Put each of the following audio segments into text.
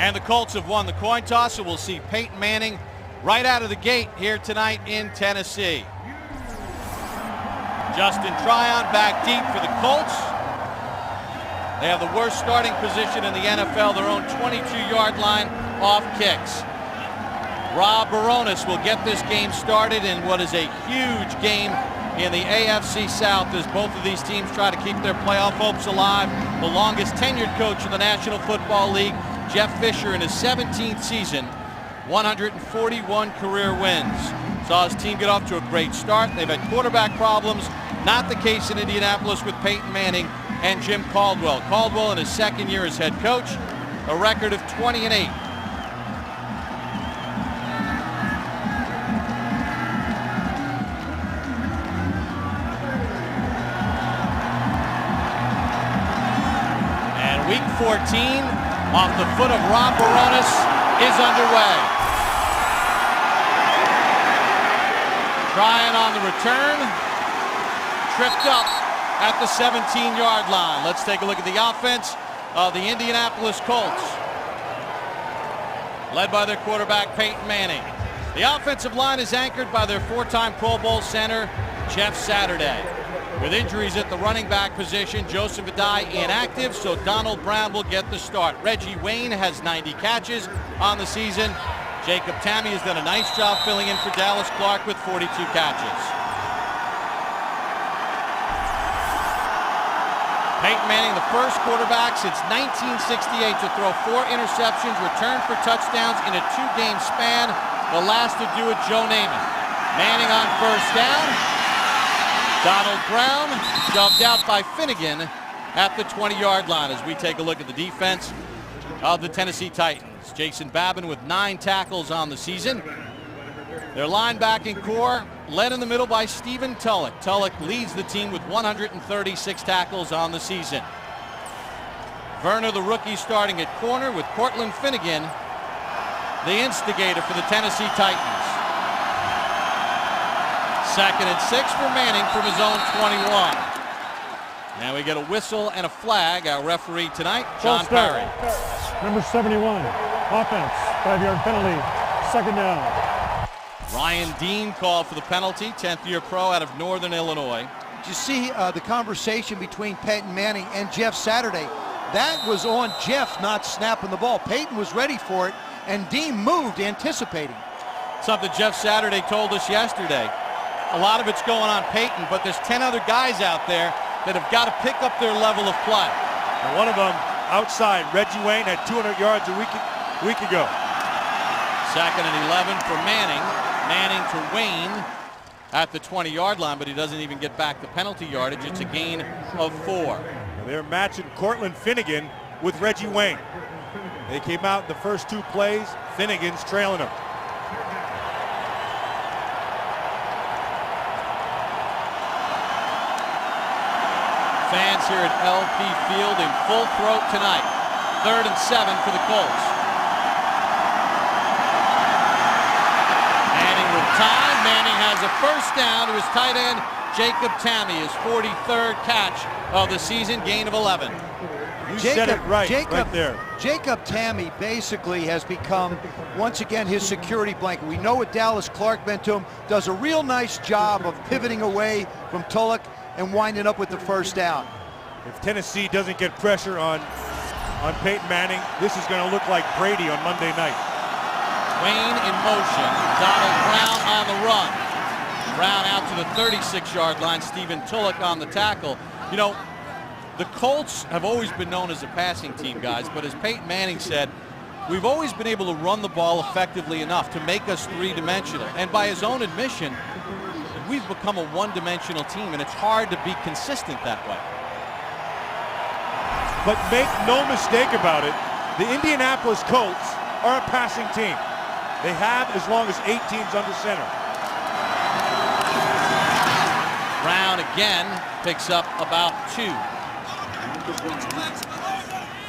And the Colts have won the coin toss, so we'll see Peyton Manning right out of the gate here tonight in Tennessee. Justin Tryon back deep for the Colts. They have the worst starting position in the NFL, their own 22-yard line off kicks. Rob Baronis will get this game started in what is a huge game in the AFC South as both of these teams try to keep their playoff hopes alive. The longest tenured coach in the National Football League, Jeff Fisher, in his 17th season, 141 career wins. Saw his team get off to a great start. They've had quarterback problems. Not the case in Indianapolis with Peyton Manning and Jim Caldwell. Caldwell in his second year as head coach, a record of 20-8. And week 14, off the foot of Rob Baronis, is underway. Tryon on the return, tripped up at the 17-yard line. Let's take a look at the offense of the Indianapolis Colts, led by their quarterback Peyton Manning. The offensive line is anchored by their four-time Pro Bowl center Jeff Saturday. With injuries at the running back position, Joseph Adai inactive, so Donald Brown will get the start. Reggie Wayne has 90 catches on the season. Jacob Tamme has done a nice job filling in for Dallas Clark with 42 catches. Peyton Manning, the first quarterback since 1968 to throw 4 interceptions, return for touchdowns in a 2-game span. The last to do it, Joe Namath. Manning on first down. Donald Brown shoved out by Finnegan at the 20-yard line as we take a look at the defense of the Tennessee Titans. Jason Babin with 9 tackles on the season. Their linebacking core led in the middle by Stephen Tulloch. Tulloch leads the team with 136 tackles on the season. Verner, the rookie, starting at corner with Cortland Finnegan, the instigator for the Tennessee Titans. 2nd and 6 for Manning from his own 21. Now we get a whistle and a flag. Our referee tonight, John Parry. Number 71, offense, 5-yard penalty, 2nd down. Ryan Dean called for the penalty, 10th year pro out of Northern Illinois. Did you see the conversation between Peyton Manning and Jeff Saturday? That was on Jeff not snapping the ball. Peyton was ready for it, and Dean moved anticipating. Something Jeff Saturday told us yesterday. A lot of it's going on Peyton, but there's 10 other guys out there that have got to pick up their level of play. And one of them outside, Reggie Wayne, had 200 yards a week ago. 2nd and 11 for Manning. Manning to Wayne at the 20-yard line, but he doesn't even get back the penalty yardage. It's a gain of 4. They're matching Cortland Finnegan with Reggie Wayne. They came out the first 2 plays. Finnegan's trailing him. Fans here at LP Field in full throat tonight. 3rd and 7 for the Colts. Manning with time. Manning has a first down to his tight end, Jacob Tamme, his 43rd catch of the season, gain of 11. You said it right there. Jacob Tamme basically has become, once again, his security blanket. We know what Dallas Clark meant to him. Does a real nice job of pivoting away from Tulloch and winding up with the first down. If Tennessee doesn't get pressure on Peyton Manning, this is going to look like Brady on Monday night. Wayne in motion. Donald Brown on the run. Brown out to the 36-yard line. Stephen Tulloch on the tackle. You know, the Colts have always been known as a passing team, guys, but as Peyton Manning said, we've always been able to run the ball effectively enough to make us 3-dimensional. And by his own admission, we've become a 1-dimensional team, and it's hard to be consistent that way. But make no mistake about it, the Indianapolis Colts are a passing team. They have as long as 8 teams under center. Brown again picks up about 2.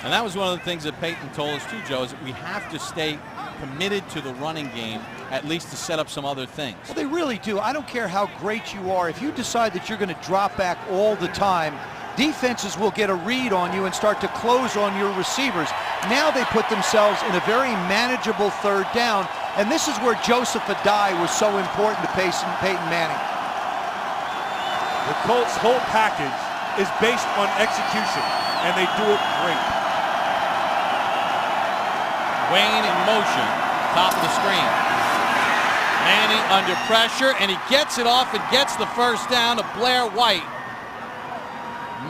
And that was one of the things that Peyton told us too, Joe, is that we have to stay committed to the running game, at least to set up some other things. Well, they really do. I don't care how great you are. If you decide that you're going to drop back all the time, defenses will get a read on you and start to close on your receivers. Now they put themselves in a very manageable third down, and this is where Joseph Adai was so important to Peyton Manning. The Colts' whole package is based on execution, and they do it great. Wayne in motion, top of the screen. Manning under pressure, and he gets it off and gets the first down to Blair White.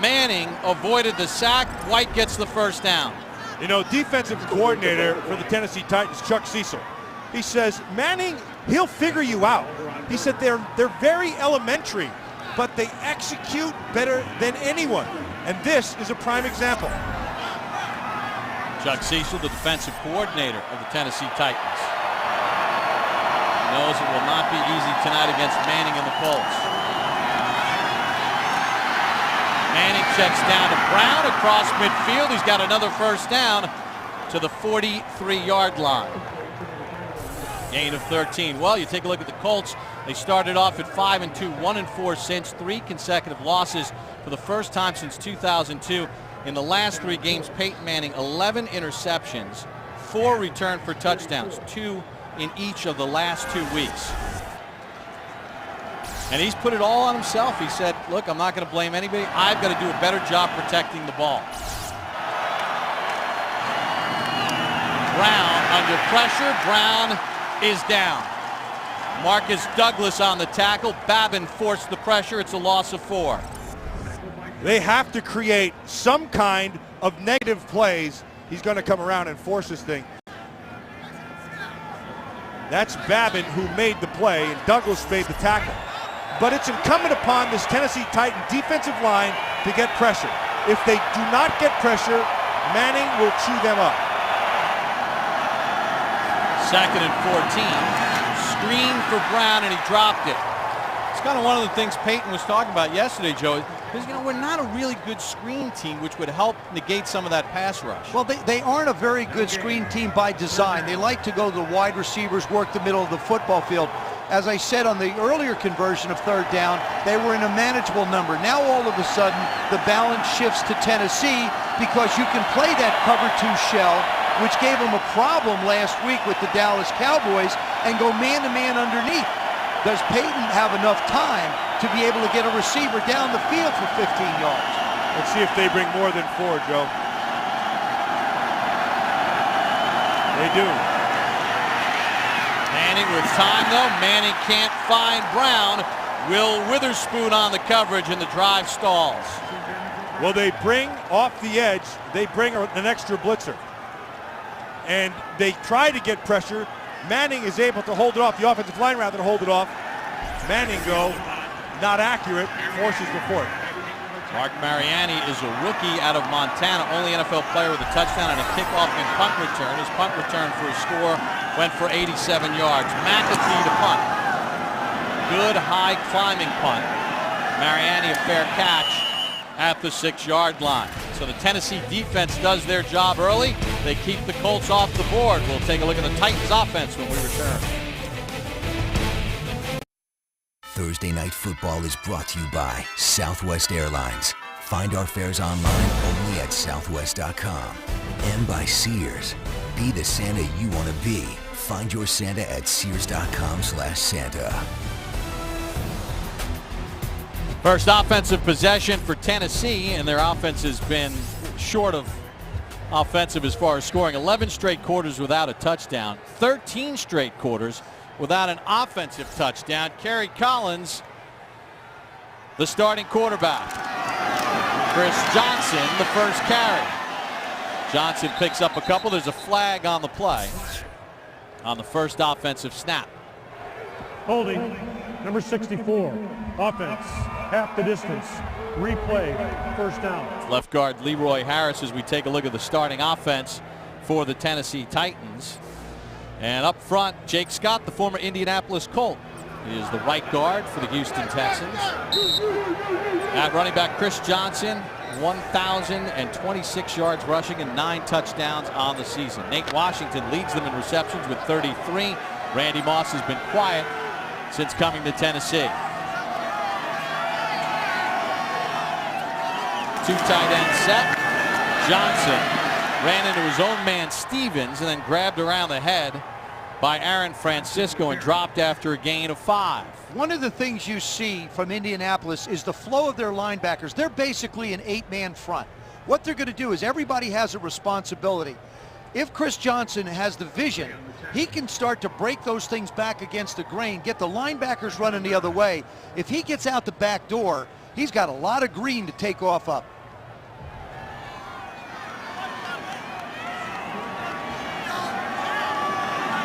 Manning avoided the sack. White gets the first down. You know, defensive coordinator for the Tennessee Titans, Chuck Cecil, he says, Manning, he'll figure you out. He said they're very elementary, but they execute better than anyone. And this is a prime example. Chuck Cecil, the defensive coordinator of the Tennessee Titans, knows it will not be easy tonight against Manning and the Colts. Manning checks down to Brown across midfield. He's got another first down to the 43-yard line. Gain of 13. Well, you take a look at the Colts. They started off at 5-2, 1-4 since, 3 consecutive losses for the first time since 2002. In the last 3 games, Peyton Manning, 11 interceptions, 4 returned for touchdowns, 2 in each of the last 2 weeks. And he's put it all on himself. He said, look, I'm not going to blame anybody. I've got to do a better job protecting the ball. Brown under pressure. Brown is down. Marcus Douglas on the tackle. Babin forced the pressure. It's a loss of 4. They have to create some kind of negative plays. He's going to come around and force this thing. That's Babin who made the play, and Douglas made the tackle. But it's incumbent upon this Tennessee Titan defensive line to get pressure. If they do not get pressure, Manning will chew them up. 2nd and 14. Screen for Brown, and he dropped it. It's kind of one of the things Peyton was talking about yesterday, Joe. Because, you know, we're not a really good screen team, which would help negate some of that pass rush. Well, they aren't a very good screen team by design. They like to go to the wide receivers, work the middle of the football field. As I said on the earlier conversion of third down, they were in a manageable number. Now all of a sudden, the balance shifts to Tennessee because you can play that cover 2 shell, which gave them a problem last week with the Dallas Cowboys, and go man-to-man underneath. Does Peyton have enough time to be able to get a receiver down the field for 15 yards? Let's see if they bring more than 4, Joe. They do. Manning with time, though. Manning can't find Brown. Will Witherspoon on the coverage, and the drive stalls. Well, they bring off the edge, they bring an extra blitzer. And they try to get pressure. Manning is able to hold it off. The offensive line rather hold it off. Manning, though, not accurate, forces the 4th. Mark Mariani is a rookie out of Montana, only NFL player with a touchdown and a kickoff and punt return. His punt return for a score went for 87 yards. McAfee to punt. Good high climbing punt. Mariani a fair catch at the 6-yard line. So the Tennessee defense does their job early. They keep the Colts off the board. We'll take a look at the Titans offense when we return. Thursday Night Football is brought to you by Southwest Airlines. Find our fares online only at southwest.com. And by Sears. Be the Santa you want to be. Find your Santa at sears.com/Santa. First offensive possession for Tennessee, and their offense has been short of offensive as far as scoring. 11 straight quarters without a touchdown. 13 straight quarters without an offensive touchdown. Kerry Collins, the starting quarterback. Chris Johnson, the first carry. Johnson picks up a couple. There's a flag on the play on the first offensive snap. Holding, number 64, offense, half the distance, replay, first down. Left guard Leroy Harris as we take a look at the starting offense for the Tennessee Titans. And up front, Jake Scott, the former Indianapolis Colt, is the right guard for the Houston Texans. At running back, Chris Johnson, 1,026 yards rushing and 9 touchdowns on the season. Nate Washington leads them in receptions with 33. Randy Moss has been quiet since coming to Tennessee. Two tight end set. Johnson ran into his own man Stevens and then grabbed around the head by Aaron Francisco and dropped after a gain of 5. One of the things you see from Indianapolis is the flow of their linebackers. They're basically an 8-man front. What they're going to do is everybody has a responsibility. If Chris Johnson has the vision, he can start to break those things back against the grain, get the linebackers running the other way. If he gets out the back door, he's got a lot of green to take off up.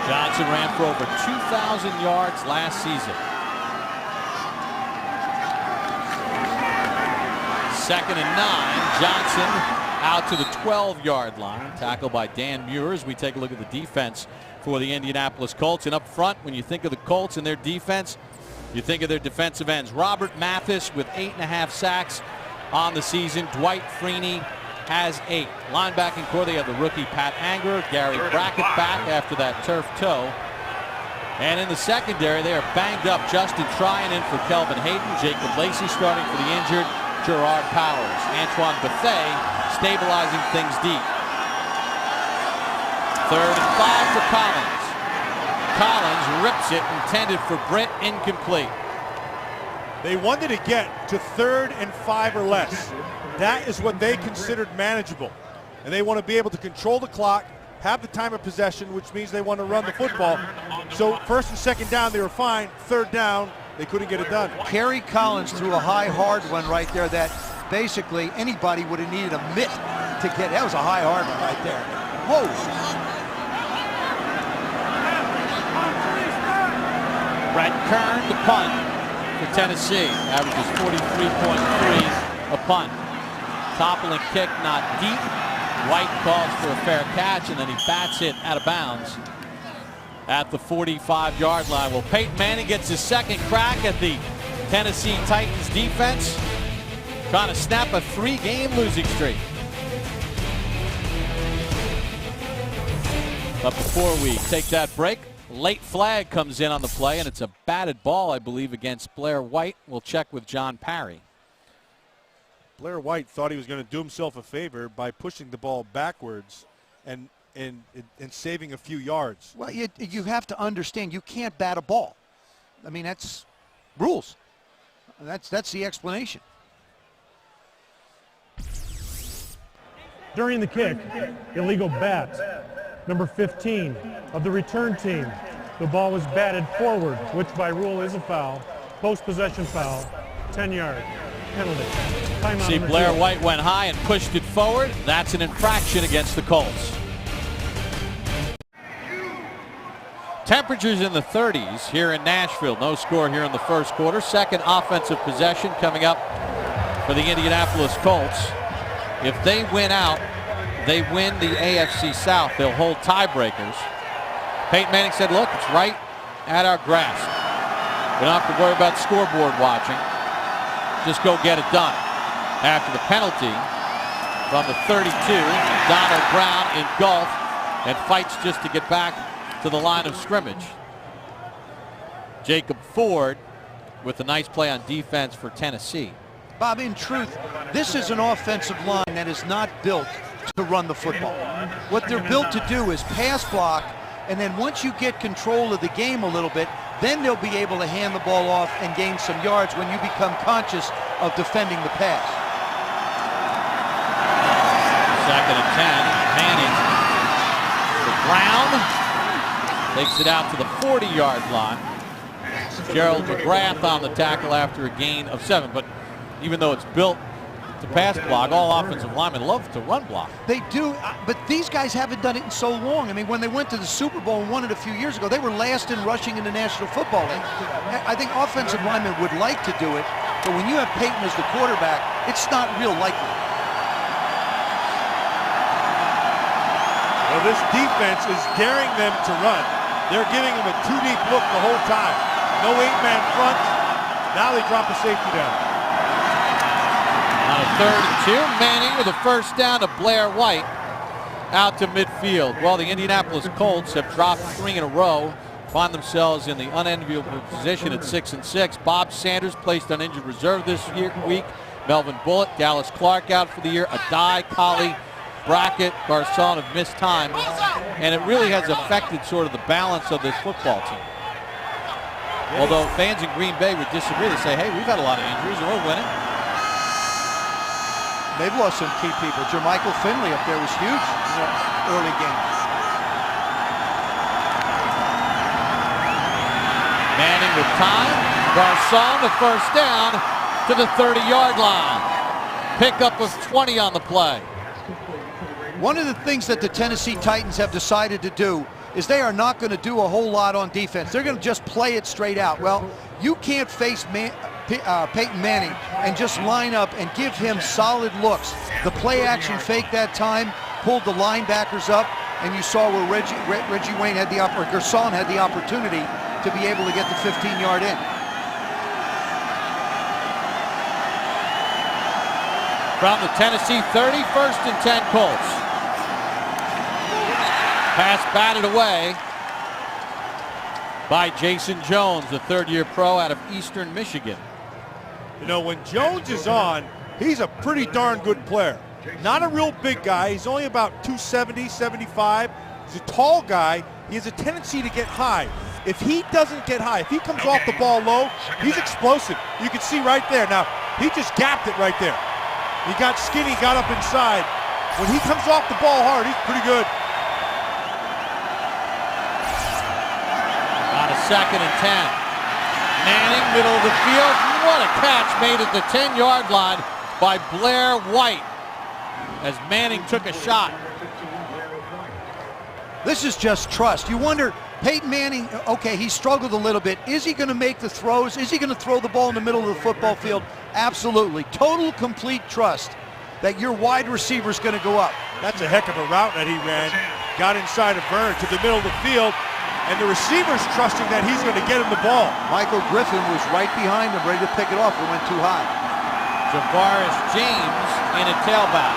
Johnson ran for over 2,000 yards last season. Second and 9. Johnson out to the 12-yard line. Tackled by Dan Muir as we take a look at the defense for the Indianapolis Colts. And up front, when you think of the Colts and their defense, you think of their defensive ends. Robert Mathis with 8.5 sacks on the season. Dwight Freeney has 8. Linebacking core, they have the rookie Pat Anger, Gary Brackett back after that turf toe. And in the secondary, they are banged up. Justin Tryon in for Kelvin Hayden. Jacob Lacey starting for the injured Gerard Powers. Antoine Bethea stabilizing things deep. 3rd and 5 for Collins. Collins rips it, intended for Britt, incomplete. They wanted to get to 3rd and 5 or less. That is what they considered manageable. And they want to be able to control the clock, have the time of possession, which means they want to run the football. So 1st and 2nd down, they were fine. 3rd down, they couldn't get it done. Kerry Collins threw a high, hard one right there that basically anybody would have needed a mitt to get. That was a high, hard one right there. Whoa. Brett Kern, the punt for Tennessee. Averages 43.3 a punt. Toppling kick, not deep. White calls for a fair catch, and then he bats it out of bounds at the 45-yard line. Well, Peyton Manning gets his second crack at the Tennessee Titans defense, trying to snap a 3-game losing streak. But before we take that break, late flag comes in on the play, and it's a batted ball, I believe, against Blair White. We'll check with John Parry. Blair White thought he was going to do himself a favor by pushing the ball backwards and saving a few yards. Well, you have to understand, you can't bat a ball. I mean, that's rules. That's the explanation. During the kick, illegal bat, number 15 of the return team. The ball was batted forward, which by rule is a foul. Post-possession foul, 10-yard penalty. Timeout. See, Blair White went high and pushed it forward. That's an infraction against the Colts. Temperatures in the 30s here in Nashville. No score here in the first quarter. Second offensive possession coming up for the Indianapolis Colts. If they win out, they win the AFC South. They'll hold tiebreakers. Peyton Manning said, look, it's right at our grasp. We don't have to worry about scoreboard watching. Just go get it done. After the penalty from the 32, Donald Brown engulfed and fights just to get back to the line of scrimmage. Jacob Ford with a nice play on defense for Tennessee. Bob, in truth, this is an offensive line that is not built to run the football. What they're built to do is pass block, and then once you get control of the game a little bit, then they'll be able to hand the ball off and gain some yards when you become conscious of defending the pass. 2nd and 10. Manning to Brown. Takes it out to the 40-yard line. Gerald McGrath on the tackle after a gain of 7. But even though it's built to pass block, all offensive linemen love to run block. They do, but these guys haven't done it in so long. I mean, when they went to the Super Bowl and won it a few years ago, they were last in rushing in the National Football League. I think offensive linemen would like to do it, but when you have Peyton as the quarterback, it's not real likely. Well, this defense is daring them to run. They're giving them a 2-deep look the whole time. No 8-man front. Now they drop the safety down. On a 3rd and 2, Manning with a first down to Blair White out to midfield. Well, the Indianapolis Colts have dropped 3 in a row, find themselves in the unenviable position at 6-6. Bob Sanders placed on injured reserve this week. Melvin Bullitt, Dallas Clark out for the year. Adai, Colley, Brackett, Garcon have missed time. And it really has affected sort of the balance of this football team. Although fans in Green Bay would disagree. They say, hey, we've had a lot of injuries and we're winning. They've lost some key people. Jermichael Finley up there was huge in the early game. Manning with time. Garcon the first down to the 30-yard line. Pickup of 20 on the play. One of the things that the Tennessee Titans have decided to do is they are not going to do a whole lot on defense. They're going to just play it straight out. Well, you can't face Peyton Manning and just line up and give him solid looks. The play action fake that time pulled the linebackers up, and you saw where Reggie Wayne had Garcon had the opportunity to be able to get the 15-yard in. From the Tennessee 30, 1st and 10 Colts. Pass batted away by Jason Jones, the third-year pro out of Eastern Michigan. You know, when Jones is on, he's a pretty darn good player. Not a real big guy. He's only about 270, 75. He's a tall guy. He has a tendency to get high. If he doesn't get high, if he comes off the ball low, he's explosive. You can see right there. Now, he just gapped it right there. He got skinny, got up inside. When he comes off the ball hard, he's pretty good. On a 2nd and 10. Manning, middle of the field. What a catch made at the 10-yard line by Blair White as Manning took a shot. This is just trust. You wonder, Peyton Manning, okay, he struggled a little bit. Is he going to make the throws? Is he going to throw the ball in the middle of the football field? Absolutely. Total, complete trust that your wide receiver is going to go up. That's a heck of a route that he ran. Got inside of Vern to the middle of the field, and the receiver's trusting that he's going to get him the ball. Michael Griffin was right behind him, ready to pick it off. It went too high. Javaris James in a tailback.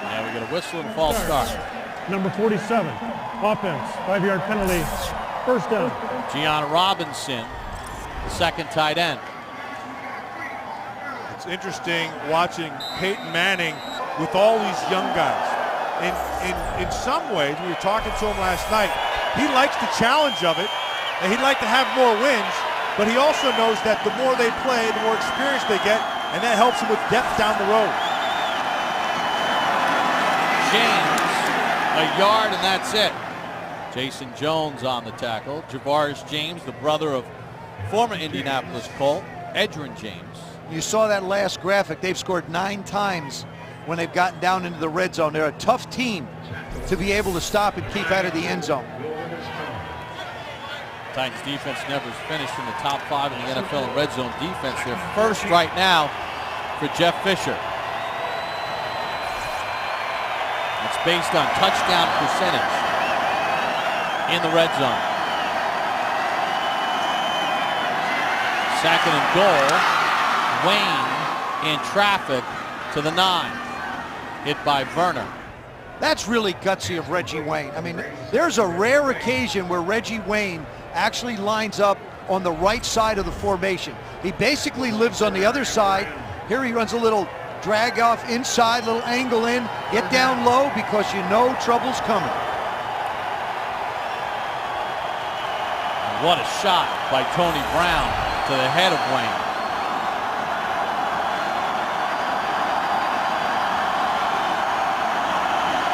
Now we get a whistle and false start. Number 47, offense, 5-yard penalty, first down. Gian Robinson, the second tight end. It's interesting watching Peyton Manning with all these young guys. In some ways, we were talking to him last night, he likes the challenge of it, and he'd like to have more wins, but he also knows that the more they play, the more experience they get, and that helps him with depth down the road. James, a yard, and that's it. Jason Jones on the tackle. Javaris James, the brother of former Indianapolis Colt, Edgerrin James. You saw that last graphic. They've scored 9 times when they've gotten down into the red zone. They're a tough team to be able to stop and keep out of the end zone. Titans defense never has finished in the top 5 in the NFL in red zone defense. They're first right now for Jeff Fisher. It's based on touchdown percentage in the red zone. 2nd and goal. Wayne in traffic to the 9. Hit by Werner. That's really gutsy of Reggie Wayne. I mean, there's a rare occasion where Reggie Wayne actually lines up on the right side of the formation. He basically lives on the other side. Here he runs a little drag off inside, little angle in, get down low because you know trouble's coming. What a shot by Tony Brown to the head of Wayne.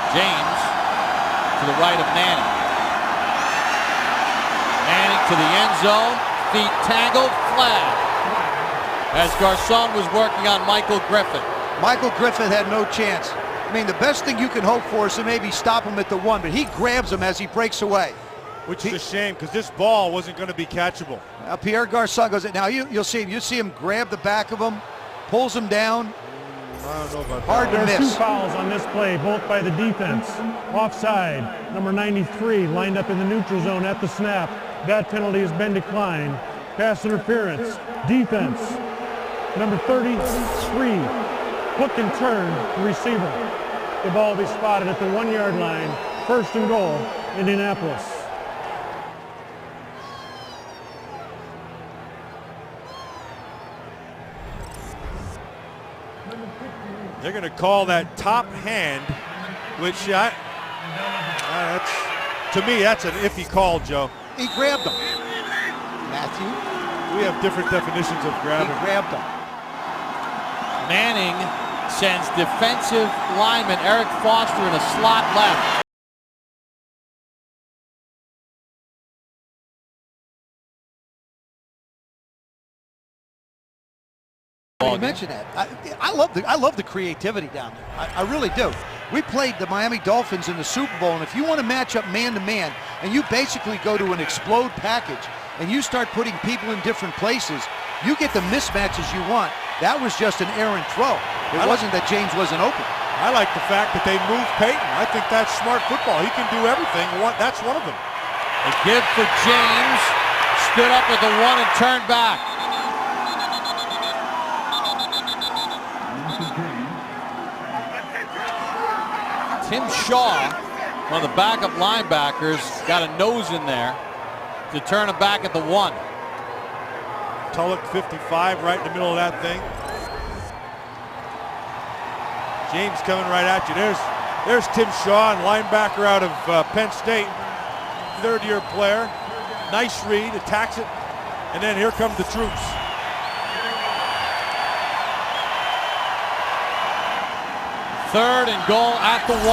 James to the right of Manning. Manning to the end zone. Feet tangled, flag. As Garcon was working on Michael Griffin. Michael Griffin had no chance. I mean, the best thing you can hope for is to maybe stop him at the 1, but he grabs him as he breaks away. Which is a shame because this ball wasn't going to be catchable. Now Pierre Garcon goes, now you'll see him. You see him grab the back of him, pulls him down. I don't know about Hard that. to There are miss. 2 fouls on this play, both by the defense. Offside, number 93 lined up in the neutral zone at the snap. That penalty has been declined. Pass interference, defense. Number 33, hook and turn, receiver. The ball will be spotted at the 1-yard line. 1st and goal, Indianapolis. They're going to call that top hand, which to me, that's an iffy call, Joe. He grabbed him. Matthew? We have different definitions of grabbing. He grabbed him. Manning sends defensive lineman Eric Foster in a slot left. You mentioned that. I love the creativity down there. I really do. We played the Miami Dolphins in the Super Bowl, and if you want to match up man-to-man, and you basically go to an explode package, and you start putting people in different places, you get the mismatches you want. That was just an errant throw. It wasn't that James wasn't open. I like the fact that they moved Peyton. I think that's smart football. He can do everything. That's one of them. A give for James. Stood up at the 1 and turned back. Tim Shaw, one of the backup linebackers, got a nose in there to turn him back at the 1. Tulloch 55 right in the middle of that thing. James coming right at you. There's Tim Shaw, linebacker out of Penn State, third-year player. Nice read, attacks it, and then here come the troops. Third and goal at the 1.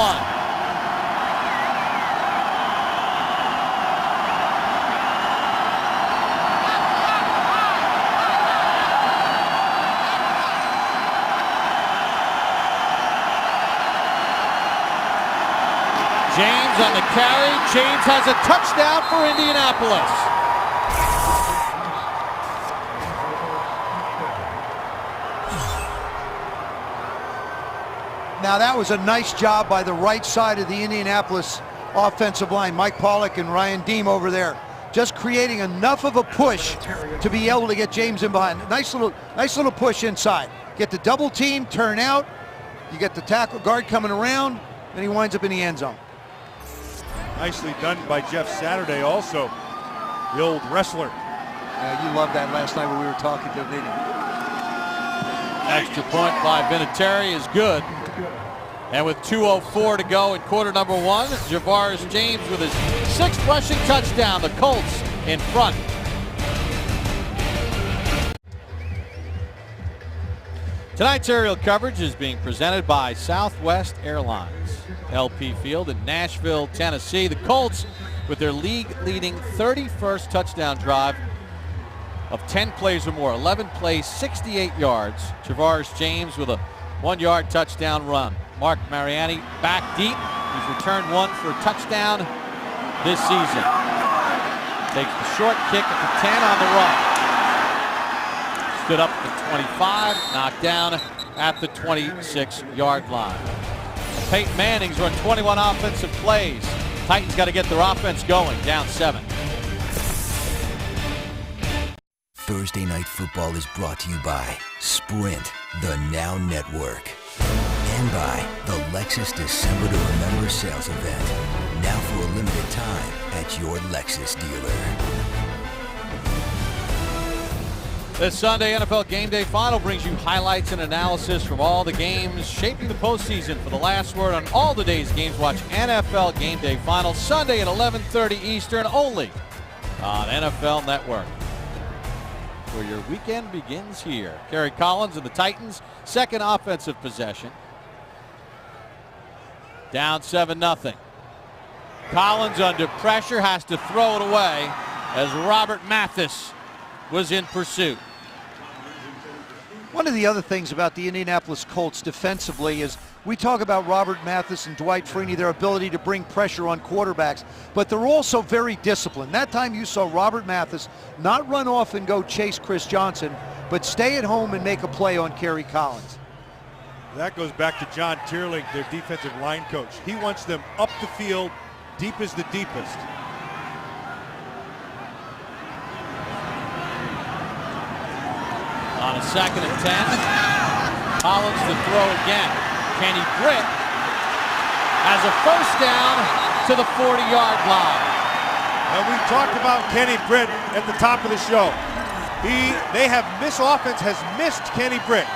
James on the carry. James has a touchdown for Indianapolis. Now that was a nice job by the right side of the Indianapolis offensive line. Mike Pollock and Ryan Deem over there, just creating enough of a push to be able to get James in behind. Nice little push inside. Get the double team, turn out. You get the tackle guard coming around, and he winds up in the end zone. Nicely done by Jeff Saturday also, the old wrestler. You loved that last night when we were talking to him, didn't you? Extra point by Vinatieri is good. And with 2:04 to go in quarter number 1, Javaris James with his 6th rushing touchdown. The Colts in front. Tonight's aerial coverage is being presented by Southwest Airlines. LP Field in Nashville, Tennessee. The Colts with their league-leading 31st touchdown drive of 10 plays or more. 11 plays, 68 yards. Javaris James with a 1-yard touchdown run. Mark Mariani back deep. He's returned 1 for a touchdown this season. Takes the short kick at the 10 on the run. Stood up at the 25, knocked down at the 26-yard line. Peyton Manning's run 21 offensive plays. Titans got to get their offense going, down 7. Thursday Night Football is brought to you by Sprint, the Now Network. And by the Lexus December to Remember sales event. Now for a limited time at your Lexus dealer. This Sunday NFL Game Day Final brings you highlights and analysis from all the games shaping the postseason. For the last word on all the day's games, watch NFL Game Day Final Sunday at 11:30 Eastern only on NFL Network. Where your weekend begins here. Kerry Collins and the Titans, second offensive possession. Down 7-0. Collins under pressure, has to throw it away as Robert Mathis was in pursuit. One of the other things about the Indianapolis Colts defensively is we talk about Robert Mathis and Dwight Freeney, their ability to bring pressure on quarterbacks, but they're also very disciplined. That time you saw Robert Mathis not run off and go chase Chris Johnson, but stay at home and make a play on Kerry Collins. That goes back to John Tierling, their defensive line coach. He wants them up the field, deep as the deepest. On a 2nd and 10, Collins to throw again. Kenny Britt has a first down to the 40-yard line. And we talked about Kenny Britt at the top of the show. This offense has missed Kenny Britt.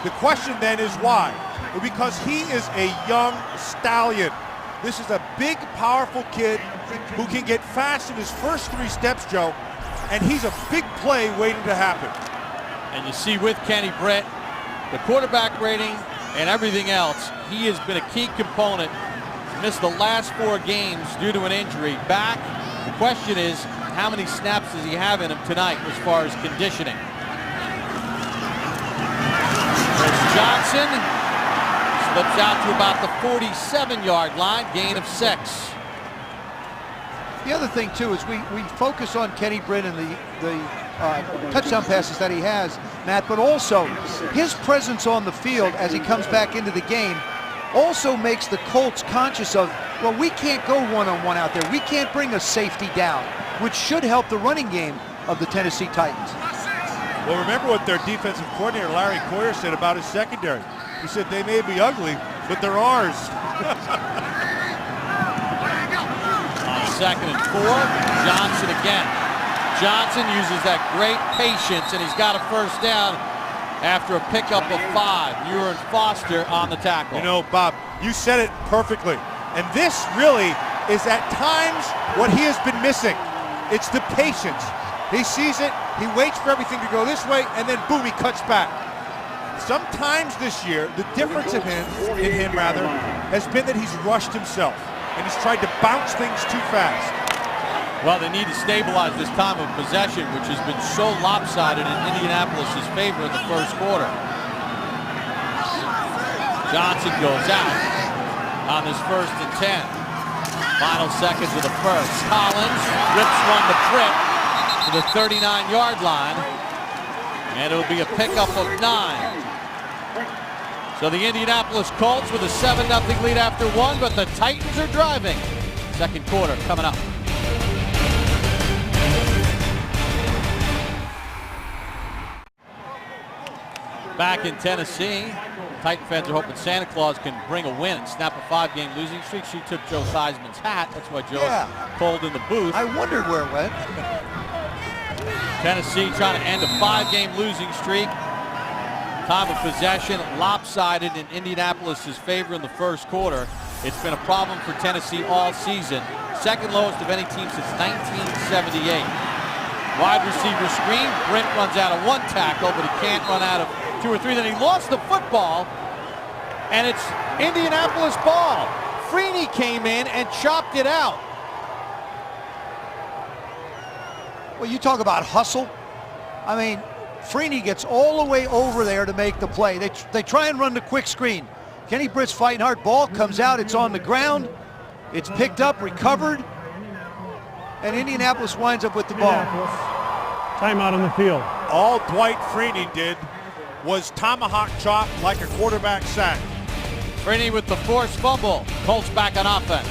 The question then is why? because he is a young stallion. This is a big, powerful kid who can get fast in his first 3 steps, Joe, and he's a big play waiting to happen. And you see with Kenny Britt, the quarterback rating and everything else, he has been a key component. He's missed the last 4 games due to an injury. Back, the question is, how many snaps does he have in him tonight as far as conditioning? There's Johnson. Slips out to about the 47-yard line, gain of 6. The other thing, too, is we focus on Kenny Britt and the touchdown passes that he has, Matt, but also his presence on the field as he comes back into the game also makes the Colts conscious of, well, we can't go one-on-one out there. We can't bring a safety down, which should help the running game of the Tennessee Titans. Well, remember what their defensive coordinator, Larry Coyer, said about his secondary. He said they may be ugly, but they're ours. On 2nd and 4, Johnson again. Johnson uses that great patience, and he's got a first down after a pickup of 5. Muir and Foster on the tackle. You know, Bob, you said it perfectly. And this really is at times what he has been missing. It's the patience. He sees it, he waits for everything to go this way, and then boom, he cuts back. Sometimes this year, the difference in him has been that he's rushed himself and he's tried to bounce things too fast. Well, they need to stabilize this time of possession, which has been so lopsided in Indianapolis' favor in the first quarter. Johnson goes out on this 1st and 10. Final seconds of the first. Collins rips one to Britt to the 39-yard line, and it'll be a pickup of 9. So the Indianapolis Colts with a 7-0 lead after 1, but the Titans are driving. Second quarter coming up. Back in Tennessee, Titan fans are hoping Santa Claus can bring a win and snap a 5-game losing streak. She took Joe Theismann's hat. That's why Joe's cold in the booth. I wondered where it went. Tennessee trying to end a 5-game losing streak. Time of possession lopsided in Indianapolis' favor in the first quarter. It's been a problem for Tennessee all season. Second lowest of any team since 1978. Wide receiver screen. Britt runs out of 1 tackle, but he can't run out of 2 or 3. Then he lost the football, and it's Indianapolis ball. Freeney came in and chopped it out. Well, you talk about hustle. I mean, Freeney gets all the way over there to make the play. They try and run the quick screen. Kenny Britt's fighting hard. Ball comes out. It's on the ground. It's picked up, recovered, and Indianapolis winds up with the ball. Timeout on the field. All Dwight Freeney did was tomahawk chop like a quarterback sack. Freeney with the forced fumble. Colts back on offense.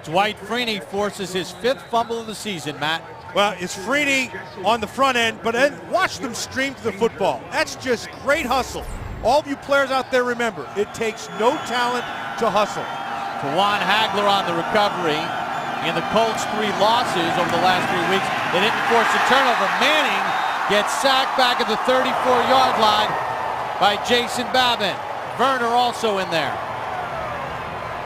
Dwight Freeney forces his 5th fumble of the season, Matt. Well, it's Freeney on the front end, but then watch them stream to the football. That's just great hustle. All of you players out there, remember, it takes no talent to hustle. Tawan Hagler on the recovery. In the Colts' 3 losses over the last 3 weeks, they didn't force a turnover. Manning gets sacked back at the 34-yard line by Jason Babin. Werner also in there.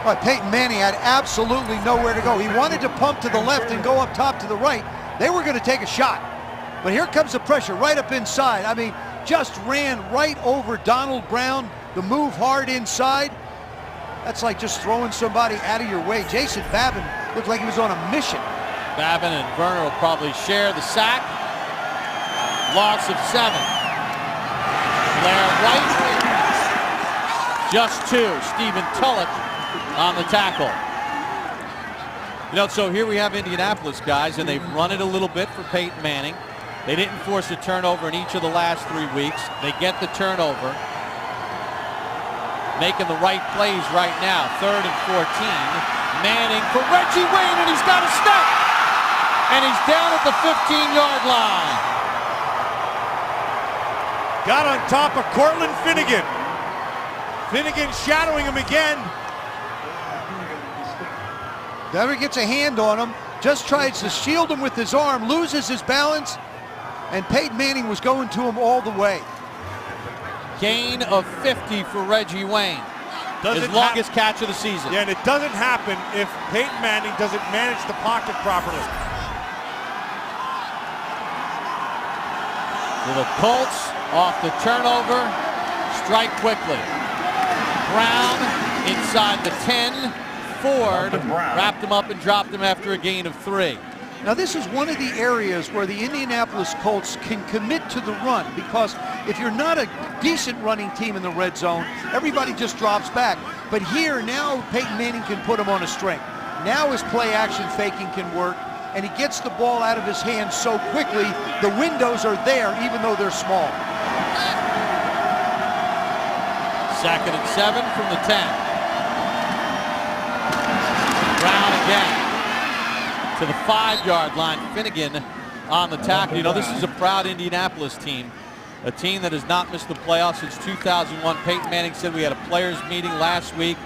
All right, Peyton Manning had absolutely nowhere to go. He wanted to pump to the left and go up top to the right. They were going to take a shot. But here comes the pressure right up inside. I mean, just ran right over Donald Brown. The move hard inside. That's like just throwing somebody out of your way. Jason Babin looked like he was on a mission. Babin and Werner will probably share the sack. Loss of 7. Blair White. Just 2. Stephen Tulloch on the tackle. You know, so here we have Indianapolis, guys, and they've run it a little bit for Peyton Manning. They didn't force a turnover in each of the last 3 weeks. They get the turnover. Making the right plays right now. 3rd and 14. Manning for Reggie Wayne, and he's got a step. And he's down at the 15-yard line. Got on top of Cortland Finnegan. Finnegan shadowing him again. Never gets a hand on him. Just tries to shield him with his arm. Loses his balance. And Peyton Manning was going to him all the way. Gain of 50 for Reggie Wayne. His longest catch of the season. Yeah, and it doesn't happen if Peyton Manning doesn't manage the pocket properly. To the Colts, off the turnover, strike quickly. Brown inside the 10. Ford wrapped him up and dropped him after a gain of 3. Now this is one of the areas where the Indianapolis Colts can commit to the run, because if you're not a decent running team in the red zone, everybody just drops back. But here now Peyton Manning can put him on a string. Now his play action faking can work, and he gets the ball out of his hands so quickly, the windows are there even though they're small. 2nd and 7 from the 10. Brown again to the 5-yard line. Finnegan on the tackle. You know, this is a proud Indianapolis team, a team that has not missed the playoffs since 2001. Peyton Manning said we had a players meeting last week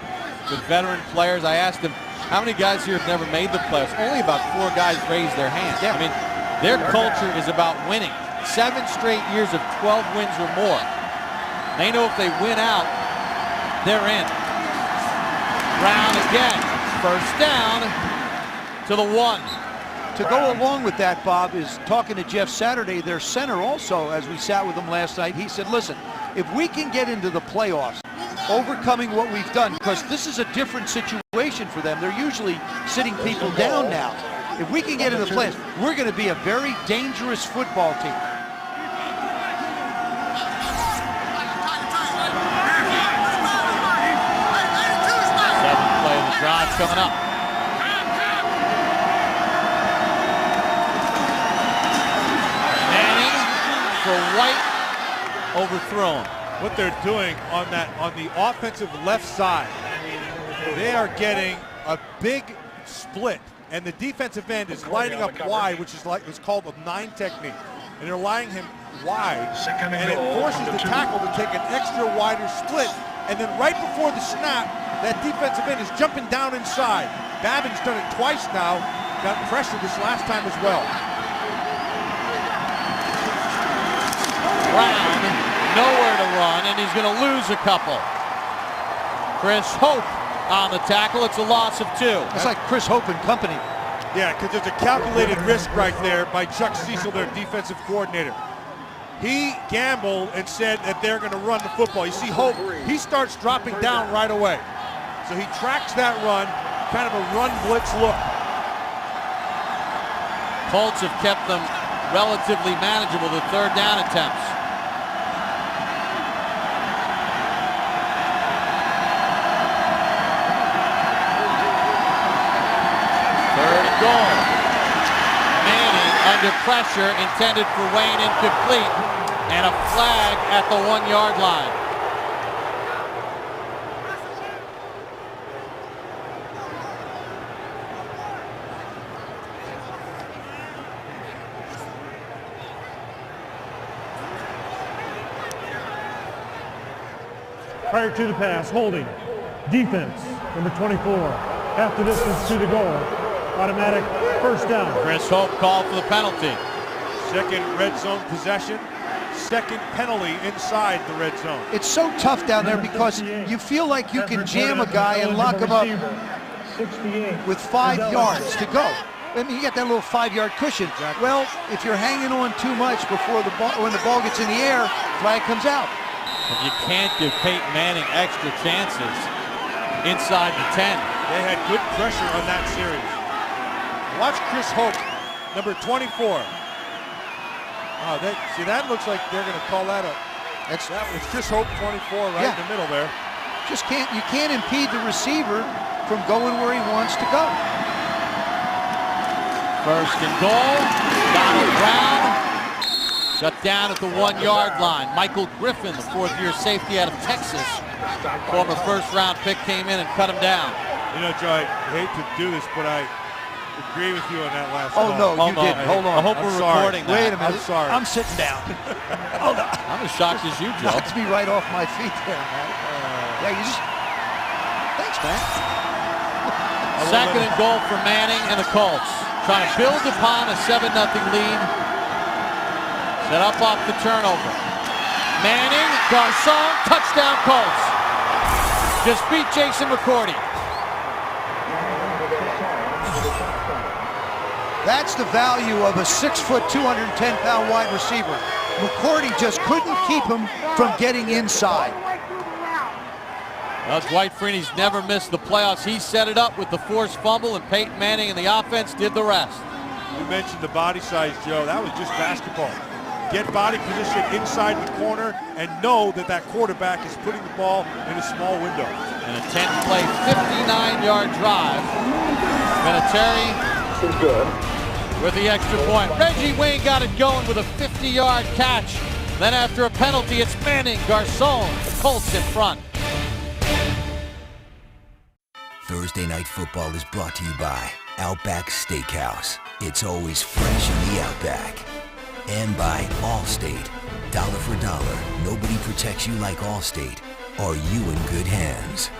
with veteran players. I asked him, how many guys here have never made the playoffs? Only about 4 guys raised their hands. I mean, their culture is about winning. 7 straight years of 12 wins or more. They know if they win out, they're in. Brown again. First down to the 1. To go along with that, Bob, is talking to Jeff Saturday, their center also, as we sat with him last night. He said, listen, if we can get into the playoffs, overcoming what we've done, because this is a different situation for them. They're usually sitting people down now. If we can get into the playoffs, we're going to be a very dangerous football team. Drive coming up. Manning for White, overthrown. What they're doing on the offensive left side, they are getting a big split, and the defensive end is lining up wide, which is like it's called a 9 technique, and they're lining him wide, and it forces the tackle to take an extra wider split, and then right before the snap, that defensive end is jumping down inside. Babin's done it twice now, got pressure this last time as well. Brown, nowhere to run, and he's going to lose a couple. Chris Hope on the tackle. It's a loss of 2. It's like Chris Hope and company. Yeah, because there's a calculated risk right there by Chuck Cecil, their defensive coordinator. He gambled and said that they're going to run the football. You see Hope, he starts dropping down right away. So he tracks that run, kind of a run blitz look. Colts have kept them relatively manageable, the 3rd down attempts. Third and goal. Manning under pressure, intended for Wayne, incomplete, and a flag at the 1-yard line. Prior to the pass, holding. Defense, number 24. Half the distance to the goal. Automatic first down. Chris Hope called for the penalty. 2nd red zone possession. 2nd penalty inside the red zone. It's so tough down there because you feel like you can jam a guy and lock him up with 5 yards to go. I mean, you got that little 5-yard cushion. Well, if you're hanging on too much before the ball, when the ball gets in the air, flag comes out. But you can't give Peyton Manning extra chances inside the 10. They had good pressure on that series. Watch Chris Hope, number 24. Oh, see, that looks like they're going to call that a. It's Chris Hope, 24, right in the middle there. You can't impede the receiver from going where he wants to go. First and goal. Donald Brown shut down at the 1-yard line. Michael Griffin, the 4th-year safety out of Texas, former 1st-round pick, came in and cut him down. You know, Joe, I hate to do this, but I agree with you on that last call. No, you didn't. Hold on. I hope we're recording that. Wait a minute. I'm sorry. I'm sitting down. Hold on. I'm as shocked as you, Joe. Knocks me right off my feet there, man. Yeah, you just. Thanks, man. 2nd and goal for Manning and the Colts. Trying to build upon a 7-0 lead. Set up off the turnover. Manning Garcon, touchdown Colts. Just beat Jason McCourty. That's the value of a 6 foot, 210-pound wide receiver. McCourty just couldn't keep him from getting inside. Well, Dwight Freeney's never missed the playoffs. He set it up with the forced fumble, and Peyton Manning and the offense did the rest. You mentioned the body size, Joe. That was just basketball. Get body position inside the corner and know that that quarterback is putting the ball in a small window. And a 10-play, 59-yard drive. Vinatieri with the extra point. Reggie Wayne got it going with a 50-yard catch. Then after a penalty, it's Manning, Garcon, the Colts in front. Thursday Night Football is brought to you by Outback Steakhouse. It's always fresh in the Outback. And by Allstate. Dollar for dollar, nobody protects you like Allstate. Are you in good hands?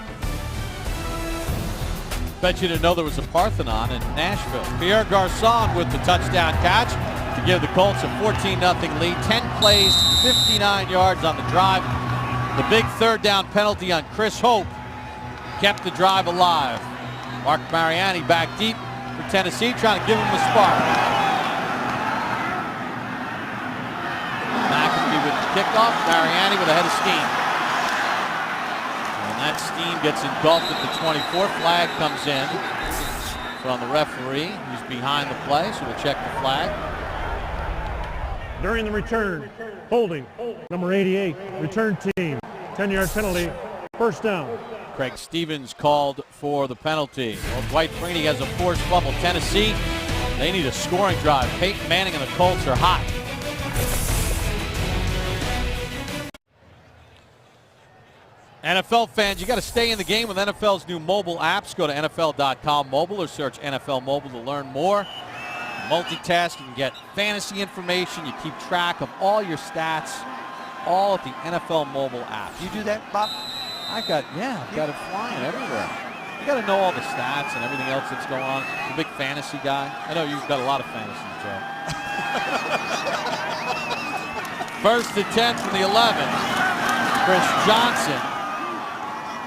Bet you didn't know there was a Parthenon in Nashville. Pierre Garcon with the touchdown catch to give the Colts a 14-0 lead. 10 plays, 59 yards on the drive. The big third down penalty on Chris Hope kept the drive alive. Mark Mariani back deep for Tennessee, trying to give him a spark. McAfee with the kickoff, Mariani with a head of steam. And that steam gets engulfed at the 24. Flag comes in from the referee, who's behind the play, so we'll check the flag. During the return, holding, number 88, return team, 10-yard penalty, first down. Craig Stevens called for the penalty. Well, Dwight Freeney has a forced fumble. Tennessee, they need a scoring drive. Peyton Manning and the Colts are hot. NFL fans, you got to stay in the game with NFL's new mobile apps. Go to NFL.com mobile or search NFL mobile to learn more. Multitask, you can get fantasy information. You keep track of all your stats, all at the NFL mobile app. You do that, Bob? I've got it flying everywhere. You got to know all the stats and everything else that's going on. You're a big fantasy guy. I know you've got a lot of fantasy, Joe. First and 10 from the 11. Chris Johnson.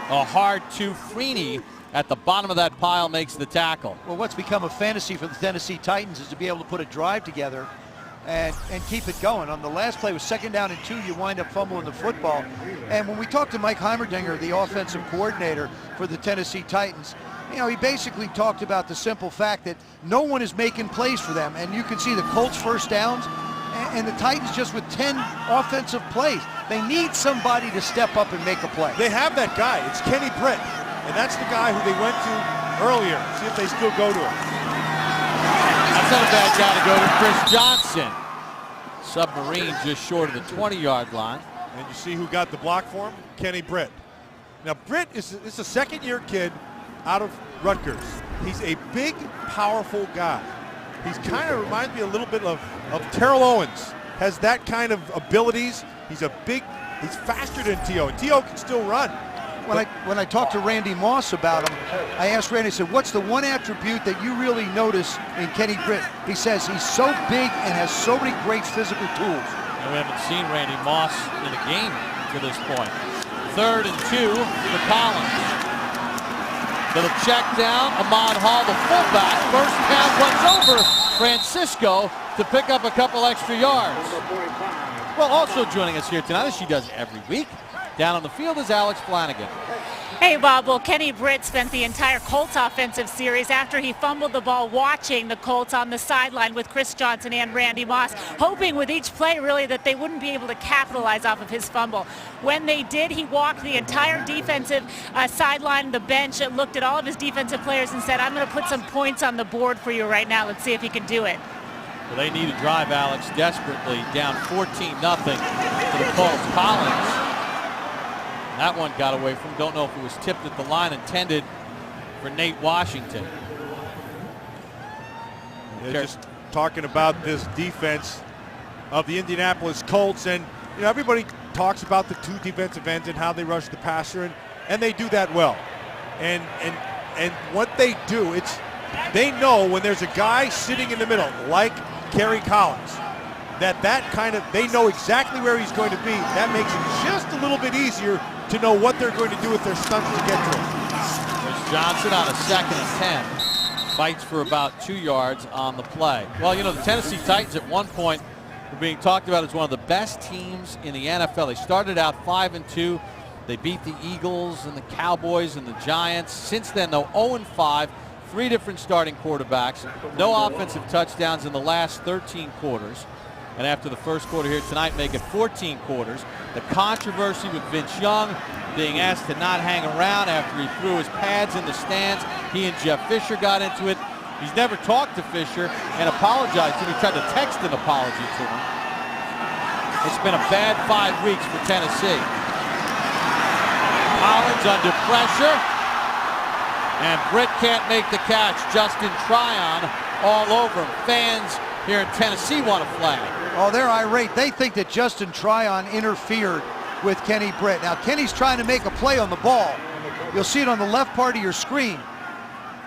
A hard to Freeney at the bottom of that pile makes the tackle. Well, what's become a fantasy for the Tennessee Titans is to be able to put a drive together and keep it going. On the last play was 2nd down and 2, you wind up fumbling the football. And when we talked to Mike Heimerdinger, the offensive coordinator for the Tennessee Titans, you know, he basically talked about the simple fact that no one is making plays for them. And you can see the Colts first downs and the Titans just with 10 offensive plays. They need somebody to step up and make a play. They have that guy. It's Kenny Britt. And that's the guy who they went to earlier. See if they still go to him. That's not a bad guy to go to. Chris Johnson. Submarine just short of the 20-yard line. And you see who got the block for him? Kenny Britt. Now, Britt is a second-year kid out of Rutgers. He's a big, powerful guy. He's kind of reminds me a little bit of Terrell Owens. Has that kind of abilities. He's faster than T.O. And T.O. can still run. When I talked to Randy Moss about him, I asked Randy, I said, what's the one attribute that you really notice in Kenny Britt? He says he's so big and has so many great physical tools. And we haven't seen Randy Moss in a game to this point. 3rd and 2 for Collins. Little check down, Ahmad Hall, the fullback. First down runs over Francisco to pick up a couple extra yards. Well, also joining us here tonight, as she does every week, down on the field is Alex Flanagan. Hey, Bob. Well, Kenny Britt spent the entire Colts offensive series after he fumbled the ball watching the Colts on the sideline with Chris Johnson and Randy Moss, hoping with each play really that they wouldn't be able to capitalize off of his fumble. When they did, he walked the entire defensive sideline, the bench, looked at all of his defensive players and said, I'm going to put some points on the board for you right now. Let's see if he can do it. Well, they need a drive, Alex, desperately. Down 14-0 to the Colts. Collins. That one got away from him. Don't know if it was tipped at the line intended for Nate Washington. They're just talking about this defense of the Indianapolis Colts. And, you know, everybody talks about the 2 defensive ends and how they rush the passer, and they do that well. And what they do, they know when there's a guy sitting in the middle, like Kerry Collins, they know exactly where he's going to be. That makes it just a little bit easier to know what they're going to do with their stunts to get to him. There's Johnson on a 2nd and 10. Fights for about 2 yards on the play. Well, you know, the Tennessee Titans at one point were being talked about as one of the best teams in the NFL. They started out 5-2. They beat the Eagles and the Cowboys and the Giants. Since then, though, 0-5. 3 different starting quarterbacks. No offensive touchdowns in the last 13 quarters. And after the first quarter here tonight, make it 14 quarters. The controversy with Vince Young being asked to not hang around after he threw his pads in the stands. He and Jeff Fisher got into it. He's never talked to Fisher and apologized to him. He tried to text an apology to him. It's been a bad 5 weeks for Tennessee. Collins under pressure. And Britt can't make the catch. Justin Tryon all over him. Fans here in Tennessee want a flag. Oh, they're irate. They think that Justin Tryon interfered with Kenny Britt. Now, Kenny's trying to make a play on the ball. You'll see it on the left part of your screen.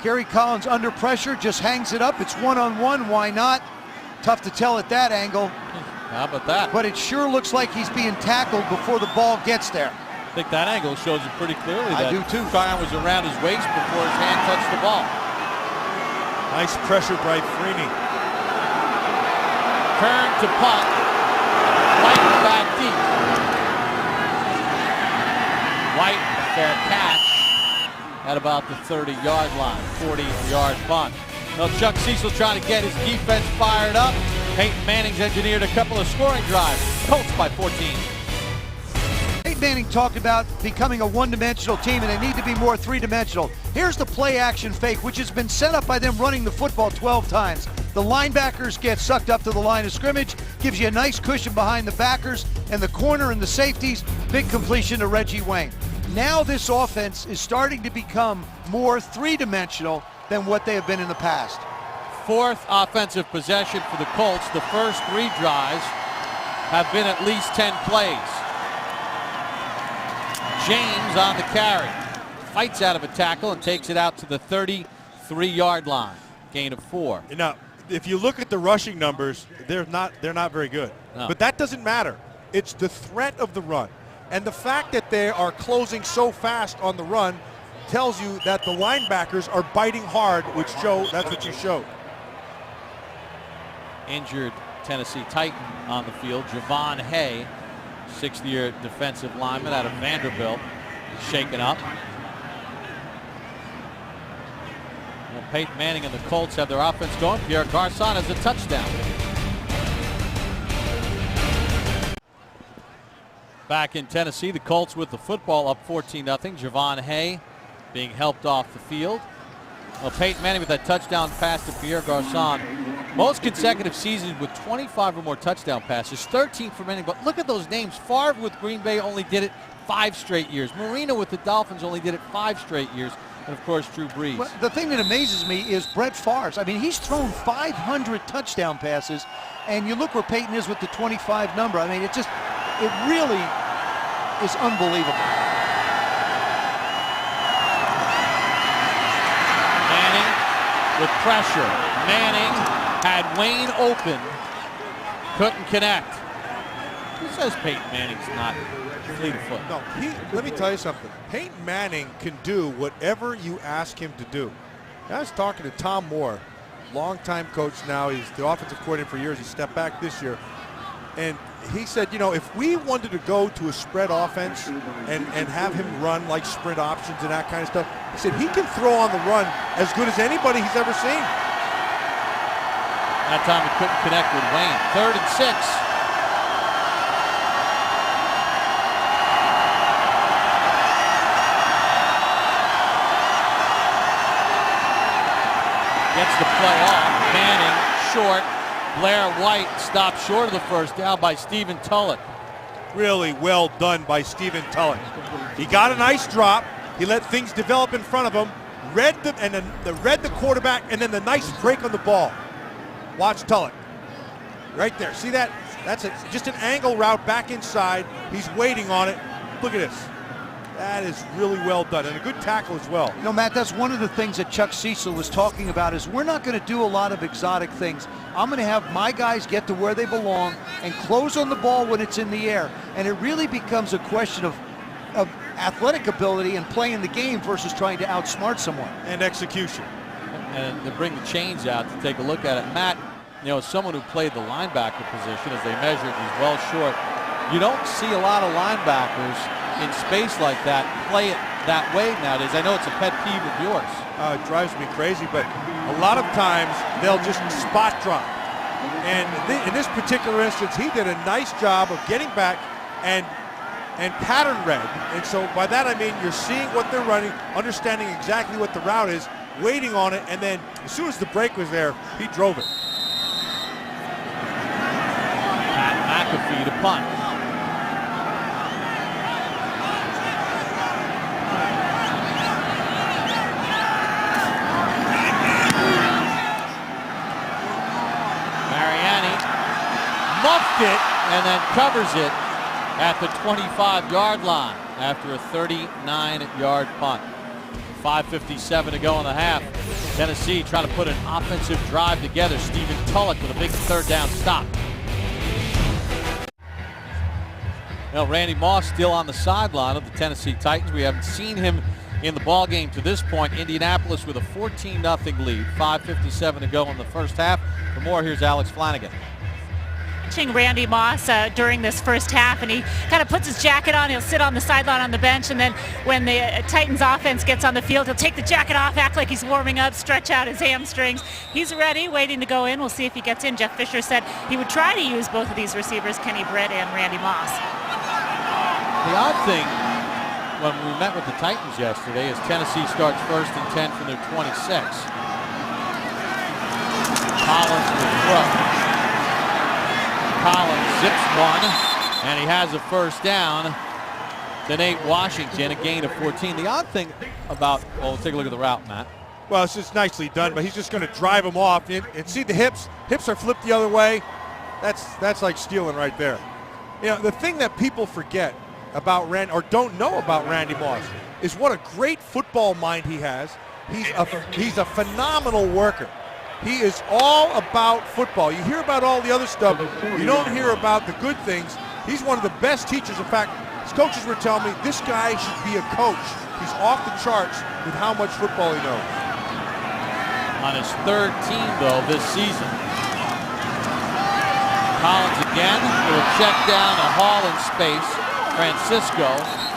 Kerry Collins under pressure, just hangs it up. It's one-on-one. Why not? Tough to tell at that angle. How about that? But it sure looks like he's being tackled before the ball gets there. I think that angle shows it pretty clearly. I do too. Tryon was around his waist before his hand touched the ball. Nice pressure by Freeney. Kern to punt. White back deep. White, a fair catch at about the 30-yard line. 40-yard punt. Well, Chuck Cecil trying to get his defense fired up. Peyton Manning's engineered a couple of scoring drives. Colts by 14. Peyton Manning talked about becoming a one-dimensional team, and they need to be more three-dimensional. Here's the play-action fake, which has been set up by them running the football 12 times. The linebackers get sucked up to the line of scrimmage, gives you a nice cushion behind the backers, and the corner and the safeties, big completion to Reggie Wayne. Now this offense is starting to become more three-dimensional than what they have been in the past. 4th offensive possession for the Colts. The first 3 drives have been at least 10 plays. James on the carry. Fights out of a tackle and takes it out to the 33-yard line. Gain of 4. Now, if you look at the rushing numbers, they're not very good. No. But that doesn't matter. It's the threat of the run. And the fact that they are closing so fast on the run tells you that the linebackers are biting hard, which that's what you showed. Injured Tennessee Titan on the field, Javon Hay, 6th-year defensive lineman out of Vanderbilt, shaken up. Well, Peyton Manning and the Colts have their offense going. Pierre Garçon has a touchdown. Back in Tennessee, the Colts with the football up 14-0. Javon Hay being helped off the field. Well, Peyton Manning with that touchdown pass to Pierre Garçon. Most consecutive seasons with 25 or more touchdown passes. 13 for Manning, but look at those names. Favre with Green Bay only did it 5 straight years. Marino with the Dolphins only did it 5 straight years. And, of course, Drew Brees. Well, the thing that amazes me is Brett Favre. I mean, he's thrown 500 touchdown passes, and you look where Peyton is with the 25 number. I mean, it really is unbelievable. Manning with pressure. Manning had Wayne open, couldn't connect. Who says Peyton Manning's not fleet of foot? No, let me tell you something. Peyton Manning can do whatever you ask him to do. I was talking to Tom Moore, longtime coach now. He's the offensive coordinator for years. He stepped back this year. And he said, you know, if we wanted to go to a spread offense and have him run like sprint options and that kind of stuff, he said he can throw on the run as good as anybody he's ever seen. That time he couldn't connect with Wayne. 3rd and 6. Gets the play off. Manning short. Blair White stopped short of the first down by Stephen Tulloch. Really well done by Stephen Tulloch. He got a nice drop. He let things develop in front of him. Read the quarterback, and then the nice break on the ball. Watch Tulloch. Right there. See that? That's just an angle route back inside. He's waiting on it. Look at this. That is really well done, and a good tackle as well. You know, Matt, that's one of the things that Chuck Cecil was talking about is we're not going to do a lot of exotic things. I'm going to have my guys get to where they belong and close on the ball when it's in the air. And it really becomes a question of athletic ability and playing the game versus trying to outsmart someone. And execution. And to bring the chains out to take a look at it, Matt, you know, as someone who played the linebacker position as they measured, he's well short. You don't see a lot of linebackers in space like that play it that way nowadays. I know it's a pet peeve of yours. It drives me crazy, but a lot of times they'll just spot drop. And in this particular instance, he did a nice job of getting back and pattern read. And so by that I mean you're seeing what they're running, understanding exactly what the route is, waiting on it, and then as soon as the break was there, he drove it. Pat McAfee to punt. Muffed it and then covers it at the 25-yard line after a 39-yard punt. 5:57 to go in the half. Tennessee trying to put an offensive drive together. Stephen Tulloch with a big third down stop. Now Randy Moss still on the sideline of the Tennessee Titans. We haven't seen him in the ball game to this point. Indianapolis with a 14-0 lead. 5:57 to go in the first half. For more, here's Alex Flanagan. Watching Randy Moss during this first half, and he kind of puts his jacket on. He'll sit on the sideline on the bench, and then when the Titans offense gets on the field, he'll take the jacket off, act like he's warming up, stretch out his hamstrings. He's ready, waiting to go in. We'll see if he gets in. Jeff Fisher said he would try to use both of these receivers, Kenny Britt and Randy Moss. The odd thing when we met with the Titans yesterday is Tennessee starts 1st and 10 from their 26. Collins will throw. Collins zips one, and he has a first down to Nate Washington, a gain of 14. The odd thing about, well, let's take a look at the route, Matt. Well, it's just nicely done, but he's just going to drive him off. And see the hips? Hips are flipped the other way. That's like stealing right there. You know, the thing that people forget about Randy, or don't know about Randy Moss, is what a great football mind he has. He's a phenomenal worker. He is all about football. You hear about all the other stuff. You don't hear about the good things. He's one of the best teachers. In fact, his coaches were telling me this guy should be a coach. He's off the charts with how much football he knows. On his third team, though, this season. Collins again with a check down to Hall in space. Francisco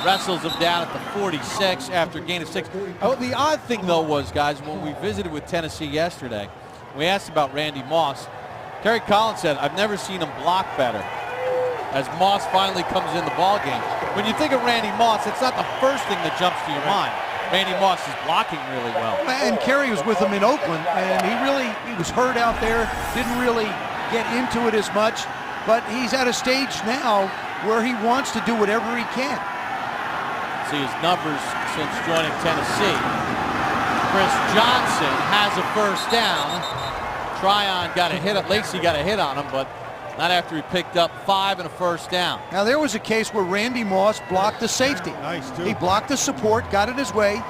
wrestles him down at the 46 after a gain of 6. Oh, the odd thing, though, was, guys, when we visited with Tennessee yesterday, we asked about Randy Moss. Terry Collins said, I've never seen him block better, as Moss finally comes in the ball game. When you think of Randy Moss, it's not the first thing that jumps to your mind. Randy Moss is blocking really well. And Kerry was with him in Oakland, and he was hurt out there, didn't really get into it as much, but he's at a stage now where he wants to do whatever he can. See his numbers since joining Tennessee. Chris Johnson has a first down. Tryon got a hit, Lacey got a hit on him, but not after he picked up 5 and a first down. Now there was a case where Randy Moss blocked the safety. Nice, too. He blocked the support, got it his way.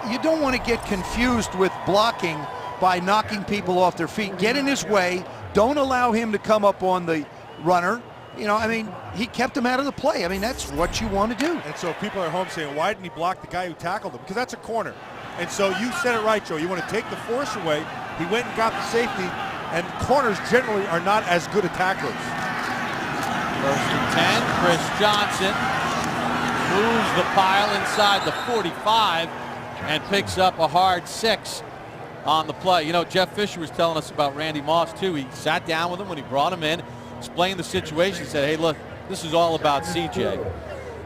You don't want to get confused with blocking by knocking people off their feet. Get in his way. Don't allow him to come up on the runner. You know, I mean, he kept him out of the play. I mean, that's what you want to do. And so people are home saying, why didn't he block the guy who tackled him? Because that's a corner. And so you said it right, Joe. You want to take the force away. He went and got the safety, and corners generally are not as good attackers. 1st and 10, Chris Johnson moves the pile inside the 45 and picks up a hard 6 on the play. You know, Jeff Fisher was telling us about Randy Moss, too. He sat down with him when he brought him in, explained the situation, said, hey, look, this is all about CJ.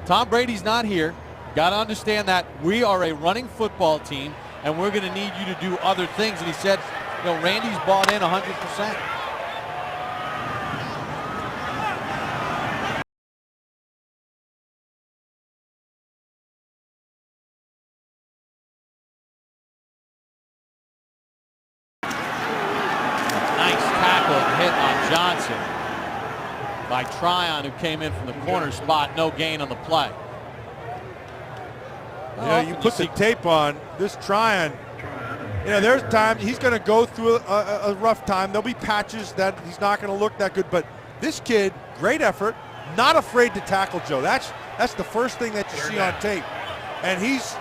Tom Brady's not here. Got to understand that we are a running football team, and we're going to need you to do other things. And he said, you know, Randy's bought in 100%. Nice tackle and hit on Johnson by Tryon, who came in from the corner spot. No gain on the play. You know, you put the tape on, this Tryon, you know, there's times he's going to go through a rough time. There'll be patches that he's not going to look that good. But this kid, great effort, not afraid to tackle, Joe. That's the first thing that you see on tape. And he's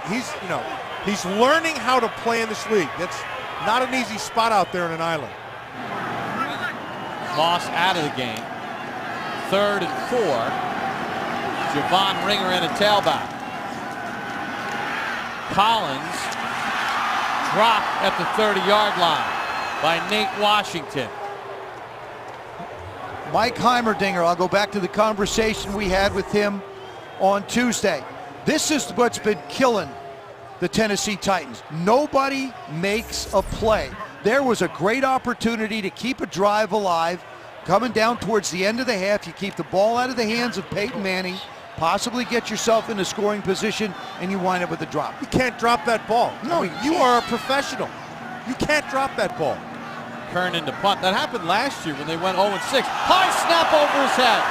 learning how to play in this league. That's not an easy spot out there in an island. Moss out of the game. 3rd and 4. Javon Ringer in a tailback. Collins dropped at the 30-yard line by Nate Washington. Mike Heimerdinger, I'll go back to the conversation we had with him on Tuesday. This is what's been killing the Tennessee Titans. Nobody makes a play. There was a great opportunity to keep a drive alive. Coming down towards the end of the half, you keep the ball out of the hands of Peyton Manning, possibly get yourself in a scoring position, and you wind up with a drop. You can't drop that ball. No, you are a professional. You can't drop that ball. Kern into punt. That happened last year when they went 0-6. High snap over his head.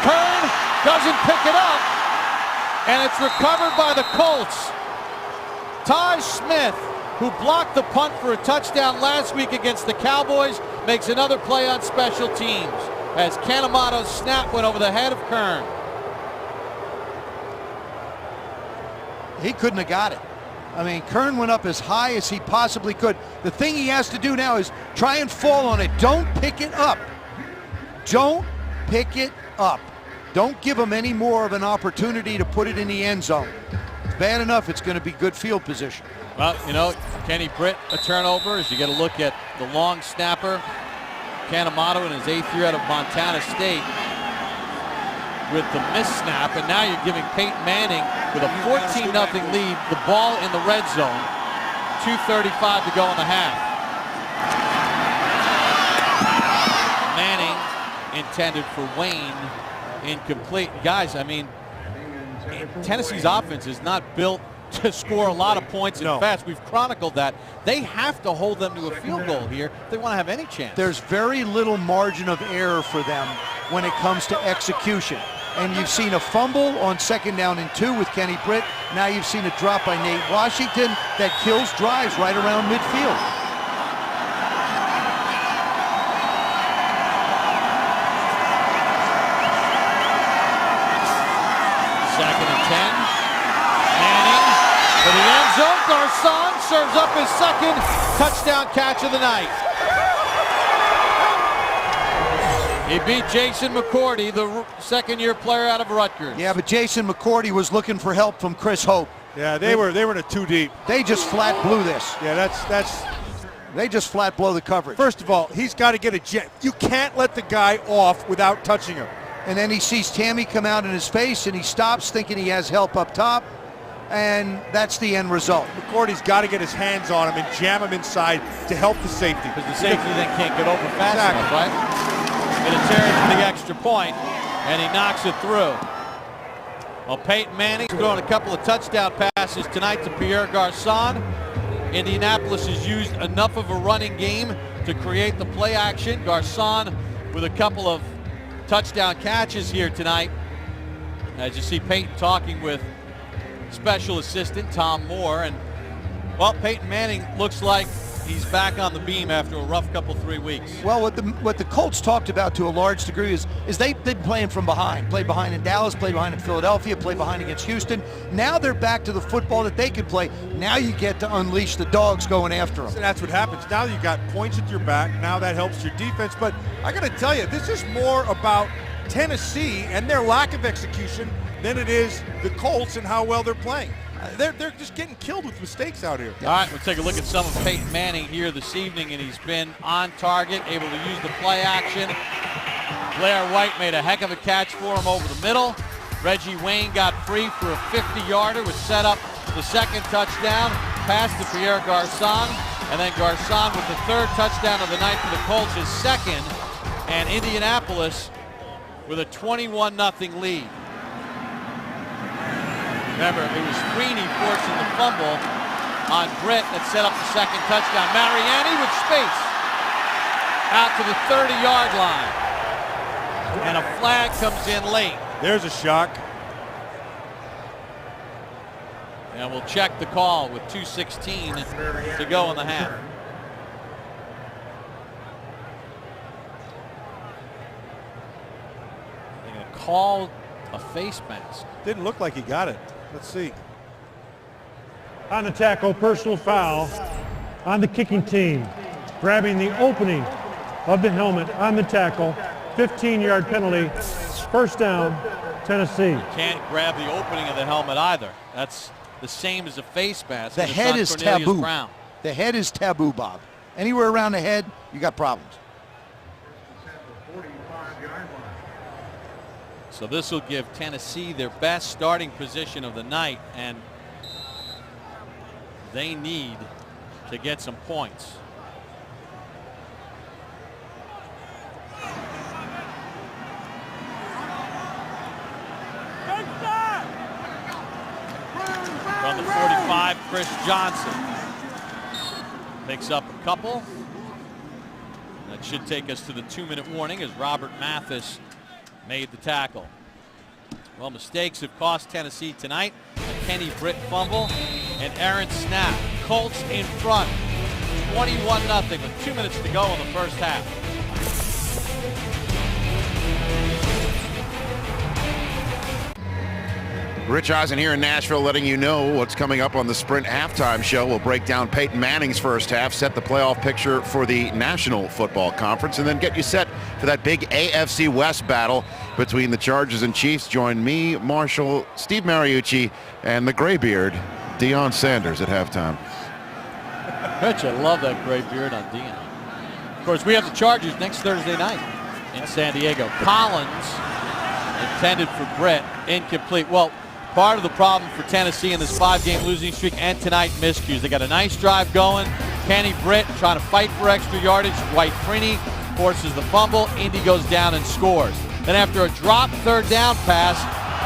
Kern doesn't pick it up, and it's recovered by the Colts. Ty Smith, who blocked the punt for a touchdown last week against the Cowboys, makes another play on special teams as Canemato's snap went over the head of Kern. He couldn't have got it. I mean, Kern went up as high as he possibly could. The thing he has to do now is try and fall on it. Don't pick it up. Don't pick it up. Don't give him any more of an opportunity to put it in the end zone. It's bad enough it's going to be good field position. Well, you know, Kenny Britt, a turnover as you get a look at the long snapper. Canemato in his 8th year out of Montana State with the missed snap, and now you're giving Peyton Manning with a 14-0 lead, the ball in the red zone. 2:35 to go in the half. Manning intended for Wayne, incomplete. Guys, I mean, Tennessee's offense is not built to score a lot of points and fast. We've chronicled that. They have to hold them to a field goal here if they want to have any chance. There's very little margin of error for them when it comes to execution. And you've seen a fumble on 2nd down and 2 with Kenny Britt. Now you've seen a drop by Nate Washington that kills drives right around midfield. Second and 10. Manning for the end zone. Garcon serves up his 2nd touchdown catch of the night. He beat Jason McCourty, the 2nd-year player out of Rutgers. Yeah, but Jason McCourty was looking for help from Chris Hope. Yeah, they were in a 2 deep. They just flat blew this. Yeah, that's. They just flat blow the coverage. First of all, he's got to get a jet. You can't let the guy off without touching him. And then he sees Tammy come out in his face, and he stops thinking he has help up top, and that's the end result. McCourty's got to get his hands on him and jam him inside to help the safety. Because the safety then can't get over fast enough, right? And it tears for the extra point, and he knocks it through. Well, Peyton Manning's throwing a couple of touchdown passes tonight to Pierre Garcon. Indianapolis has used enough of a running game to create the play action. Garcon with a couple of touchdown catches here tonight. As you see Peyton talking with special assistant Tom Moore, and well, Peyton Manning looks like he's back on the beam after a rough couple 3 weeks. Well, what the Colts talked about to a large degree is they've been playing from behind. Played behind in Dallas, played behind in Philadelphia, played behind against Houston. Now they're back to the football that they can play. Now you get to unleash the dogs going after them. And that's what happens. Now you got points at your back. Now that helps your defense. But I got to tell you, this is more about Tennessee and their lack of execution than it is the Colts and how well they're playing. They're just getting killed with mistakes out here. All right, we'll take a look at some of Peyton Manning here this evening, and he's been on target, able to use the play action. Blair White made a heck of a catch for him over the middle. Reggie Wayne got free for a 50-yarder, which set up the 2nd touchdown. Pass to Pierre Garcon, and then Garcon with the 3rd touchdown of the night for the Colts, his 2nd, and Indianapolis with a 21-0 lead. Remember, it was Sweeney forcing the fumble on Britt that set up the 2nd touchdown. Mariani with space out to the 30-yard line. And a flag comes in late. There's a shock. And we'll check the call with 2:16 to go in the half. They're going to call a face mask. Didn't look like he got it. Let's see. On the tackle, personal foul on the kicking team. Grabbing the opening of the helmet on the tackle. 15-yard penalty. First down, Tennessee. You can't grab the opening of the helmet either. That's the same as a face mask. The head is taboo. Brown. The head is taboo, Bob. Anywhere around the head, you got problems. So this will give Tennessee their best starting position of the night, and they need to get some points. From the 45, Chris Johnson picks up a couple. That should take us to the 2-minute warning as Robert Mathis made the tackle. Well, mistakes have cost Tennessee tonight. A Kenny Britt fumble, an errant snap. Colts in front, 21-0 with 2 minutes to go in the first half. Rich Eisen here in Nashville letting you know what's coming up on the Sprint halftime show. We'll break down Peyton Manning's first half, set the playoff picture for the National Football Conference, and then get you set for that big AFC West battle between the Chargers and Chiefs. Join me, Marshall, Steve Mariucci, and the graybeard, Deion Sanders at halftime. Rich, I love that gray beard on Deion. Of course, we have the Chargers next Thursday night in San Diego. Collins intended for Britt, incomplete. Well, part of the problem for Tennessee in this 5-game losing streak and tonight miscues. They got a nice drive going. Kenny Britt trying to fight for extra yardage. Dwight Freeney forces the fumble. Indy goes down and scores. Then after a drop third down pass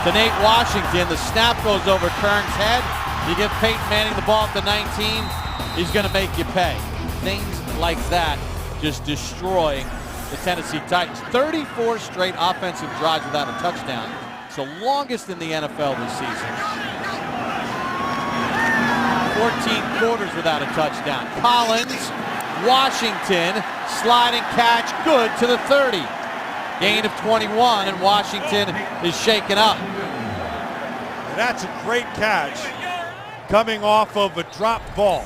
to Nate Washington, the snap goes over Kern's head. You give Peyton Manning the ball at the 19, he's going to make you pay. Things like that just destroy the Tennessee Titans. 34 straight offensive drives without a touchdown. It's the longest in the NFL this season. 14 quarters without a touchdown. Collins, Washington, sliding catch, good to the 30. Gain of 21, and Washington is shaken up. That's a great catch coming off of a drop ball.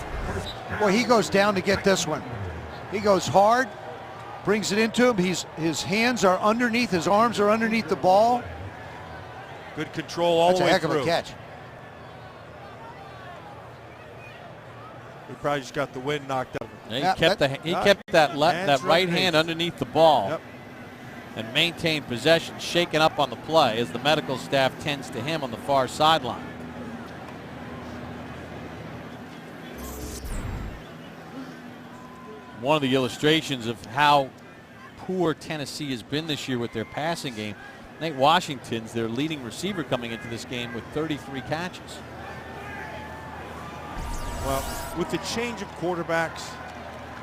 Boy, he goes down to get this one. He goes hard, brings it into him. His hands are underneath, his arms are underneath the ball. Good control all the way through. That's a heck of a catch. He probably just got the wind knocked out. Yeah, he kept that right hand underneath the ball and maintained possession, shaken up on the play as the medical staff tends to him on the far sideline. One of the illustrations of how poor Tennessee has been this year with their passing game. Nate Washington's their leading receiver coming into this game with 33 catches. Well, with the change of quarterbacks,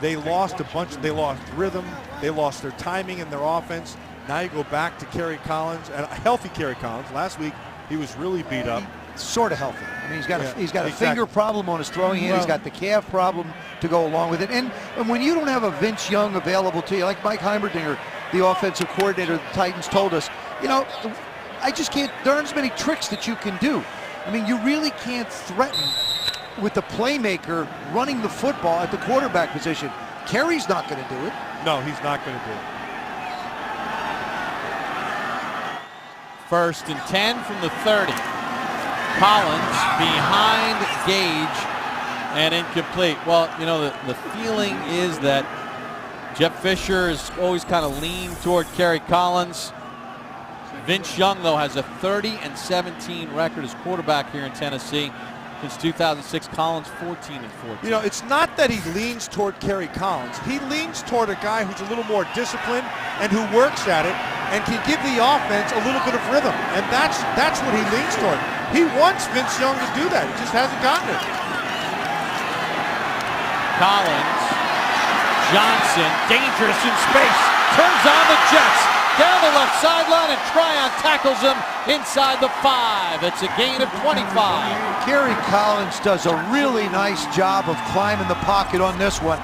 they lost a bunch. They lost rhythm. They lost their timing in their offense. Now you go back to Kerry Collins, and a healthy Kerry Collins. Last week he was really beat up. Sort of healthy. I mean, he's got a finger problem on his throwing hand. He's got the calf problem to go along with it. And when you don't have a Vince Young available to you, like Mike Heimerdinger, the offensive coordinator of the Titans, told us, you know, I just can't. There aren't as many tricks that you can do. I mean, you really can't threaten with the playmaker running the football at the quarterback position. Kerry's not going to do it. No, he's not going to do it. 1st and 10 from the 30. Collins behind Gage and incomplete. Well, you know, the feeling is that Jeff Fisher is always kind of leaned toward Kerry Collins. Vince Young, though, has a 30-17 record as quarterback here in Tennessee. Since 2006, Collins 14-14. You know, it's not that he leans toward Kerry Collins. He leans toward a guy who's a little more disciplined and who works at it and can give the offense a little bit of rhythm. And that's what he leans toward. He wants Vince Young to do that. He just hasn't gotten it. Collins, Johnson, dangerous in space, turns on the Jets, down the left sideline, and Tryon tackles him inside the 5. It's a gain of 25. Kerry Collins does a really nice job of climbing the pocket on this one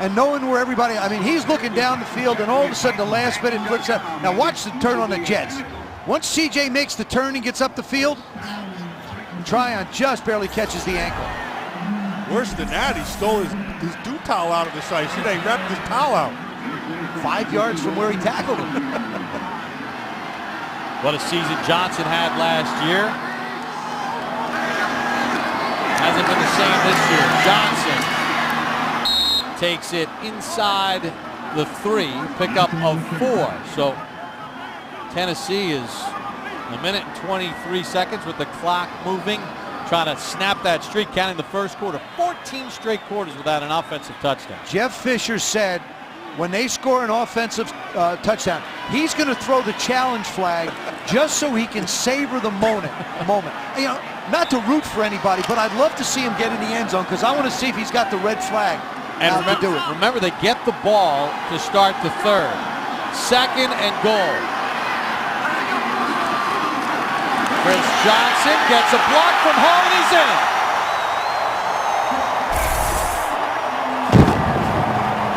and knowing where everybody, I mean, he's looking down the field, and all of a sudden the last minute flips out. Now watch the turn on the Jets. Once CJ makes the turn and gets up the field, Tryon just barely catches the ankle. Worse than that, he stole his dew towel out of the side. See, they wrapped his towel out. 5 yards from where he tackled him. What a season Johnson had last year. Hasn't been the same this year. Johnson takes it inside the 3, pickup of 4. So Tennessee is a minute and 23 seconds with the clock moving, trying to snap that streak, counting the first quarter. 14 straight quarters without an offensive touchdown. Jeff Fisher said when they score an offensive touchdown, he's going to throw the challenge flag just so he can savor the moment. You know, not to root for anybody, but I'd love to see him get in the end zone because I want to see if he's got the red flag. And remember, they get the ball to start the 3rd. 2nd and goal. Chris Johnson gets a block from Hall, and he's in.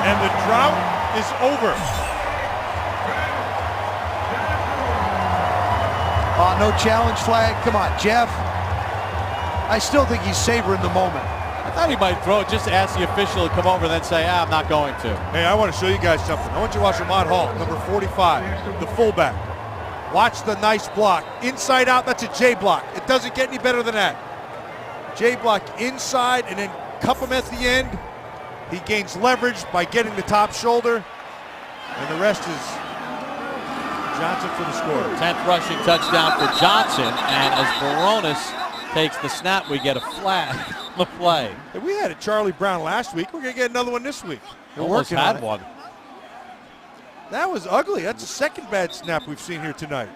And the drought is over. No challenge flag. Come on, Jeff. I still think he's savoring the moment. I thought he might throw it just to ask the official to come over and then say, I'm not going to. Hey, I want to show you guys something. I want you to watch Ahmad Hall, number 45, the fullback. Watch the nice block. Inside out, that's a J block. It doesn't get any better than that. J block inside and then cup him at the end. He gains leverage by getting the top shoulder. And the rest is Johnson for the score. 10th rushing touchdown for Johnson. And as Baronis takes the snap, we get a flag on the play. Hey, we had a Charlie Brown last week. We're going to get another one this week. We're working on one. That was ugly. That's the second bad snap we've seen here tonight.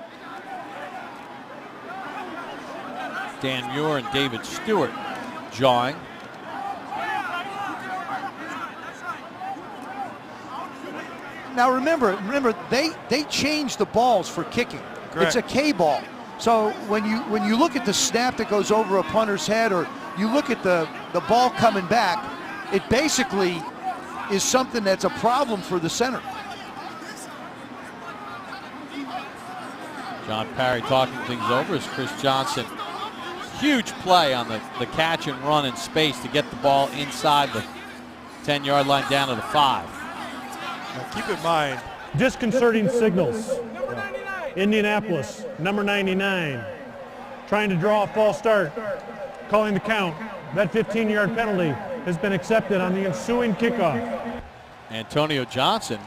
Dan Muir and David Stewart jawing. Now remember, they changed the balls for kicking. Correct. It's a K ball. So when you look at the snap that goes over a punter's head, or you look at the ball coming back, it basically is something that's a problem for the center. John Parry talking things over as Chris Johnson. Huge play on the catch and run in space to get the ball inside the 10-yard line down to the 5. Now keep in mind. Disconcerting signals. Indianapolis, number 99, trying to draw a false start, calling the count. That 15-yard penalty has been accepted on the ensuing kickoff. Antonio Johnson,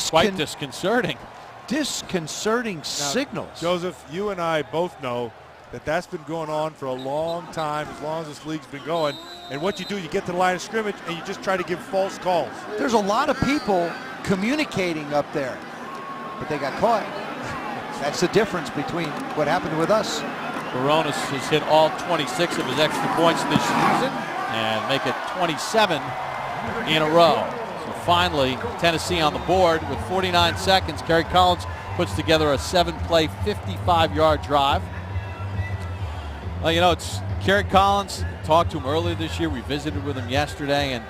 quite disconcerting. Disconcerting signals. Joseph, you and I both know that that's been going on for a long time, as long as this league's been going. And what you do, you get to the line of scrimmage and you just try to give false calls. There's a lot of people communicating up there, but they got caught. That's the difference between what happened with us. Baronis has hit all 26 of his extra points this season and make it 27 in a row. So finally, Tennessee on the board with 49 seconds. Kerry Collins puts together a 7-play, 55-yard drive. Well, you know, it's Kerry Collins. Talked to him earlier this year. We visited with him yesterday, and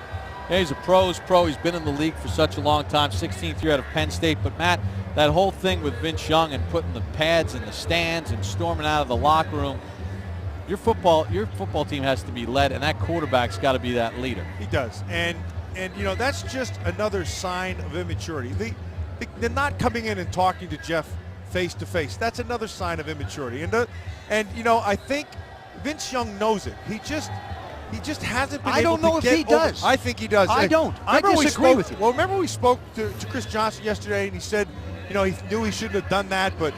he's a pro's pro. He's been in the league for such a long time, 16th year out of Penn State. But Matt, that whole thing with Vince Young and putting the pads in the stands and storming out of the locker room, your football team has to be led, and that quarterback's got to be that leader. He does, and you know, that's just another sign of immaturity. They're not coming in and talking to Jeff face to face. That's another sign of immaturity. And you know, I think Vince Young knows it. He just hasn't been able to get. I don't know if he does. I think he does. I don't. I disagree with you. Well, remember we spoke to Chris Johnson yesterday, and he said, you know, he knew he shouldn't have done that, but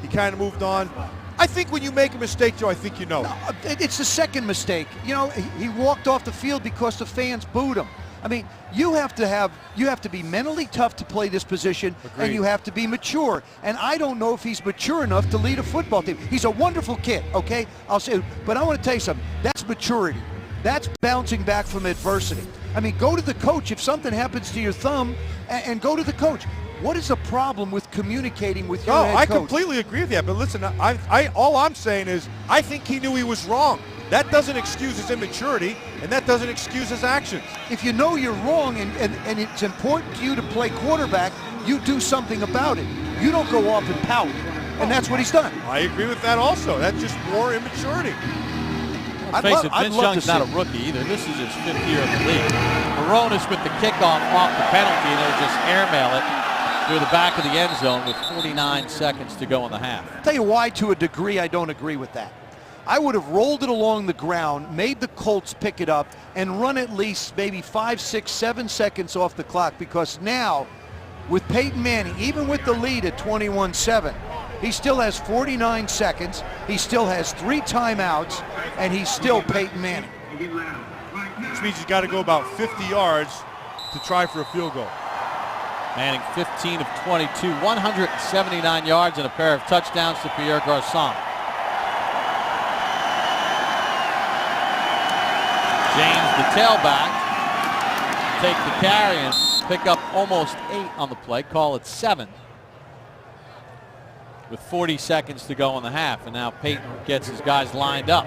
he kind of moved on. I think when you make a mistake, Joe, I think you know. No, it's the second mistake. You know, he walked off the field because the fans booed him. I mean, you have to be mentally tough to play this position. Agreed. And you have to be mature. And I don't know if he's mature enough to lead a football team. He's a wonderful kid, okay? I'll say, but I want to tell you something. That's maturity. That's bouncing back from adversity. I mean, go to the coach if something happens to your thumb, and go to the coach. What is the problem with communicating with your head I coach? completely agree with that. But listen, all I'm saying is I think he knew he was wrong. That doesn't excuse his immaturity, and that doesn't excuse his actions. If you know you're wrong and it's important to you to play quarterback, you do something about it. You don't go off and pout, and that's what he's done. I agree with that also. That's just more immaturity. Face it, Vince Young's not a rookie either. This is his 5th year in the league. Moronis with the kickoff off the penalty, and he'll just airmail it through the back of the end zone with 49 seconds to go in the half. I'll tell you why, to a degree, I don't agree with that. I would have rolled it along the ground, made the Colts pick it up, and run at least maybe 5, 6, 7 seconds off the clock, because now, with Peyton Manning, even with the lead at 21-7, he still has 49 seconds, he still has 3 timeouts, and he's still Peyton Manning. Which means he's got to go about 50 yards to try for a field goal. Manning 15 of 22, 179 yards and a pair of touchdowns to Pierre Garçon. James, the tailback, take the carry and pick up almost 8 on the play, call it 7. With 40 seconds to go in the half, and now Peyton gets his guys lined up.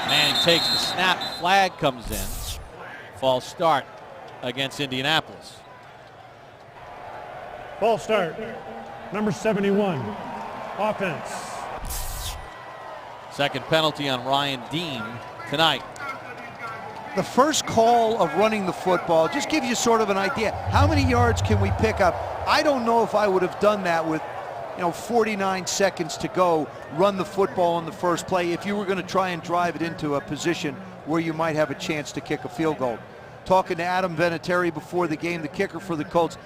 Manning takes the snap, flag comes in. False start against Indianapolis. False start. Number 71. Offense. Second penalty on Ryan Dean tonight. The first call of running the football just gives you sort of an idea. How many yards can we pick up? I don't know if I would have done that with 49 seconds to go, run the football on the first play if you were going to try and drive it into a position where you might have a chance to kick a field goal. Talking to Adam Vinatieri before the game, the kicker for the Colts,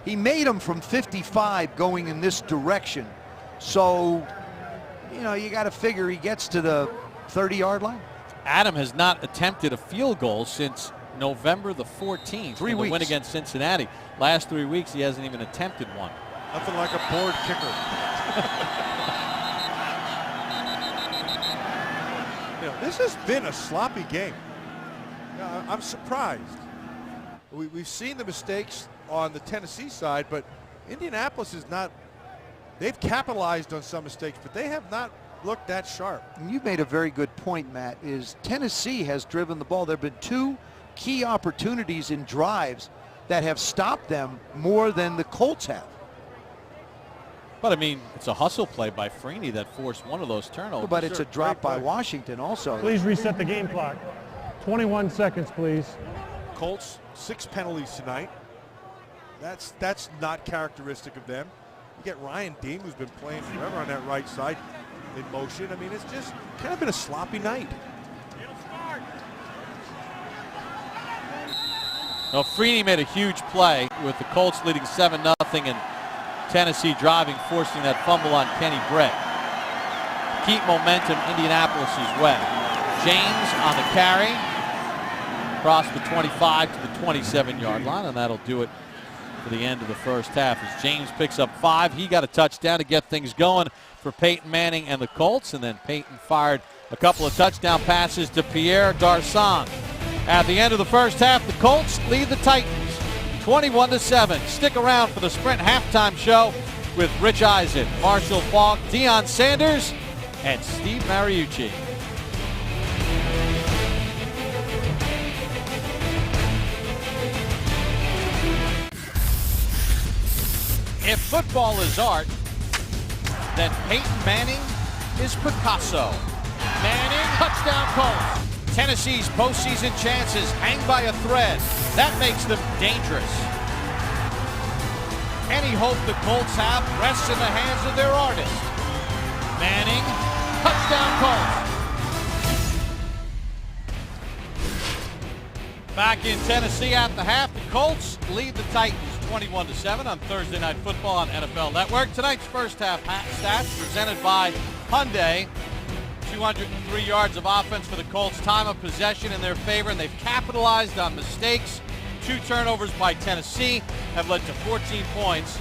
he made them from 55 going in this direction. So, you got to figure he gets to the 30-yard line. Adam has not attempted a field goal since November the 14th. 3 weeks. The win against Cincinnati. Last 3 weeks, he hasn't even attempted one. Nothing like a bored kicker. This has been a sloppy game. I'm surprised. We've seen the mistakes on the Tennessee side, but Indianapolis is not. They've capitalized on some mistakes, but they have not looked that sharp. And you've made a very good point, Matt, is Tennessee has driven the ball. There have been 2 key opportunities in drives that have stopped them more than the Colts have. But I mean, it's a hustle play by Freeney that forced one of those turnovers. But it's a drop by Washington also. Please reset the game clock. 21 seconds, please. Colts 6 penalties tonight. That's not characteristic of them. You get Ryan Dean, who's been playing forever on that right side, in motion. I mean, it's just kind of been a sloppy night. Now, Freeney made a huge play with the Colts leading 7-0 and Tennessee driving, forcing that fumble on Kenny Brett. Keep momentum Indianapolis' way. James on the carry, across the 25 to the 27-yard line, and that'll do it for the end of the first half. As James picks up 5, he got a touchdown to get things going for Peyton Manning and the Colts, and then Peyton fired a couple of touchdown passes to Pierre Garçon. At the end of the first half, the Colts lead the Titans 21-7. Stick around for the Sprint halftime show with Rich Eisen, Marshall Faulk, Deion Sanders, and Steve Mariucci. If football is art, then Peyton Manning is Picasso. Manning, touchdown Colts. Tennessee's postseason chances hang by a thread. That makes them dangerous. Any hope the Colts have rests in the hands of their artist. Manning, touchdown Colts. Back in Tennessee at the half, the Colts lead the Titans 21-7 on Thursday Night Football on NFL Network. Tonight's first half stats presented by Hyundai. 203 yards of offense for the Colts. Time of possession in their favor, and they've capitalized on mistakes. 2 turnovers by Tennessee have led to 14 points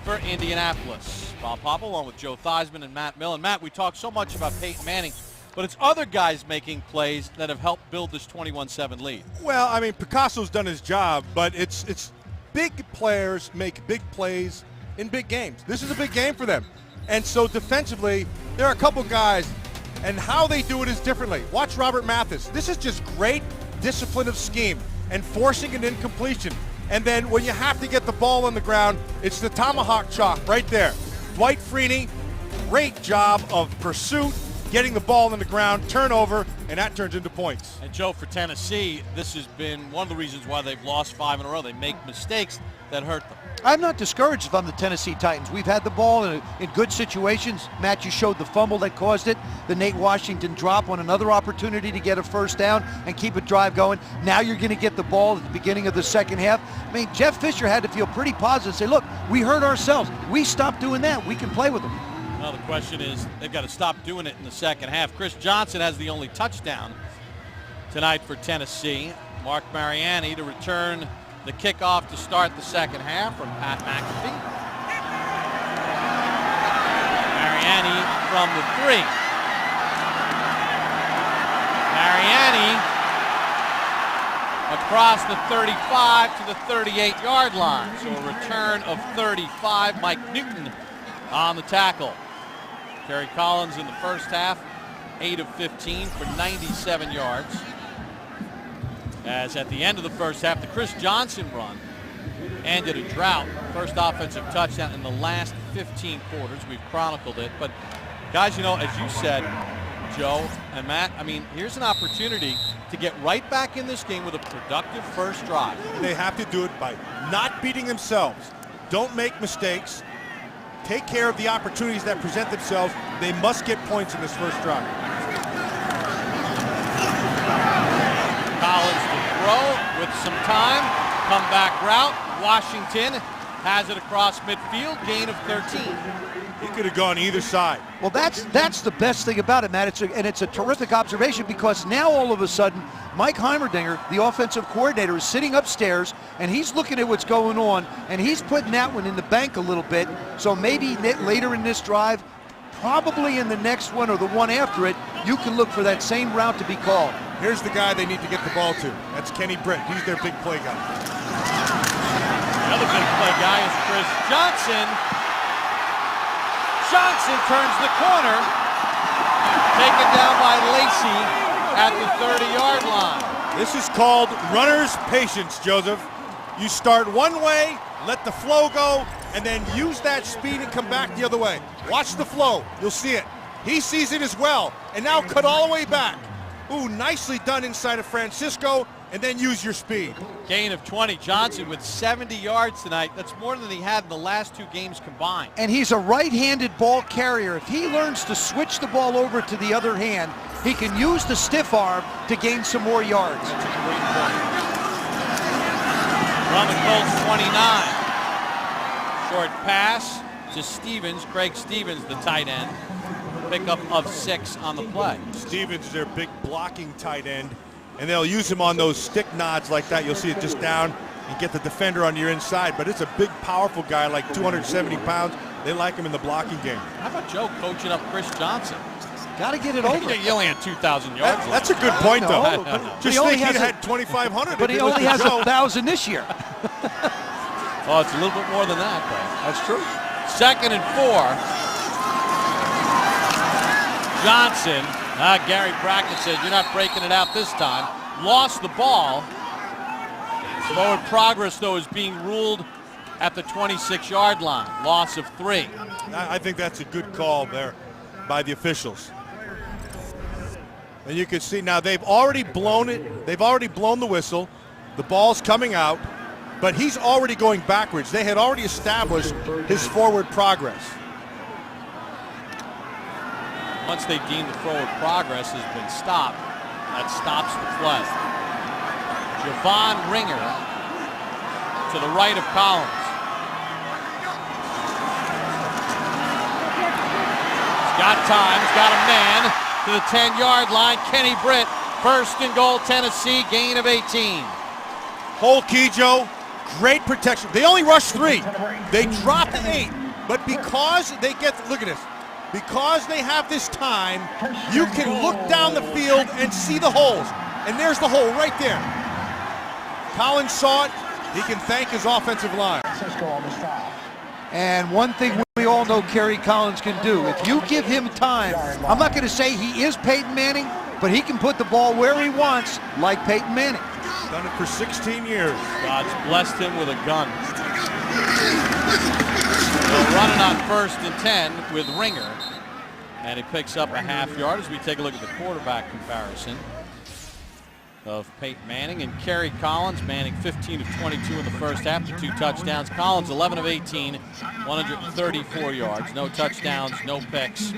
for Indianapolis. Bob Pop along with Joe Theismann and Matt Millen. Matt, we talked so much about Peyton Manning. but it's other guys making plays that have helped build this 21-7 lead. Well, I mean, Picasso's done his job, but it's big players make big plays in big games. This is a big game for them. And so defensively, there are a couple guys, and how they do it is differently. Watch Robert Mathis. This is just great discipline of scheme and forcing an incompletion. And then when you have to get the ball on the ground, it's the tomahawk chop right there. Dwight Freeney, great job of pursuit, getting the ball on the ground, turnover, and that turns into points. And Joe, for Tennessee, this has been one of the reasons why they've lost 5 in a row. They make mistakes that hurt them. I'm not discouraged if I'm the Tennessee Titans. We've had the ball in good situations. Matt, you showed the fumble that caused it, the Nate Washington drop on another opportunity to get a first down and keep a drive going. Now you're going to get the ball at the beginning of the second half. I mean, Jeff Fisher had to feel pretty positive, say, look, we hurt ourselves. We stopped doing that. We can play with them. Well, the question is, they've got to stop doing it in the second half. Chris Johnson has the only touchdown tonight for Tennessee. Mark Mariani to return the kickoff to start the second half from Pat McAfee. Mariani from the 3. Mariani across the 35 to the 38-yard line. So a return of 35. Mike Newton on the tackle. Kerry Collins in the first half, 8 of 15 for 97 yards. As at the end of the first half, the Chris Johnson run ended a drought. First offensive touchdown in the last 15 quarters. We've chronicled it. But, guys, you know, as you said, Joe and Matt, I mean, here's an opportunity to get right back in this game with a productive first drive. They have to do it by not beating themselves. Don't make mistakes. Take care of the opportunities that present themselves. They must get points in this first drive. Collins to throw with some time. Comeback route. Washington has it across midfield. Gain of 13. He could have gone either side. Well, that's the best thing about it, Matt. It's a terrific observation because now all of a sudden, Mike Heimerdinger, the offensive coordinator, is sitting upstairs and he's looking at what's going on and he's putting that one in the bank a little bit. So maybe later in this drive, probably in the next one or the one after it, you can look for that same route to be called. Here's the guy they need to get the ball to. That's Kenny Britt. He's their big play guy. Another big play guy is Chris Johnson. Johnson turns the corner. Taken down by Lacey at the 30-yard line. This is called runner's patience, Joseph. You start one way, let the flow go, and then use that speed and come back the other way. Watch the flow. You'll see it. He sees it as well. And now cut all the way back. Ooh, nicely done inside of Francisco, and then use your speed. Gain of 20. Johnson with 70 yards tonight. That's more than he had in the last 2 games combined. And he's a right-handed ball carrier. If he learns to switch the ball over to the other hand, he can use the stiff arm to gain some more yards. That's a great point. From the Colts 29. Short pass to Stevens. Craig Stevens, the tight end. Pickup of 6 on the play. Stevens is their big blocking tight end, and they'll use him on those stick nods like that. You'll see it just down and get the defender on your inside, but it's a big, powerful guy, like 270 pounds. They like him in the blocking game. How about Joe coaching up Chris Johnson? Got to get it over. He only had 2,000 yards. That's a good point, though. Just think he had 2,500. But he only has 1,000 this year. Oh, it's a little bit more than that, though. That's true. 2nd and 4. Johnson, Gary Brackett says, you're not breaking it out this time. Lost the ball. Forward progress, though, is being ruled at the 26-yard line. Loss of 3. I think that's a good call there by the officials. And you can see now they've already blown it. They've already blown the whistle. The ball's coming out, but he's already going backwards. They had already established his forward progress. Once they deem the forward progress has been stopped, that stops the play. Javon Ringer to the right of Collins. He's got time, he's got a man to the 10-yard line. Kenny Britt, 1st and goal, Tennessee, gain of 18. Whole key, Joe, great protection. They only rushed 3. They dropped 8, but because they get, look at this. because they have this time, you can look down the field and see the holes. And there's the hole right there. Collins saw it. He can thank his offensive line. And one thing we all know Kerry Collins can do, if you give him time, I'm not going to say he is Peyton Manning, but he can put the ball where he wants, like Peyton Manning. Done it for 16 years. God's blessed him with a gun. So running on 1st and 10 with Ringer. And he picks up a half yard as we take a look at the quarterback comparison of Peyton Manning and Kerry Collins. Manning 15 of 22 in the first half to 2 touchdowns. Collins 11 of 18, 134 yards. No touchdowns, no picks.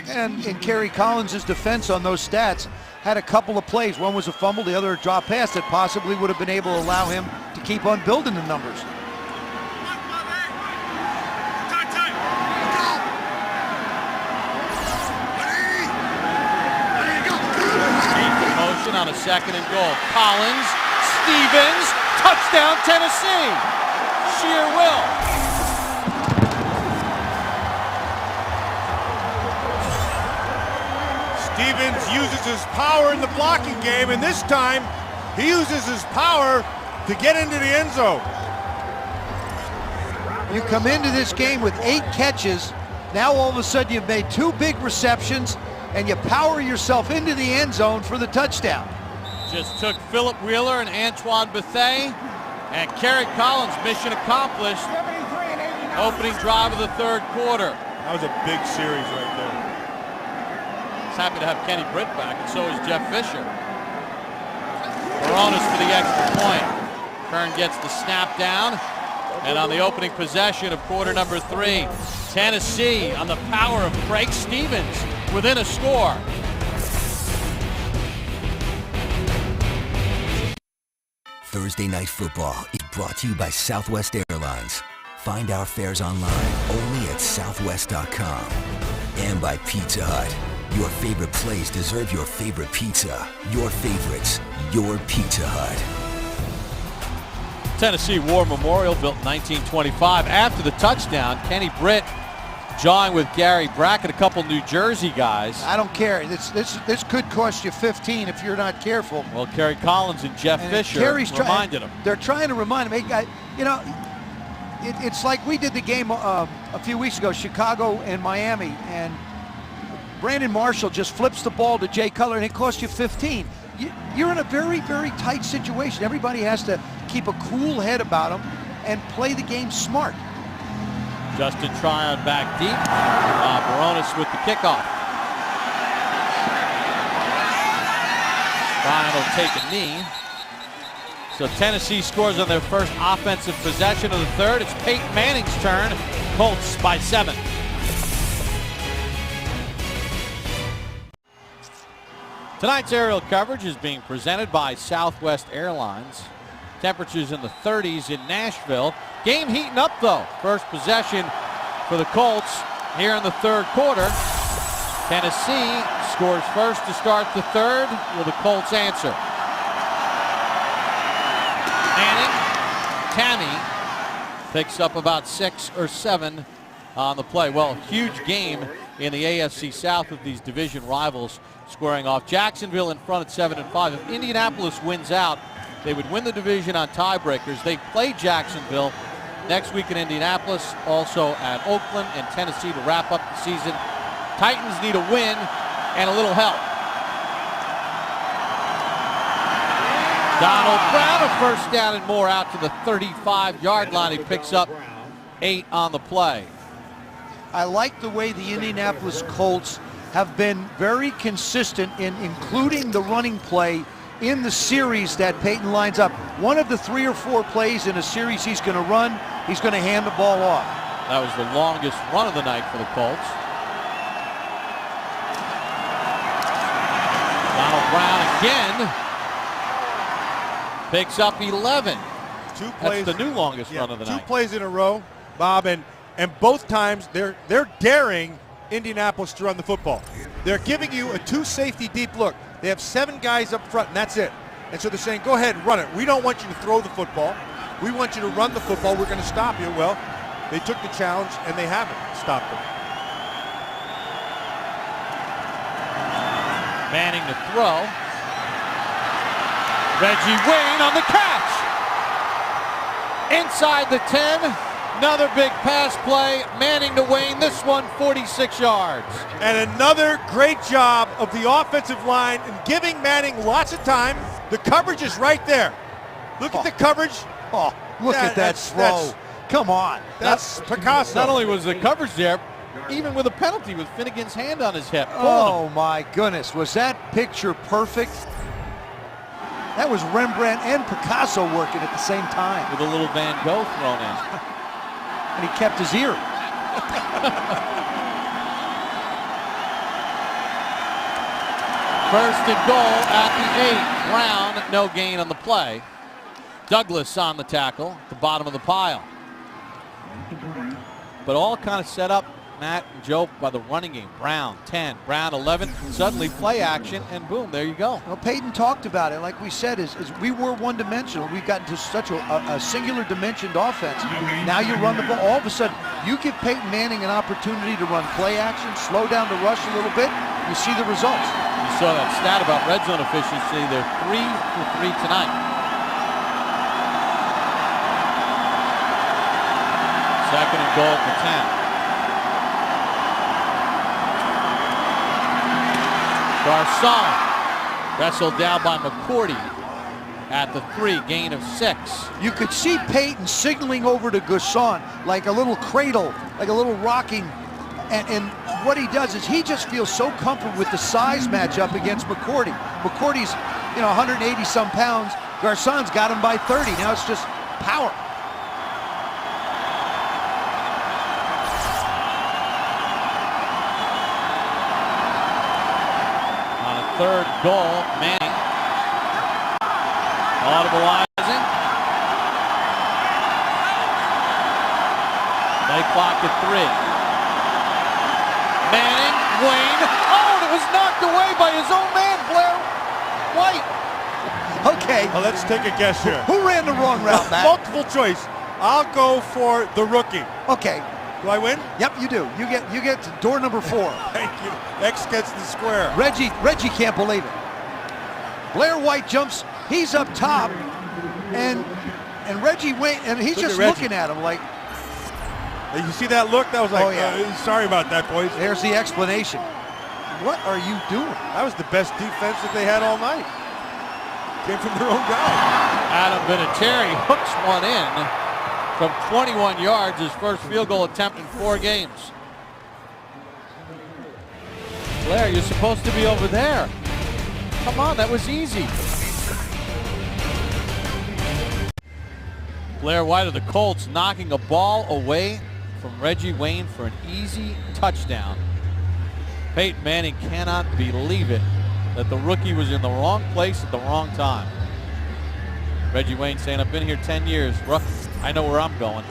And in Kerry Collins' defense on those stats, had a couple of plays. One was a fumble, the other a drop pass that possibly would have been able to allow him to keep on building the numbers. On a 2nd and goal. Collins, Stevens, touchdown Tennessee. Sheer will. Stevens uses his power in the blocking game, and this time he uses his power to get into the end zone. You come into this game with 8 catches. Now all of a sudden you've made 2 big receptions, and you power yourself into the end zone for the touchdown. Just took Philip Wheeler and Antoine Bethea, and Kerry Collins, mission accomplished. Opening drive of the 3rd quarter. That was a big series right there. He's happy to have Kenny Britt back, and so is Jeff Fisher. Baronis for the extra point. Kern gets the snap down, and on the opening possession of quarter number 3, Tennessee on the power of Craig Stevens within a score. Thursday Night Football is brought to you by Southwest Airlines. Find our fares online only at southwest.com. And by Pizza Hut. Your favorite place deserve your favorite pizza. Your favorites, your Pizza Hut. Tennessee War Memorial, built in 1925. After the touchdown, Kenny Britt jawing with Gary Brackett, a couple New Jersey guys. I don't care. This could cost you 15 if you're not careful. Well, Kerry Collins and Jeff Fisher reminded him. They're trying to remind him. Hey, you know, it's like we did the game a few weeks ago, Chicago and Miami, and Brandon Marshall just flips the ball to Jay Cutler, and it costs you 15. You're in a very, very tight situation. Everybody has to keep a cool head about them and play the game smart. Justin Tryon back deep. Baronis with the kickoff. Tryon will take a knee. So Tennessee scores on their first offensive possession of the 3rd. It's Peyton Manning's turn. Colts by 7. Tonight's aerial coverage is being presented by Southwest Airlines. Temperatures in the 30s in Nashville. Game heating up though. First possession for the Colts here in the 3rd quarter. Tennessee scores first to start the 3rd. Will the Colts answer? Manning, Tammy picks up about 6 or 7 on the play. Well, huge game in the AFC South with these division rivals squaring off. Jacksonville in front at 7-5. If Indianapolis wins out, they would win the division on tiebreakers. They play Jacksonville next week in Indianapolis, also at Oakland and Tennessee to wrap up the season. Titans need a win and a little help. Donald Brown, a first down and more out to the 35-yard line. He picks up 8 on the play. I like the way the Indianapolis Colts have been very consistent in including the running play in the series that Peyton lines up. One of the 3 or 4 plays in a series he's going to run, he's going to hand the ball off. That was the longest run of the night for the Colts. Donald Brown again picks up 11. 2 plays. That's the new longest run of the night. 2 plays in a row, Bob, and both times they're daring Indianapolis to run the football. They're giving you a 2 safety deep look. They have 7 guys up front, and that's it. And so they're saying, go ahead, run it. We don't want you to throw the football. We want you to run the football. We're going to stop you. Well, they took the challenge, and they haven't stopped them. Manning to throw. Reggie Wayne on the catch. Inside the 10. Another big pass play. Manning to Wayne. This one 46 yards. And another great job of the offensive line in giving Manning lots of time. The coverage is right there. Look at the coverage. Oh, look at that throw. Come on. That's Picasso. Not only was the coverage there, even with a penalty with Finnegan's hand on his hip. Oh my goodness, was that picture perfect? That was Rembrandt and Picasso working at the same time. With a little Van Gogh thrown in. And he kept his ear. First and goal at the 8. Brown, no gain on the play. Douglas on the tackle, at the bottom of the pile. But all kind of set up, Matt and Joe, by the running game. Brown 10, Brown 11, suddenly play action, and boom, there you go. Well, Peyton talked about it. Like we said, is we were one-dimensional. We've gotten to such a singular-dimensioned offense. Now you run the ball. All of a sudden, you give Peyton Manning an opportunity to run play action, slow down the rush a little bit, you see the results. You saw that stat about red zone efficiency. They're 3 for 3 tonight. Second and goal at the 10. Garcon wrestled down by McCourty at the 3, gain of 6. You could see Peyton signaling over to Garcon like a little cradle, like a little rocking. And what he does is he just feels so comfortable with the size matchup against McCourty. McCourty's, 180-some pounds. Garcon's got him by 30. Now it's just power. Third goal, Manning. Audibilizing. They clock at 3. Manning, Wayne. Oh, and it was knocked away by his own man, Blair White. Okay. Well, let's take a guess here. Who ran the wrong route, Matt? Multiple choice. I'll go for the rookie. Okay. Do I win? Yep, you do. You get to door number 4. Thank you. X gets the square. Reggie can't believe it. Blair White jumps. He's up top, and Reggie Wayne, and he's just looking at him like. You see that look? That was like, oh, yeah. Sorry about that, boys. There's the explanation. What are you doing? That was the best defense that they had all night. Came from their own guy. Adam Vinatieri hooks one in from 21 yards, his first field goal attempt in 4 games. Blair, you're supposed to be over there. Come on, that was easy. Blair White of the Colts knocking a ball away from Reggie Wayne for an easy touchdown. Peyton Manning cannot believe it that the rookie was in the wrong place at the wrong time. Reggie Wayne saying, I've been here 10 years. I know where I'm going.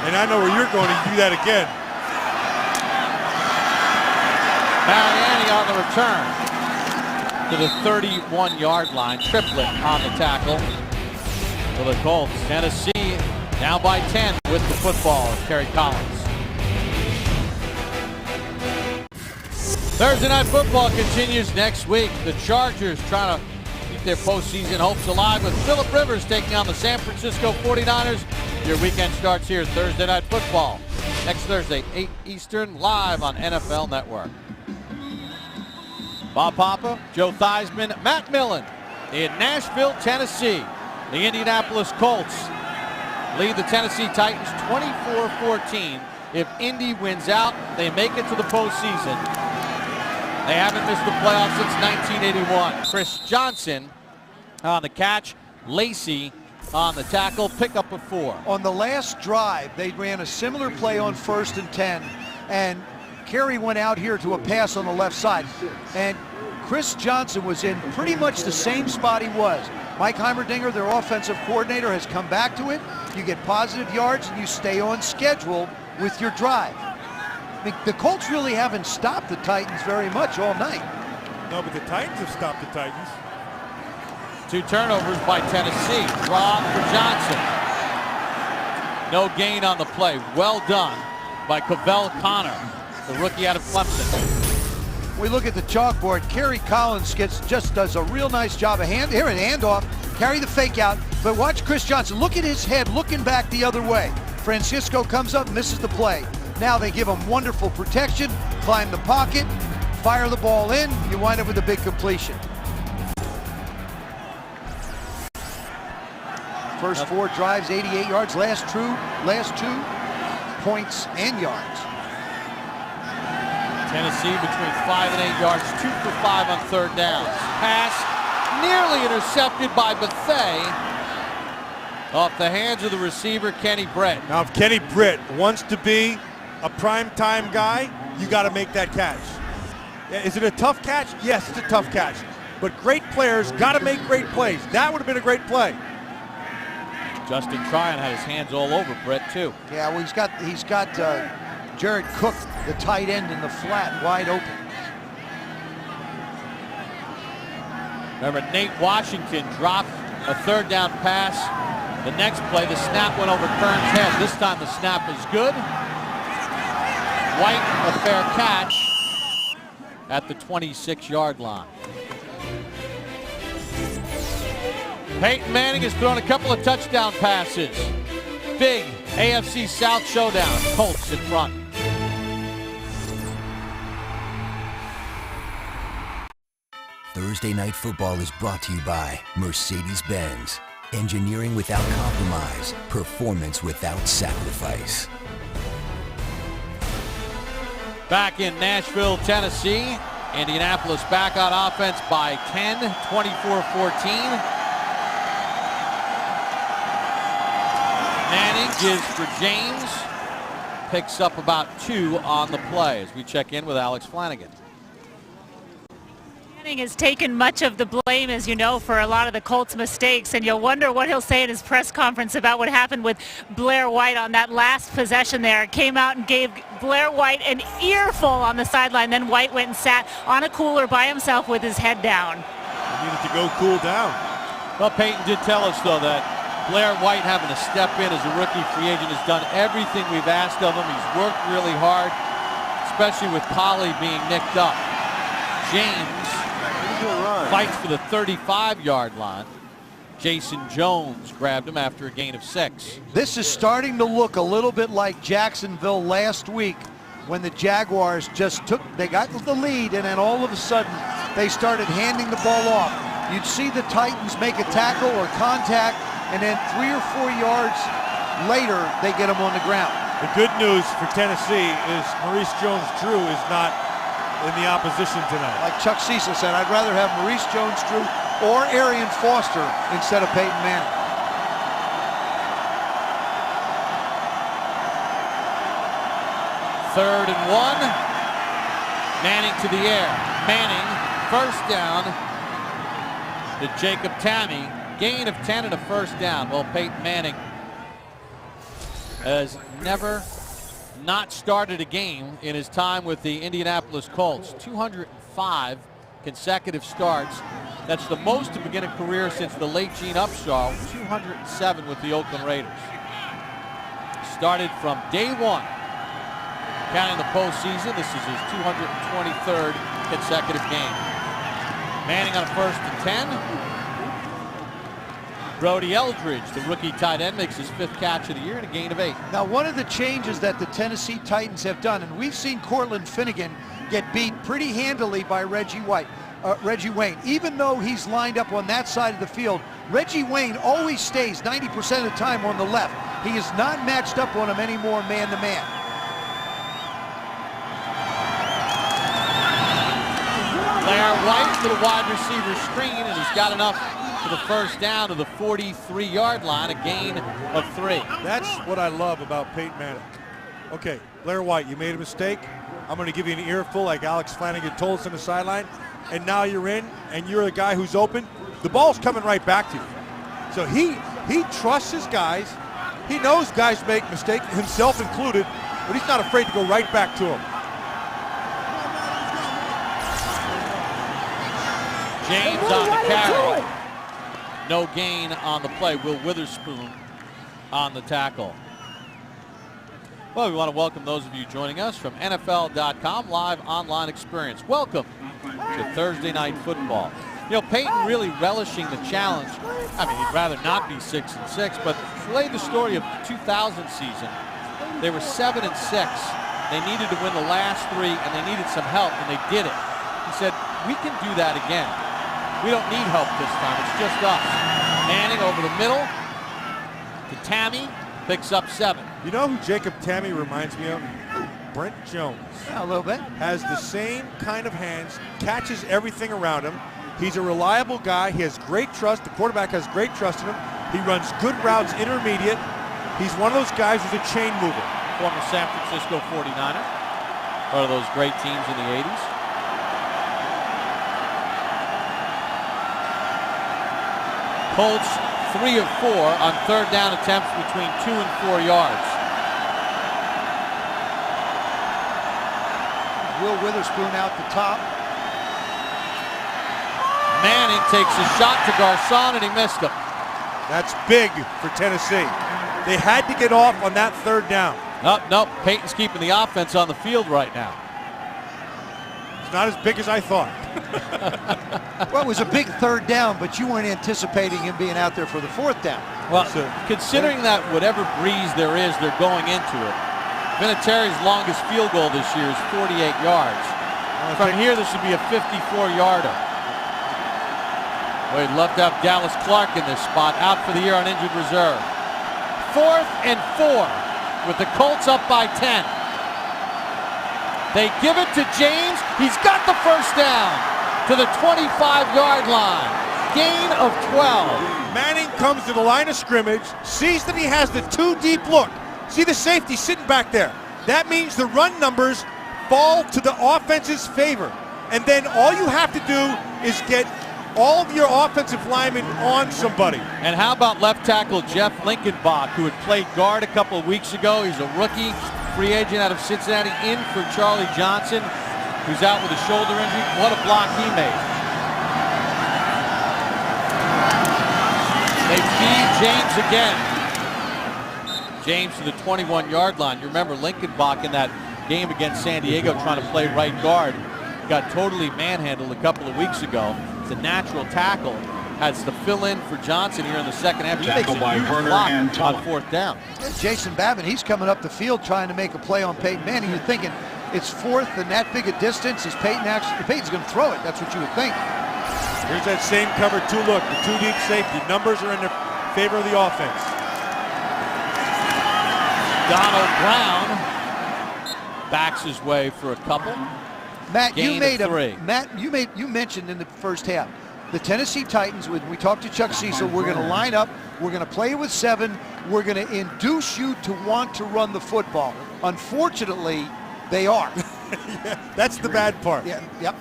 And I know where you're going to do that again. Mariani on the return to the 31-yard line. Triplet on the tackle for the Colts. Tennessee down by 10 with the football. Terry Collins. Thursday Night Football continues next week. The Chargers trying to keep their postseason hopes alive with Phillip Rivers taking on the San Francisco 49ers. Your weekend starts here, Thursday Night Football. Next Thursday, 8 Eastern, live on NFL Network. Bob Papa, Joe Theismann, Matt Millen in Nashville, Tennessee. The Indianapolis Colts lead the Tennessee Titans 24-14. If Indy wins out, they make it to the postseason. They haven't missed the playoffs since 1981. Chris Johnson on the catch. Lacey on the tackle. Pickup of 4. On the last drive, they ran a similar play on 1st and 10, and Carey went out here to a pass on the left side, and Chris Johnson was in pretty much the same spot he was. Mike Heimerdinger, their offensive coordinator, has come back to it. You get positive yards and you stay on schedule with your drive. I mean, the Colts really haven't stopped the Titans very much all night. No, but the Titans have stopped the Titans. 2 turnovers by Tennessee. Draw for Johnson. No gain on the play. Well done by Cavell Connor, the rookie out of Clemson. We look at the chalkboard. Kerry Collins just does a real nice job of an handoff, carry the fake out. But watch Chris Johnson. Look at his head looking back the other way. Francisco comes up, misses the play. Now they give him wonderful protection, climb the pocket, fire the ball in. You wind up with a big completion. First 4 drives, 88 yards. Last two, points and yards. Tennessee between 5 and 8 yards, 2 for 5 on third downs. Pass nearly intercepted by Bethea off the hands of the receiver, Kenny Britt. Now, if Kenny Britt wants to be a primetime guy, you got to make that catch. Is it a tough catch? Yes, it's a tough catch. But great players got to make great plays. That would have been a great play. Justin Tryon had his hands all over Britt too. Yeah, well, he's got Jared Cook, the tight end, in the flat, wide open. Remember, Nate Washington dropped a third down pass. The next play, the snap went over Kern's head. This time the snap is good. White, a fair catch at the 26-yard line. Peyton Manning has thrown a couple of touchdown passes. Big AFC South showdown. Colts in front. Thursday Night Football is brought to you by Mercedes-Benz. Engineering without compromise. Performance without sacrifice. Back in Nashville, Tennessee. Indianapolis back on offense by 10, 24-14. Manning gives for James. Picks up about 2 on the play as we check in with Alex Flanagan. Manning has taken much of the blame, as you know, for a lot of the Colts' mistakes, and you'll wonder what he'll say in his press conference about what happened with Blair White on that last possession there. Came out and gave Blair White an earful on the sideline. Then White went and sat on a cooler by himself with his head down. He needed to go cool down. Well, Peyton did tell us, though, that Blair White, having to step in as a rookie free agent, has done everything we've asked of him. He's worked really hard, especially with Polley being nicked up. James fights for the 35-yard line. Jason Jones grabbed him after a gain of 6. This is starting to look a little bit like Jacksonville last week when the Jaguars they got the lead, and then all of a sudden they started handing the ball off. You'd see the Titans make a tackle or contact, and then 3 or 4 yards later they get them on the ground. The good news for Tennessee is Maurice Jones-Drew is not in the opposition tonight. Like Chuck Cecil said, I'd rather have Maurice Jones-Drew or Arian Foster instead of Peyton Manning. Third and 1. Manning to the air. Manning, first down to Jacob Tamme. Gain of 10 and a first down. Well, Peyton Manning has never not started a game in his time with the Indianapolis Colts. 205 consecutive starts. That's the most to begin a career since the late Gene Upshaw. 207 with the Oakland Raiders. Started from day 1. Counting the postseason, this is his 223rd consecutive game. Manning on a 1st and 10. Brody Eldridge, the rookie tight end, makes his 5th catch of the year and a gain of 8. Now, one of the changes that the Tennessee Titans have done, and we've seen Cortland Finnegan get beat pretty handily by Reggie Wayne. Even though he's lined up on that side of the field, Reggie Wayne always stays 90% of the time on the left. He is not matched up on him anymore man-to-man. Blair White, little wide receiver screen, and he's got enough for the first down to the 43-yard line, a gain of 3. That's what I love about Peyton Manning. Okay, Blair White, you made a mistake. I'm going to give you an earful like Alex Flanagan told us on the sideline, and now you're in, and you're a guy who's open. The ball's coming right back to you. So he trusts his guys. He knows guys make mistakes, himself included, but he's not afraid to go right back to them. James on the carry. No gain on the play. Will Witherspoon on the tackle. Well, we want to welcome those of you joining us from NFL.com live online experience. Welcome to Thursday Night Football. You know, Peyton really relishing the challenge. I mean, he'd rather not be 6-6, but relay the story of the 2000 season. They were 7-6. They needed to win the last 3, and they needed some help, and they did it. He said, we can do that again. We don't need help this time. It's just us. Manning over the middle to Tammy, picks up 7. You know who Jacob Tammy reminds me of? Brent Jones. Yeah, a little bit. Has the same kind of hands, catches everything around him. He's a reliable guy. He has great trust. The quarterback has great trust in him. He runs good routes, intermediate. He's one of those guys who's a chain mover. Former San Francisco 49er. One of those great teams in the 80s. Colts 3 of 4 on third down attempts between 2 and 4 yards. Will Witherspoon out the top. Manning takes a shot to Garcon, and he missed him. That's big for Tennessee. They had to get off on that third down. Nope. Peyton's keeping the offense on the field right now. It's not as big as I thought. Well, it was a big third down, but you weren't anticipating him being out there for the fourth down. Well, considering that whatever breeze there is, they're going into it. Vinatieri's longest field goal this year is 48 yards. From here, this would be a 54-yarder. Well, he'd love to have Dallas Clark in this spot, out for the year on injured reserve. 4th and 4 with the Colts up by 10. They give it to James. He's got the first down to the 25-yard line. Gain of 12. Manning comes to the line of scrimmage, sees that he has the 2 deep look. See the safety sitting back there. That means the run numbers fall to the offense's favor. And then all you have to do is get all of your offensive linemen on somebody. And how about left tackle Jeff Linkenbach, who had played guard a couple of weeks ago. He's a rookie, free agent out of Cincinnati, in for Charlie Johnson, who's out with a shoulder injury. What a block he made. They feed James again. James to the 21-yard line. You remember Linkenbach in that game against San Diego trying to play right guard. Got totally manhandled a couple of weeks ago. It's a natural tackle. Has to fill in for Johnson here in the second half. He makes a huge block on 4th down. Jason Babbitt, he's coming up the field trying to make a play on Peyton Manning. You're thinking it's 4th and that big a distance. Is Peyton actually? Peyton's going to throw it. That's what you would think. Here's that same cover 2 look. The 2 deep safety. Numbers are in the favor of the offense. Donald Brown backs his way for a couple. Matt, you mentioned in the first half, the Tennessee Titans, when we talked to Chuck Cecil, we're going to line up, we're going to play with 7, we're going to induce you to want to run the football. Unfortunately, they are. Yeah, that's the bad part. Yeah, yep.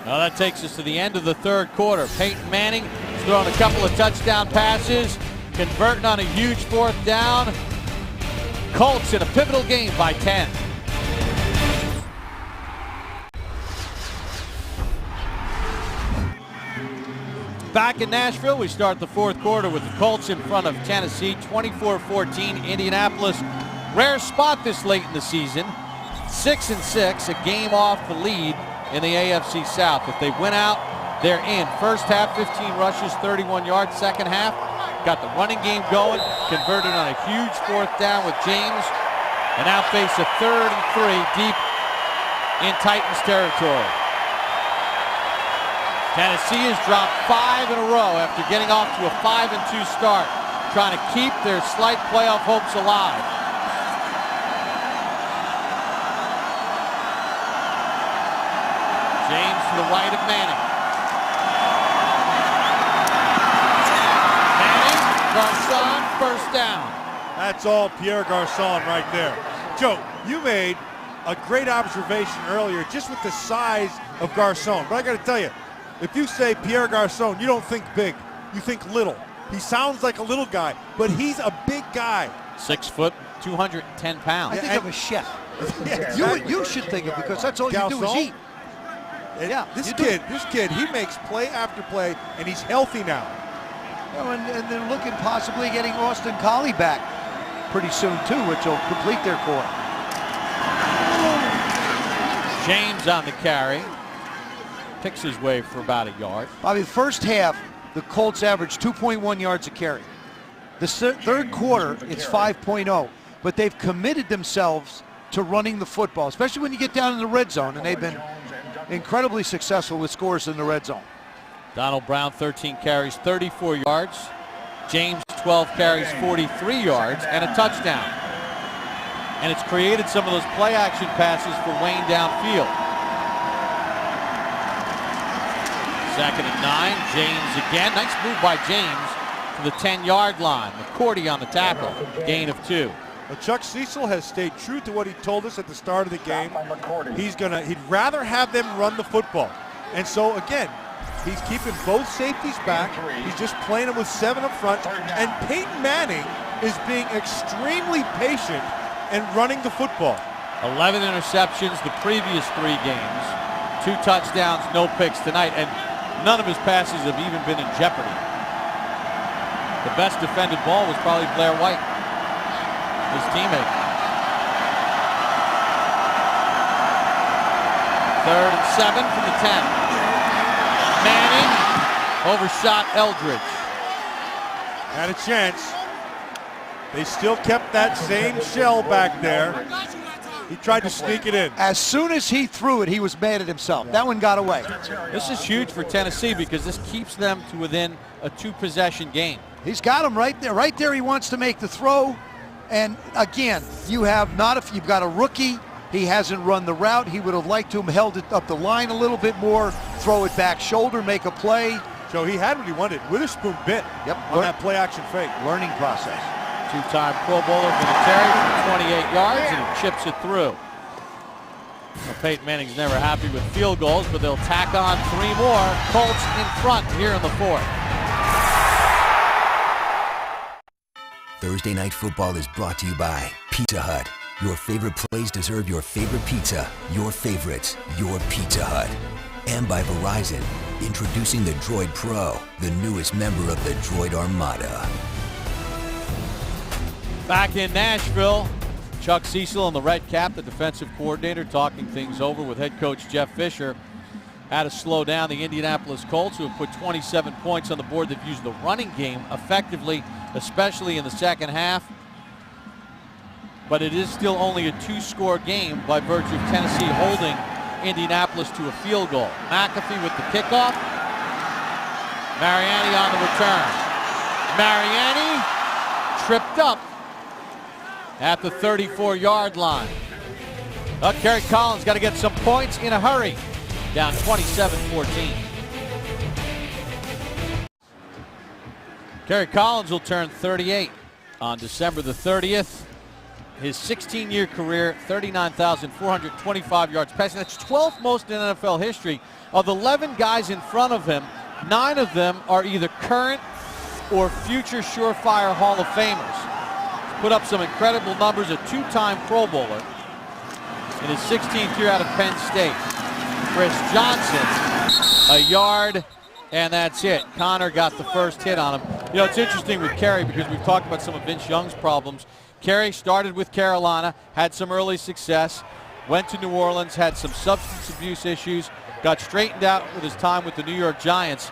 Well, that takes us to the end of the third quarter. Peyton Manning is throwing a couple of touchdown passes, converting on a huge 4th down. Colts in a pivotal game by 10. Back in Nashville, we start the 4th quarter with the Colts in front of Tennessee, 24-14. Indianapolis, rare spot this late in the season. 6-6, a game off the lead in the AFC South. If they win out, they're in. First half, 15 rushes, 31 yards. Second half, got the running game going, converted on a huge 4th down with James, and now face a 3rd and 3 deep in Titans territory. Tennessee has dropped 5 in a row after getting off to a 5-2 start, trying to keep their slight playoff hopes alive. James to the right of Manning. Manning, Garcon, first down. That's all Pierre Garcon right there. Joe, you made a great observation earlier just with the size of Garcon. But I got to tell you, if you say Pierre Garcon, you don't think big. You think little. He sounds like a little guy, but he's a big guy. 6 foot, 210 pounds. I think of a chef. Yeah, exactly. You should think of, because that's all you do is eat. And Yeah, this kid, he makes play after play, and he's healthy now. And they're looking possibly getting Austin Collie back pretty soon too, which will complete their core. James on the carry. Picks his way for about a yard. Bobby, the first half, the Colts averaged 2.1 yards a carry. The third quarter, it's 5.0. But they've committed themselves to running the football, especially when you get down in the red zone, and they've been incredibly successful with scores in the red zone. Donald Brown, 13 carries, 34 yards. James, 12 carries, 43 yards, and a touchdown. And it's created some of those play-action passes for Wayne downfield. 2nd and 9, James again. Nice move by James to the 10-yard line. McCourty on the tackle, gain of 2. Well, Chuck Cecil has stayed true to what he told us at the start of the game. He'd rather have them run the football. And so, again, he's keeping both safeties back. He's just playing them with 7 up front. And Peyton Manning is being extremely patient and running the football. 11 interceptions the previous 3 games. 2 touchdowns, no picks tonight, and none of his passes have even been in jeopardy. The best defended ball was probably Blair White, his teammate. 3rd and 7 from the 10. Manning overshot Eldridge. Had a chance. They still kept that same shell back there. He tried to sneak it in. As soon as he threw it, he was mad at himself. That one got away. This is huge for Tennessee because this keeps them to within a 2-possession game. He's got him right there. Right there, he wants to make the throw. And again, you've got a rookie. He hasn't run the route. He would have liked to have held it up the line a little bit more, throw it back shoulder, make a play. So he had what he wanted. Witherspoon bit on that play-action fake. Learning process. 2-time Pro Bowler for the Terry for 28 yards, and he chips it through. Well, Peyton Manning's never happy with field goals, but they'll tack on 3 more. Colts in front here in the 4th. Thursday Night Football is brought to you by Pizza Hut. Your favorite plays deserve your favorite pizza. Your favorites, your Pizza Hut. And by Verizon, introducing the Droid Pro, the newest member of the Droid Armada. Back in Nashville, Chuck Cecil in the red cap, the defensive coordinator, talking things over with head coach Jeff Fisher. Had to slow down the Indianapolis Colts, who have put 27 points on the board. They've used the running game effectively, especially in the second half. But it is still only a 2-score game by virtue of Tennessee holding Indianapolis to a field goal. McAfee with the kickoff. Mariani on the return. Mariani tripped up at the 34-yard line. Kerry Collins got to get some points in a hurry. Down 27-14. Kerry Collins will turn 38 on December the 30th. His 16-year career, 39,425 yards passing. That's 12th most in NFL history. Of the 11 guys in front of him, 9 of them are either current or future surefire Hall of Famers. He's put up some incredible numbers, a 2-time Pro Bowler in his 16th year out of Penn State. Chris Johnson, a yard, and that's it. Connor got the first hit on him. You know, it's interesting with Kerry because we've talked about some of Vince Young's problems. Kerry started with Carolina, had some early success, went to New Orleans, had some substance abuse issues, got straightened out with his time with the New York Giants,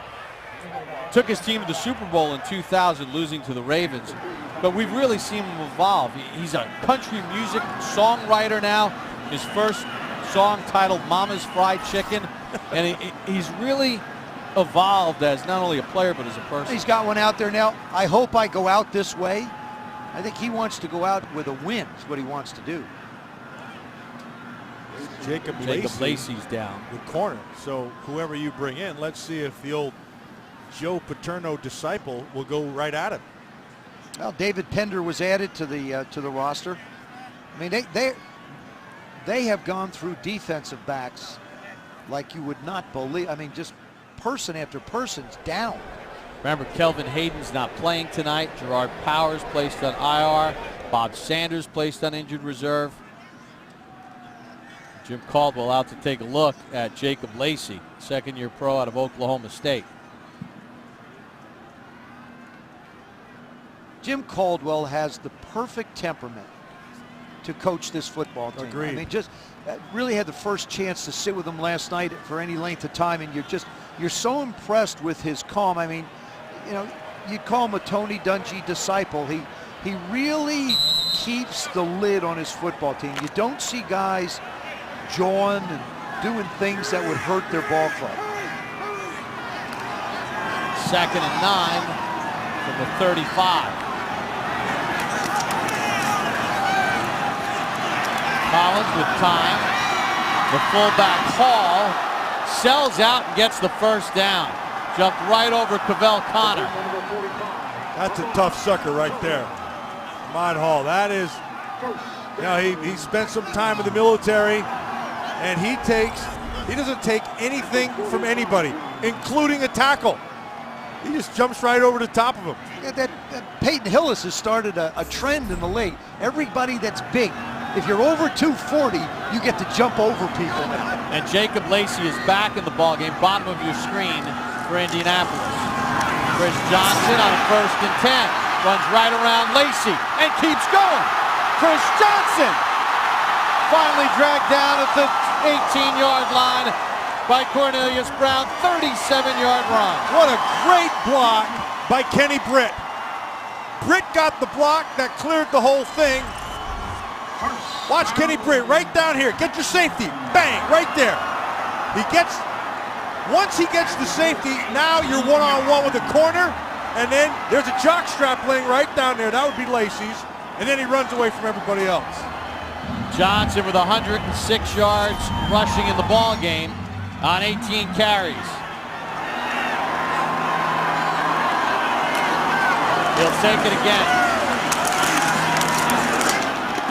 took his team to the Super Bowl in 2000, losing to the Ravens. But we've really seen him evolve. He's a country music songwriter now. His first song titled Mama's Fried Chicken, and he's really evolved as not only a player but as a person. He's got one out there now. I hope I go out this way. I think he wants to go out with a win is what he wants to do. Jacob Lacey's down. The corner. So whoever you bring in, let's see if the old Joe Paterno disciple will go right at him. Well, David Pender was added to the roster. I mean, they have gone through defensive backs like you would not believe. I mean, just person after person's down. Remember, Kelvin Hayden's not playing tonight. Gerard Powers placed on IR. Bob Sanders placed on injured reserve. Jim Caldwell out to take a look at Jacob Lacey, second-year pro out of Oklahoma State. Jim Caldwell has the perfect temperament to coach this football team. Agreed. I mean, just really had the first chance to sit with him last night for any length of time, and you're so impressed with his calm. I mean, you know, you'd call him a Tony Dungy disciple. He really keeps the lid on his football team. You don't see guys jawing and doing things that would hurt their ball club. 2nd and 9 from the 35. Collins with time. The fullback Hall sells out and gets the first down. Jumped right over Cavell Connor. That's a tough sucker right there. Ahmad Hall. That is, you know, he spent some time in the military, and he doesn't take anything from anybody, including a tackle. He just jumps right over the top of him. Yeah, that Peyton Hillis has started a trend in the league. Everybody that's big, if you're over 240, you get to jump over people now. And Jacob Lacey is back in the ballgame, bottom of your screen for Indianapolis. Chris Johnson on a 1st and 10. Runs right around Lacey and keeps going. Chris Johnson finally dragged down at the 18-yard line by Cornelius Brown. 37-yard run. What a great block by Kenny Britt. Britt got the block that cleared the whole thing. Watch Kenny Britt right down here. Get your safety. Bang, right there. Once he gets the safety, now you're one-on-one with the corner, and then there's a jock strap laying right down there. That would be Lacey's, and then he runs away from everybody else. Johnson with 106 yards rushing in the ball game on 18 carries. He'll take it again.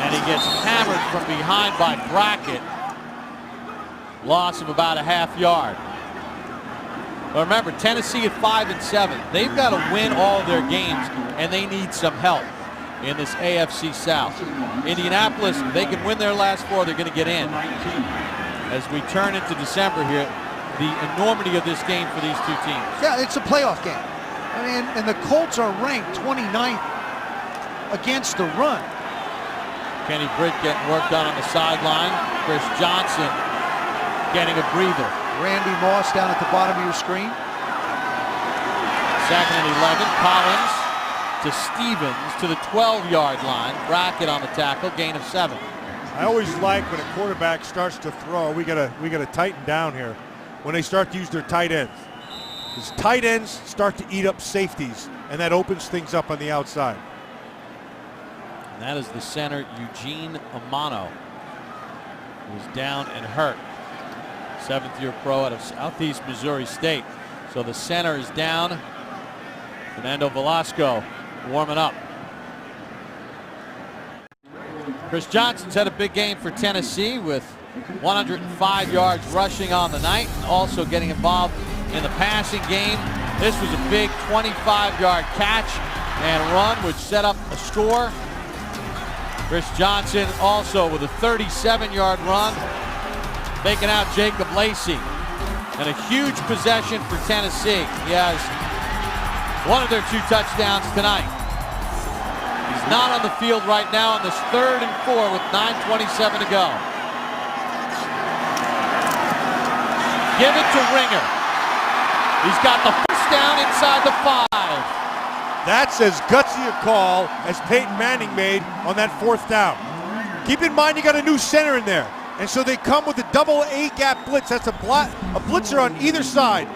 And he gets hammered from behind by Brackett. Loss of about a half yard. But remember, Tennessee at 5 and 7. They've got to win all of their games, and they need some help in this AFC South. Indianapolis, they can win their last 4, they're going to get in. As we turn into December here, the enormity of this game for these two teams. Yeah, it's a playoff game. I mean, and the Colts are ranked 29th against the run. Kenny Britt getting worked on the sideline. Chris Johnson getting a breather. Randy Moss down at the bottom of your screen. 2nd and 11. Collins to Stevens to the 12-yard line. Brackett on the tackle, gain of 7. I always like when a quarterback starts to throw, we gotta tighten down here when they start to use their tight ends. Because tight ends start to eat up safeties, and that opens things up on the outside. And that is the center, Eugene Amano, who's down and hurt. 7th-year pro out of Southeast Missouri State. So the center is down. Fernando Velasco warming up. Chris Johnson's had a big game for Tennessee with 105 yards rushing on the night, and also getting involved in the passing game. This was a big 25-yard catch and run, which set up a score. Chris Johnson also with a 37-yard run, making out Jacob Lacey. And a huge possession for Tennessee. He has one of their 2 touchdowns tonight. He's not on the field right now on this 3rd and 4 with 9:27 to go. Give it to Ringer. He's got the first down inside the 5. That's as gutsy a call as Peyton Manning made on that 4th down. Keep in mind you got a new center in there. And so they come with a double A-gap blitz. That's a blitzer on either side.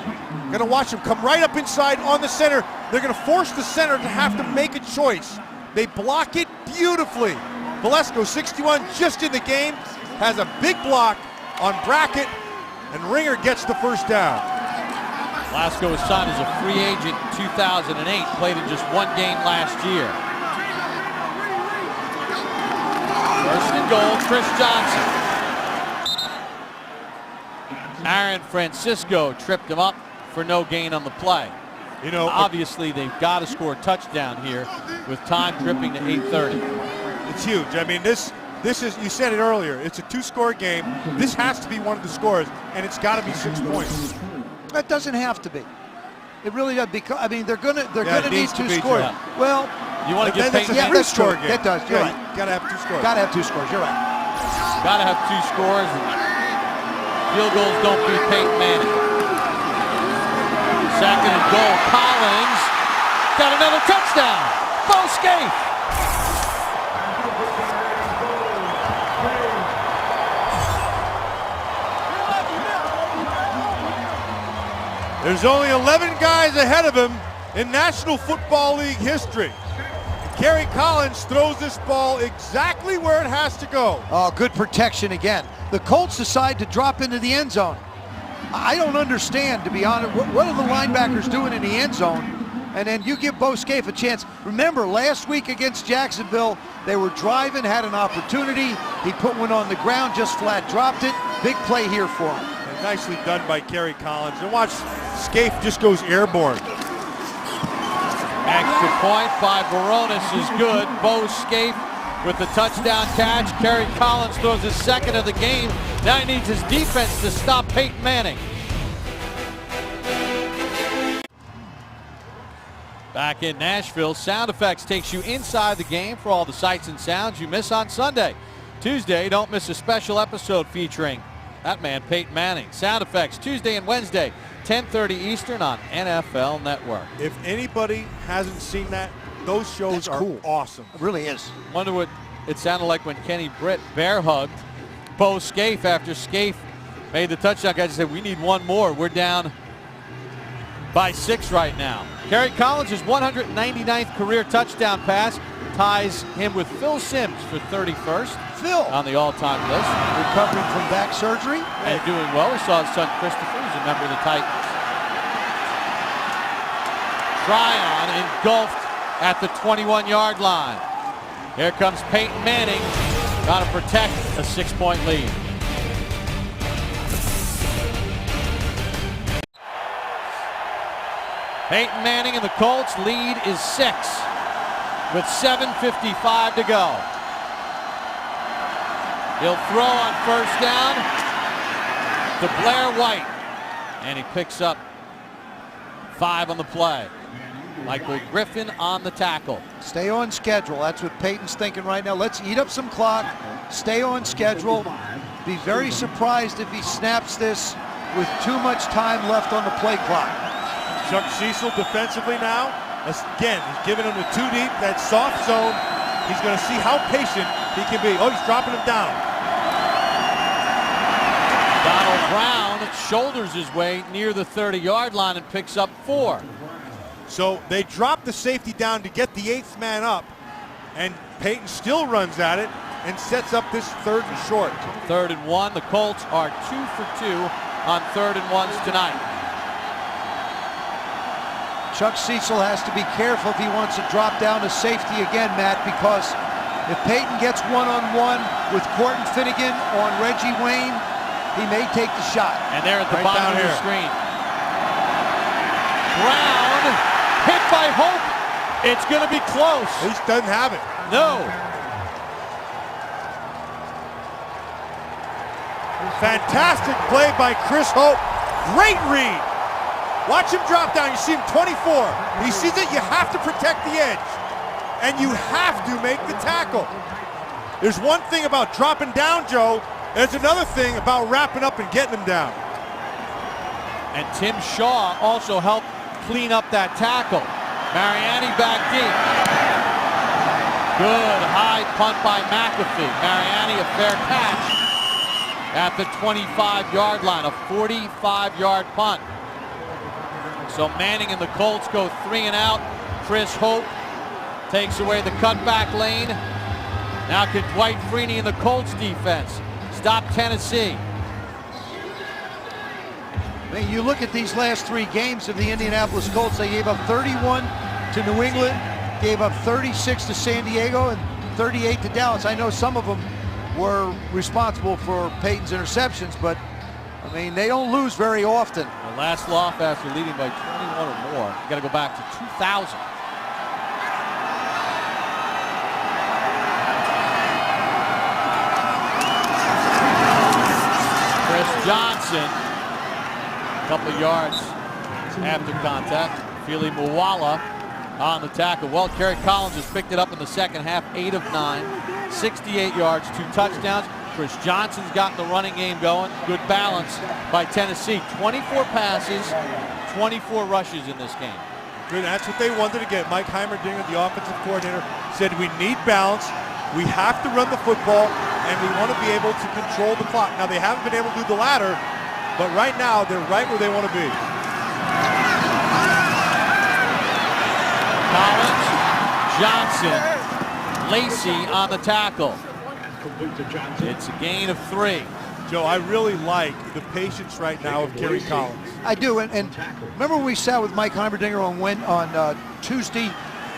Gonna watch him come right up inside on the center. They're gonna force the center to have to make a choice. They block it beautifully. Velasco, 61, just in the game, has a big block on Brackett, and Ringer gets the first down. Velasco was signed as a free agent in 2008, played in just 1 game last year. 1st and goal, Chris Johnson. Aaron Francisco tripped him up for no gain on the play. You know, obviously they've got to score a touchdown here with time dripping to 8:30. It's huge. I mean, this is, you said it earlier, it's a 2-score game. This has to be one of the scores, and it's got to be 6 points. That doesn't have to be. It really does, because I mean they're gonna need 2 to be, scores. Joe. Well, You want to give Peyton Yeah, Manning? that's true. game. That does. You're Yeah, right. Got to have 2 scores. Got to have 2 scores. You're right. Got to have 2 scores. Field goals don't beat Peyton Manning. 2nd and goal. Collins got another touchdown. Bo Scaife. There's only 11 guys ahead of him in National Football League history. Kerry Collins throws this ball exactly where it has to go. Oh, good protection again. The Colts decide to drop into the end zone. I don't understand, to be honest. What are the linebackers doing in the end zone? And then you give Bo Scaife a chance. Remember, last week against Jacksonville, they were driving, had an opportunity. He put one on the ground, just flat dropped it. Big play here for him. And nicely done by Kerry Collins. And watch, Scaife just goes airborne. Extra point by Baronis is good. Bo Scaife with the touchdown catch. Kerry Collins throws his 2nd of the game. Now he needs his defense to stop Peyton Manning. Back in Nashville, Sound Effects takes you inside the game for all the sights and sounds you miss on Sunday. Tuesday, don't miss a special episode featuring that man, Peyton Manning. Sound Effects, Tuesday and Wednesday, 10:30 Eastern on NFL Network. If anybody hasn't seen that, those shows That's are cool. awesome. It really is. Wonder what it sounded like when Kenny Britt bear hugged Bo Scaife after Scaife made the touchdown. Guys said, we need one more. We're down by 6 right now. Kerry Collins' 199th career touchdown pass ties him with Phil Simms for 31st Phil, on the all-time list. recovering from back surgery. And doing well. We saw his son Christopher, who's a member of the Titans. Tryon engulfed at the 21-yard line. Here comes Peyton Manning. Got to protect a 6-point lead. Peyton Manning and the Colts lead is 6 with 7:55 to go. He'll throw on 1st down to Blair White, and he picks up 5 on the play. Michael Griffin on the tackle. Stay on schedule. That's what Peyton's thinking right now. Let's eat up some clock. Stay on schedule. Be very surprised if he snaps this with too much time left on the play clock. Chuck Cecil defensively now. Again, he's giving him the 2 deep, that soft zone. He's going to see how patient he can be. Oh, he's dropping him down. Donald Brown shoulders his way near the 30-yard line and picks up 4. So they drop the safety down to get the 8th man up, and Peyton still runs at it and sets up this 3rd and short. 3rd and 1. The Colts are 2 for 2 on 3rd and 1s tonight. Chuck Cecil has to be careful if he wants to drop down to safety again, Matt, because if Peyton gets one-on-one with Corton Finnegan on Reggie Wayne, he may take the shot. And they're at the Right bottom down of the here. screen. Brown hit by Hope. It's going to be close. He doesn't have it. No. Fantastic play by Chris Hope. Great read. Watch him drop down. You see him 24. He sees it. You have to protect the edge. And you have to make the tackle. There's one thing about dropping down, Joe. There's another thing about wrapping up and getting him down. And Tim Shaw also helped clean up that tackle. Mariani back deep. Good high punt by McAfee. Mariani a fair catch at the 25-yard line, a 45-yard punt. So Manning and the Colts go 3 and out. Chris Hope takes away the cutback lane. Now can Dwight Freeney and the Colts defense stop Tennessee? I mean, you look at these last 3 games of the Indianapolis Colts, they gave up 31 to New England, gave up 36 to San Diego, and 38 to Dallas. I know some of them were responsible for Peyton's interceptions, but I mean, they don't lose very often. The last loss after leading by 21 or more. You got to go back to 2000. Chris Johnson, a couple of yards after contact. Fili Muwala on the tackle. Well, Kerry Collins has picked it up in the second half, 8 of 9, 68 yards, 2 touchdowns. Chris Johnson's gotten the running game going. Good balance by Tennessee. 24 passes, 24 rushes in this game. Good, that's what they wanted to get. Mike Heimerdinger, the offensive coordinator, said we need balance. We have to run the football, and we want to be able to control the clock. Now, they haven't been able to do the latter, but right now, they're right where they want to be. Collins, Johnson, Lacey on the tackle. It's a gain of 3. Joe, I really like the patience right now of Kerry Collins. I do, and remember when we sat with Mike Heimerdinger on Tuesday,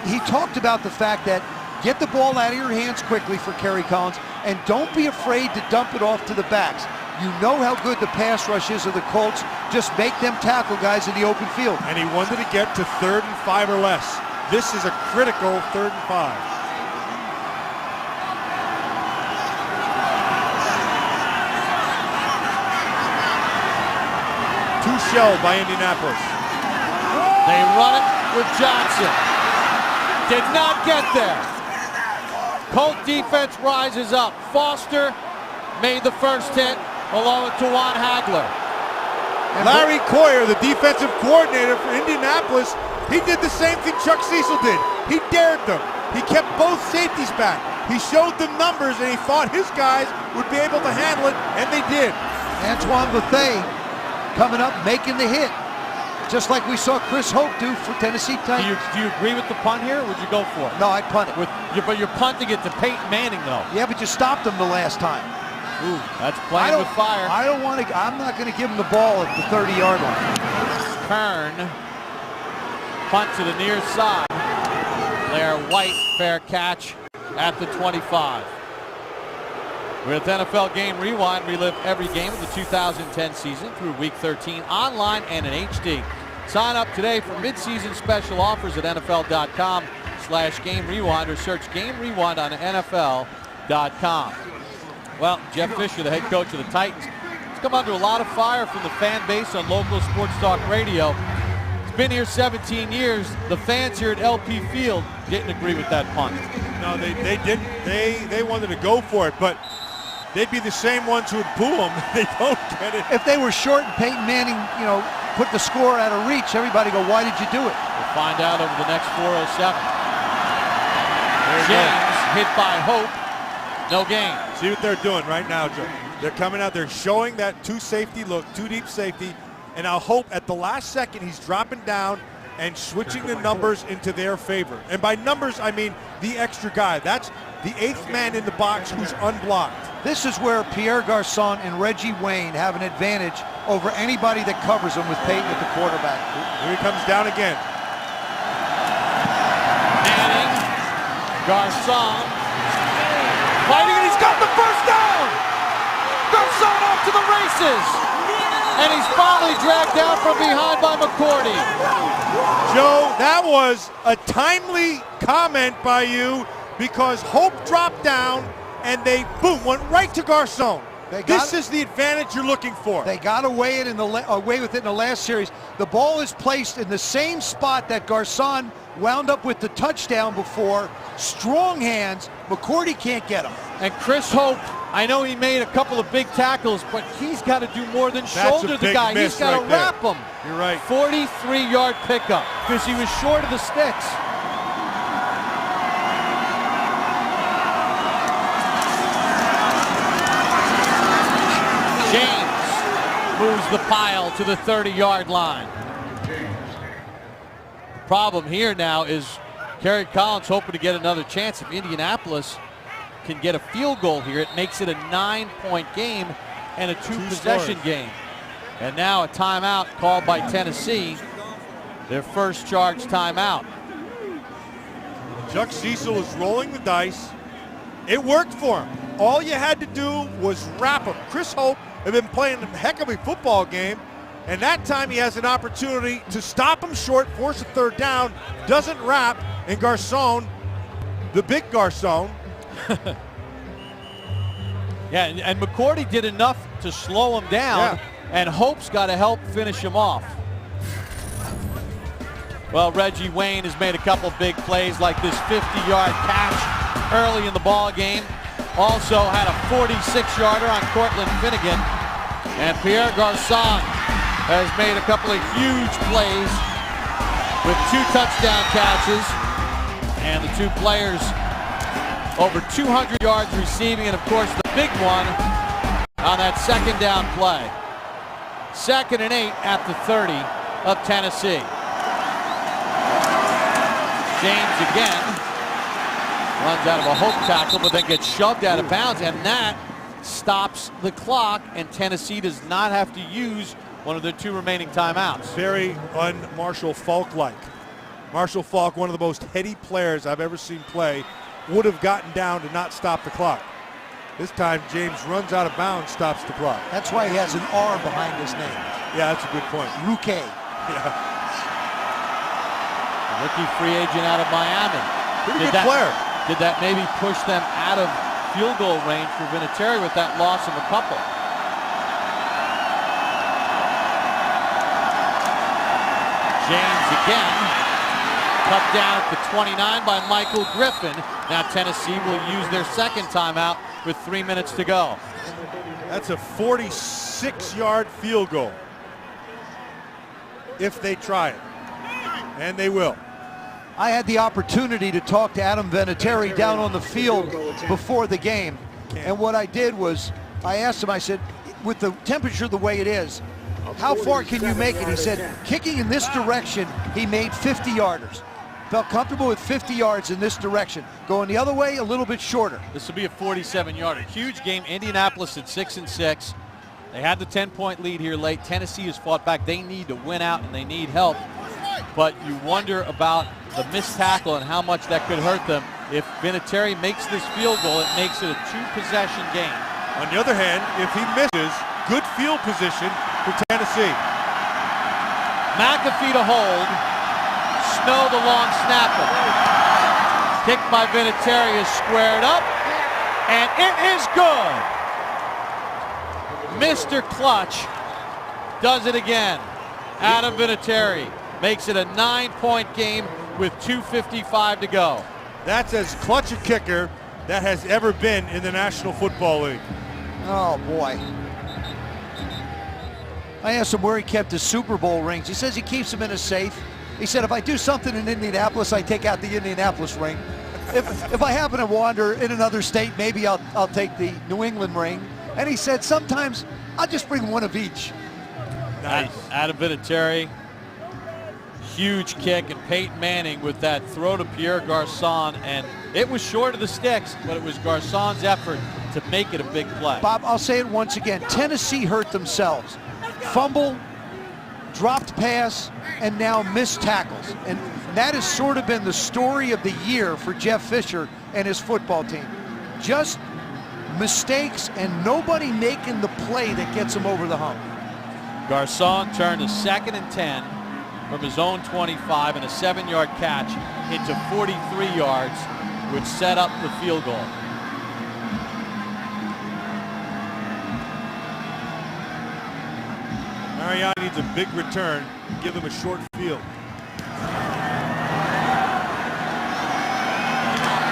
he talked about the fact that get the ball out of your hands quickly for Kerry Collins, and don't be afraid to dump it off to the backs. You know how good the pass rush is of the Colts. Just make them tackle guys in the open field. And he wanted to get to 3rd and 5 or less. This is a critical 3rd and 5. Two shelled by Indianapolis. They run it with Johnson. Did not get there. Colt defense rises up. Foster made the first hit along with Tawan Hagler. And Larry Coyer, the defensive coordinator for Indianapolis, he did the same thing Chuck Cecil did. He dared them. He kept both safeties back. He showed them numbers, and he thought his guys would be able to handle it, and they did. Antoine Bethea coming up, making the hit. Just like we saw Chris Hope do for Tennessee Titans. Do you agree with the punt here, or would you go for it? No, I'd punt it. But you're punting it to Peyton Manning, though. Yeah, but you stopped him the last time. Ooh, that's playing with fire. I don't want to. I'm not going to give him the ball at the 30-yard line. Kern, punt to the near side. Blair White, fair catch at the 25. With NFL Game Rewind, relive every game of the 2010 season through Week 13 online and in HD. Sign up today for mid-season special offers at NFL.com/Game Rewind or search Game Rewind on NFL.com. Well, Jeff Fisher, the head coach of the Titans, has come under a lot of fire from the fan base on local sports talk radio. He's been here 17 years. The fans here at LP Field didn't agree with that punt. No, they didn't. They wanted to go for it, but they'd be the same ones who would boo them. They don't get it. If they were short and Peyton Manning, put the score out of reach, everybody go, why did you do it? We'll find out over the next 4:07. James hit by Hope. No gain. See what they're doing right now, Joe. They're coming out. They're showing that two-safety look, two-deep safety. And I'll hope at the last second he's dropping down and switching the numbers into their favor. And by numbers, I mean the extra guy. That's the 8th man in the box who's unblocked. This is where Pierre Garçon and Reggie Wayne have an advantage over anybody that covers them with Peyton at the quarterback. Here he comes down again. Manning, Garçon, fighting, and he's got the first down! Garçon off to the races! And he's finally dragged down from behind by McCourty. Joe, that was a timely comment by you because Hope dropped down and they, boom, went right to Garçon. This is the advantage you're looking for. They got away with it in the last series. The ball is placed in the same spot that Garçon wound up with the touchdown before. Strong hands. McCourty can't get him. And Chris Hope, I know he made a couple of big tackles, but he's got to do more than shoulder the guy. He's got to wrap him. You're right. 43-yard pickup because he was short of the sticks. James moves the pile to the 30-yard line. The problem here now is Kerry Collins hoping to get another chance. If Indianapolis can get a field goal here, it makes it a 9-point game and a two-possession game. And now a timeout called by Tennessee, their first charge timeout. Chuck Cecil is rolling the dice. It worked for him. All you had to do was wrap him. Chris Hope had been playing a heck of a football game, and that time he has an opportunity to stop him short, force a third down, doesn't wrap, and Garçon, the big Garçon. Yeah, and McCourty did enough to slow him down, and Hope's got to help finish him off. Well, Reggie Wayne has made a couple big plays like this 50-yard catch early in the ball game. Also had a 46-yarder on Cortland Finnegan. And Pierre Garçon has made a couple of huge plays with 2 touchdown catches. And the 2 players over 200 yards receiving, and of course the big one on that second down play. 2nd and 8 at the 30 of Tennessee. James again runs out of a hope tackle, but then gets shoved out of bounds, and that stops the clock, and Tennessee does not have to use one of their 2 remaining timeouts. Very un-Marshall Faulk-like. Marshall Faulk, one of the most heady players I've ever seen play, would have gotten down to not stop the clock. This time, James runs out of bounds, stops the clock. That's why he has an R behind his name. Yeah, that's a good point. Ruque. Yeah. Rookie free agent out of Miami. Pretty good player. Did that maybe push them out of field goal range for Vinatieri with that loss of a couple? James again. Cut down at the 29 by Michael Griffin. Now Tennessee will use their second timeout with 3 minutes to go. That's a 46-yard field goal if they try it, and they will. I had the opportunity to talk to Adam Vinatieri down on the field before the game, and what I did was I asked him, I said, with the temperature the way it is, how far can you make it? He said, kicking in this direction, he made 50-yarders. Felt comfortable with 50 yards in this direction. Going the other way, a little bit shorter. This will be a 47-yarder. Huge game. Indianapolis at 6-6. They had the 10-point lead here late. Tennessee has fought back. They need to win out, and they need help. But you wonder about the missed tackle and how much that could hurt them. If Vinatieri makes this field goal, it makes it a 2-possession game. On the other hand, if he misses, good field position for Tennessee. McAfee to hold. Snow the long snapper. Kick by Vinatieri is squared up, and it is good. Mr. Clutch does it again. Adam Vinatieri makes it a 9-point game with 2:55 to go. That's as clutch a kicker that has ever been in the National Football League. Oh, boy. I asked him where he kept his Super Bowl rings. He says he keeps them in a safe. He said, if I do something in Indianapolis, I take out the Indianapolis ring. If I happen to wander in another state, maybe I'll take the New England ring. And he said, sometimes I'll just bring one of each. Nice. Adam Vinatieri, huge kick, and Peyton Manning with that throw to Pierre Garçon, and it was short of the sticks, but it was Garçon's effort to make it a big play. Bob, I'll say it once again. Tennessee hurt themselves. Fumble, dropped pass, and now missed tackles. And that has sort of been the story of the year for Jeff Fisher and his football team. Just mistakes and nobody making the play that gets them over the hump. Garçon turned a 2nd and 10 from his own 25 and a 7-yard catch into 43 yards, which set up the field goal. Mariani needs a big return, give them a short field.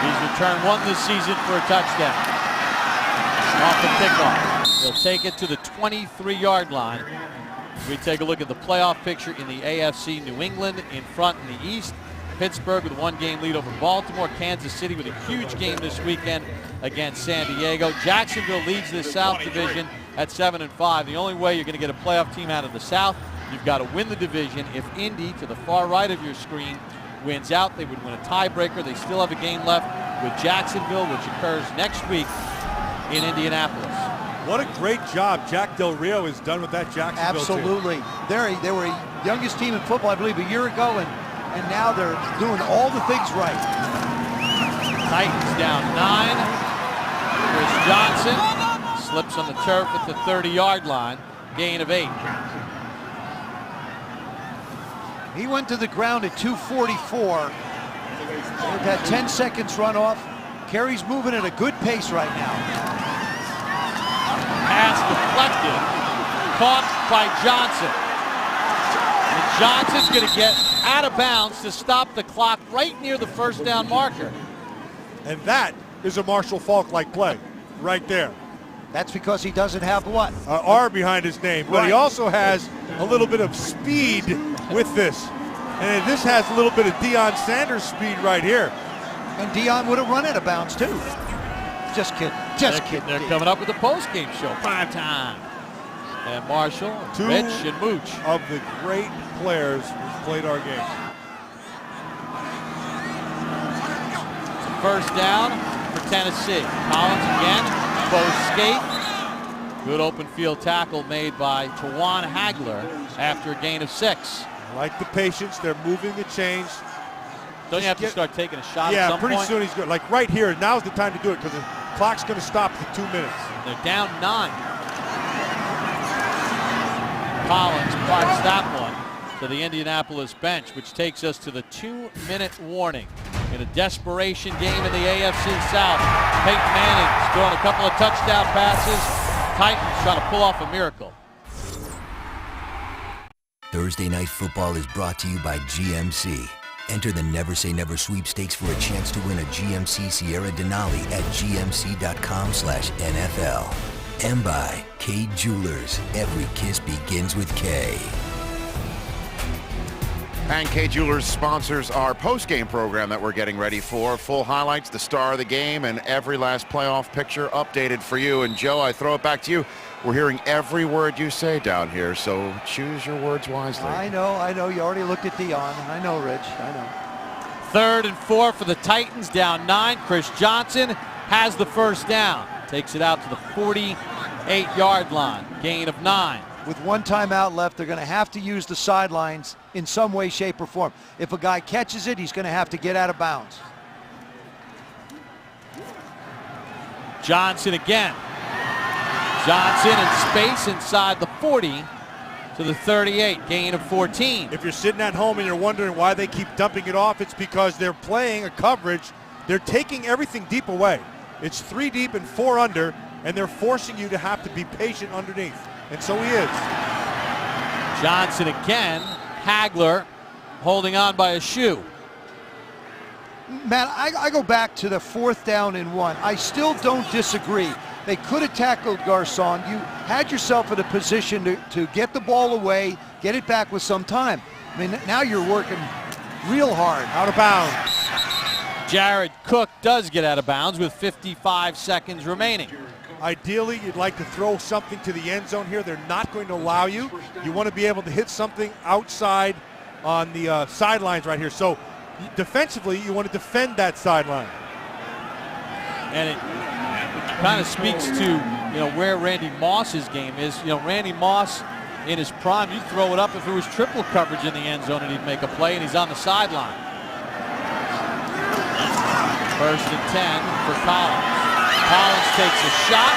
He's returned 1 this season for a touchdown. Off the kickoff. He'll take it to the 23-yard line. We take a look at the playoff picture in the AFC. New England in front in the East. Pittsburgh with a 1-game lead over Baltimore. Kansas City with a huge game this weekend against San Diego. Jacksonville leads this South Division at 7-5. The only way you're going to get a playoff team out of the South, you've got to win the division. If Indy, to the far right of your screen, wins out, they would win a tiebreaker. They still have a game left with Jacksonville, which occurs next week in Indianapolis. What a great job Jack Del Rio has done with that Jacksonville Absolutely. team. They were the youngest team in football, I believe, a year ago, and now they're doing all the things right. Titans down 9. Chris Johnson slips on the turf at the 30-yard line. Gain of 8. He went to the ground at 2:44. With that 10 seconds run off. Kerry's moving at a good pace right now. Pass deflected, caught by Johnson. And Johnson's going to get out of bounds to stop the clock right near the first down marker. And that is a Marshall Faulk-like play right there. That's because he doesn't have what? R behind his name, but he also has a little bit of speed with this. And this has a little bit of Deion Sanders speed right here. And Deion would have run out of bounds too. Just kidding. Just kidding. They're coming up with a post-game show. Prime time. And Marshall, Rich, and Mooch. Of the great players who played our game. First down for Tennessee. Collins again, close skate. Good open field tackle made by Tawan Hagler after a gain of 6. I like the patience. They're moving the chains. Don't you have to start taking a shot yeah, at some pretty point? soon he's good. Like right here, now's the time to do it because the clock's going to stop for 2 minutes. They're down 9. Collins applies that one to the Indianapolis bench, which takes us to the 2-minute warning. In a desperation game in the AFC South, Peyton Manning's throwing a couple of touchdown passes. Titans trying to pull off a miracle. Thursday Night Football is brought to you by GMC. Enter the Never Say Never sweepstakes for a chance to win a GMC Sierra Denali at gmc.com/NFL. And by K Jewelers. Every kiss begins with K. And K Jewelers sponsors our post-game program that we're getting ready for. Full highlights, the star of the game, and every last playoff picture updated for you. And Joe, I throw it back to you. We're hearing every word you say down here, so choose your words wisely. I know. You already looked at Deion. I know, Rich. I know. 3rd and 4 for the Titans, down 9. Chris Johnson has the first down. Takes it out to the 48-yard line. Gain of 9. With one timeout left, they're going to have to use the sidelines in some way, shape, or form. If a guy catches it, he's going to have to get out of bounds. Johnson again. Johnson in space inside the 40 to the 38, gain of 14. If you're sitting at home and you're wondering why they keep dumping it off, it's because they're playing a coverage. They're taking everything deep away. It's 3 deep and 4 under, and they're forcing you to have to be patient underneath. And so he is. Johnson again. Hagler holding on by a shoe. Matt, I go back to the 4th down and 1. I still don't disagree. They could have tackled Garcon. You had yourself in a position to get the ball away, get it back with some time. I mean, now you're working real hard. Out of bounds. Jared Cook does get out of bounds with 55 seconds remaining. Ideally, you'd like to throw something to the end zone here. They're not going to allow you. You want to be able to hit something outside on the sidelines right here. So defensively, you want to defend that sideline. And it kind of speaks to where Randy Moss's game is. Randy Moss in his prime, you throw it up if it was triple coverage in the end zone and he'd make a play, and he's on the sideline. 1st and 10 for Collins. Collins takes a shot.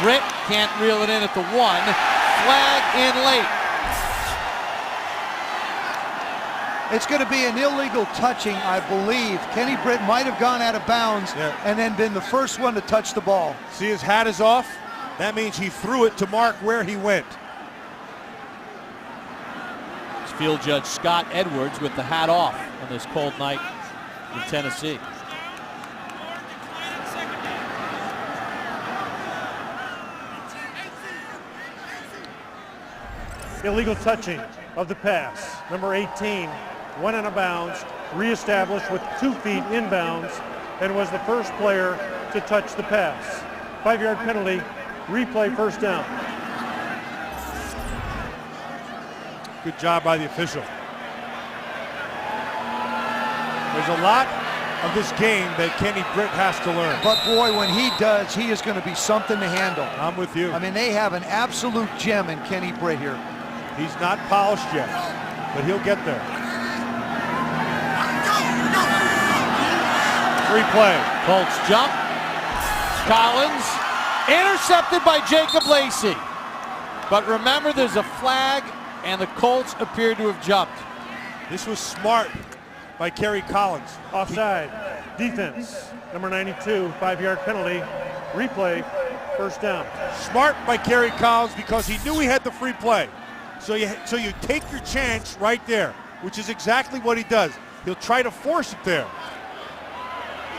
Britt can't reel it in at the 1. Flag in late. It's going to be an illegal touching, I believe. Kenny Britt might have gone out of bounds and then been the first one to touch the ball. See, his hat is off. That means he threw it to mark where he went. It's field judge Scott Edwards with the hat off on this cold night in Tennessee. Illegal touching of the pass. Number 18 went out of bounds, reestablished with 2 feet inbounds, and was the first player to touch the pass. 5-yard penalty, replay, first down. Good job by the official. There's a lot of this game that Kenny Britt has to learn. But boy, when he does, he is going to be something to handle. I'm with you. I mean, they have an absolute gem in Kenny Britt here. He's not polished yet, but he'll get there. Free play. Colts jump. Collins intercepted by Jacob Lacey. But remember, there's a flag, and the Colts appear to have jumped. This was smart by Kerry Collins. Offside. Defense. Number 92, 5-yard penalty. Replay, first down. Smart by Kerry Collins because he knew he had the free play. So you take your chance right there. which is exactly what he does. He'll try to force it there.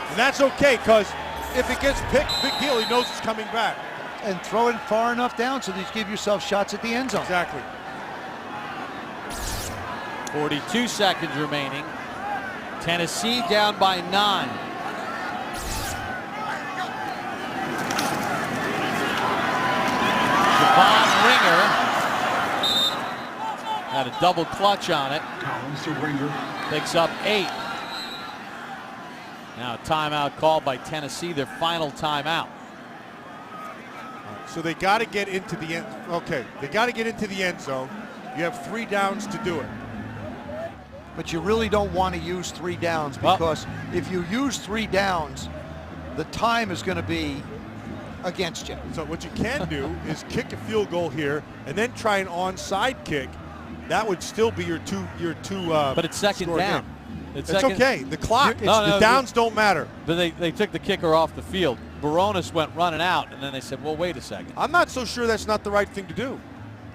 And that's okay, because if it gets picked, big deal, he knows it's coming back. And throw it far enough down so that you give yourself shots at the end zone. Exactly. 42 seconds remaining. Tennessee down by 9. Javon Ringer had a double clutch on it. Picks up 8. Now a timeout called by Tennessee, their final timeout. So they got to get into the end. Okay, they got to get into the end zone. You have 3 downs to do it. But you really don't want to use 3 downs, because if you use 3 downs, the time is going to be against you. So what you can do is kick a field goal here and then try an onside kick. That would still be your two. But it's second down. It's okay. The clock. The downs don't matter. But they took the kicker off the field. Baronis went running out, and then they said, well, wait a second. I'm not so sure that's not the right thing to do.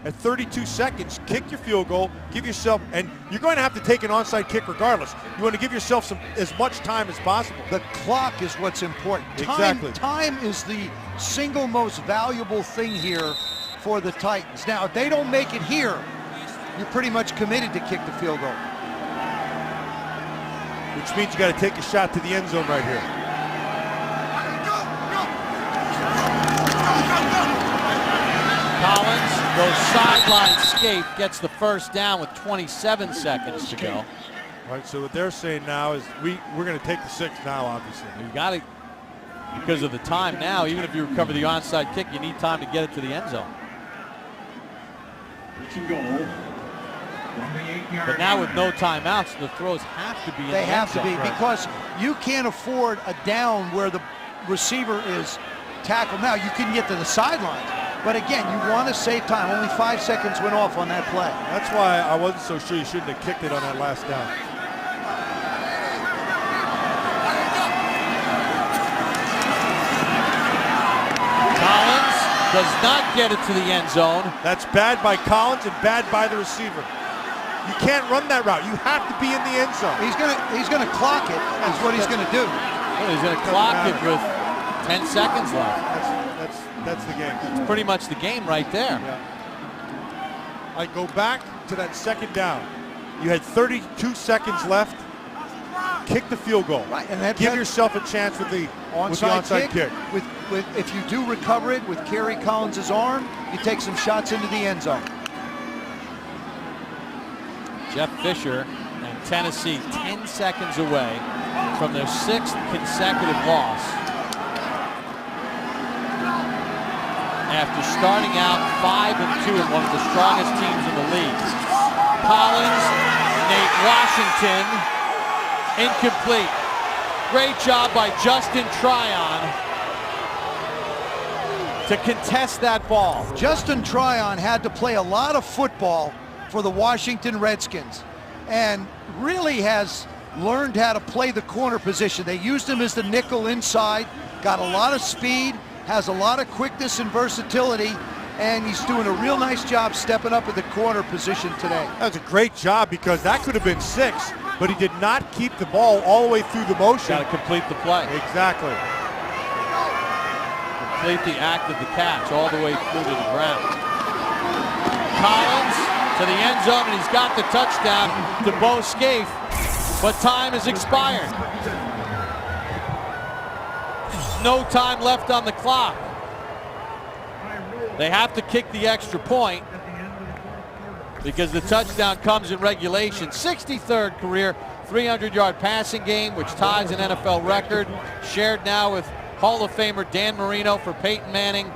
At 32 seconds, kick your field goal, give yourself, and you're going to have to take an onside kick regardless. You want to give yourself as much time as possible. The clock is what's important. Exactly. Time is the single most valuable thing here for the Titans. Now, if they don't make it here, you're pretty much committed to kick the field goal. Which means you got to take a shot to the end zone right here. Collins goes sideline scape, gets the first down with 27 seconds to go. All right, so what they're saying now is we're going to take the 6 now, obviously. You got to, because of the time now, even if you recover the onside kick, you need time to get it to the end zone. But now with no timeouts, the throws have to be in the end zone. They have to be, because you can't afford a down where the receiver is tackled. Now, you can get to the sidelines, but again, you want to save time. Only 5 seconds went off on that play. That's why I wasn't so sure you shouldn't have kicked it on that last down. Collins does not get it to the end zone. That's bad by Collins and bad by the receiver. You can't run that route. You have to be in the end zone. He's gonna clock it. That's what he's gonna do. Well, he's gonna clock it with 10 seconds left. That's the game. It's pretty much the game right there. Yeah. I go back to that second down. You had 32 seconds left. Kick the field goal. Right, and give yourself a chance with the onside kick. With if you do recover it with Kerry Collins' arm, you take some shots into the end zone. Jeff Fisher and Tennessee 10 seconds away from their 6th consecutive loss. After starting out 5-2 and one of the strongest teams in the league. Collins, Nate Washington, incomplete. Great job by Justin Tryon to contest that ball. Justin Tryon had to play a lot of football for the Washington Redskins and really has learned how to play the corner position. They used him as the nickel inside, got a lot of speed, has a lot of quickness and versatility, and he's doing a real nice job stepping up at the corner position today. That was a great job, because that could have been 6, but he did not keep the ball all the way through the motion. Got to complete the play. Exactly. Complete the act of the catch all the way through to the ground. Collins to the end zone, and he's got the touchdown to Bo Scaife, but time has expired. No time left on the clock. They have to kick the extra point because the touchdown comes in regulation. 63rd career 300-yard passing game, which ties an NFL record, shared now with Hall of Famer Dan Marino for Peyton Manning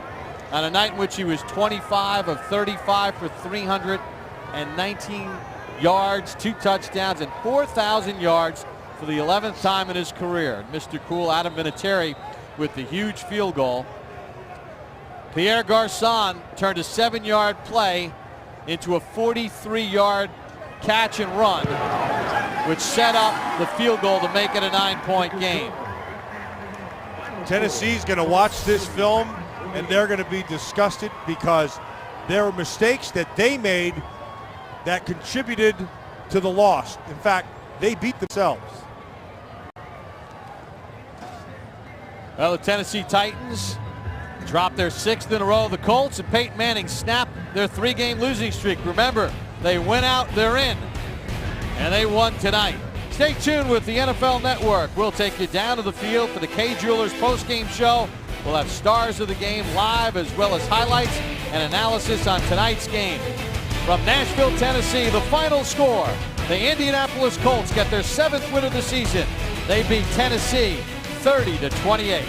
on a night in which he was 25 of 35 for 319 yards, 2 touchdowns, and 4,000 yards for the 11th time in his career. And Mr. Cool, Adam Vinatieri, with the huge field goal. Pierre Garçon turned a 7-yard play into a 43-yard catch and run, which set up the field goal to make it a 9-point game. Tennessee's going to watch this film, and they're going to be disgusted, because there were mistakes that they made that contributed to the loss. In fact, they beat themselves. Well, the Tennessee Titans dropped their 6th in a row. The Colts and Peyton Manning snapped their 3-game losing streak. Remember, they went out, they're in, and they won tonight. Stay tuned with the NFL Network. We'll take you down to the field for the Kay Jewelers postgame show. We'll have stars of the game live as well as highlights and analysis on tonight's game. From Nashville, Tennessee, the final score. The Indianapolis Colts get their 7th win of the season. They beat Tennessee 30-28.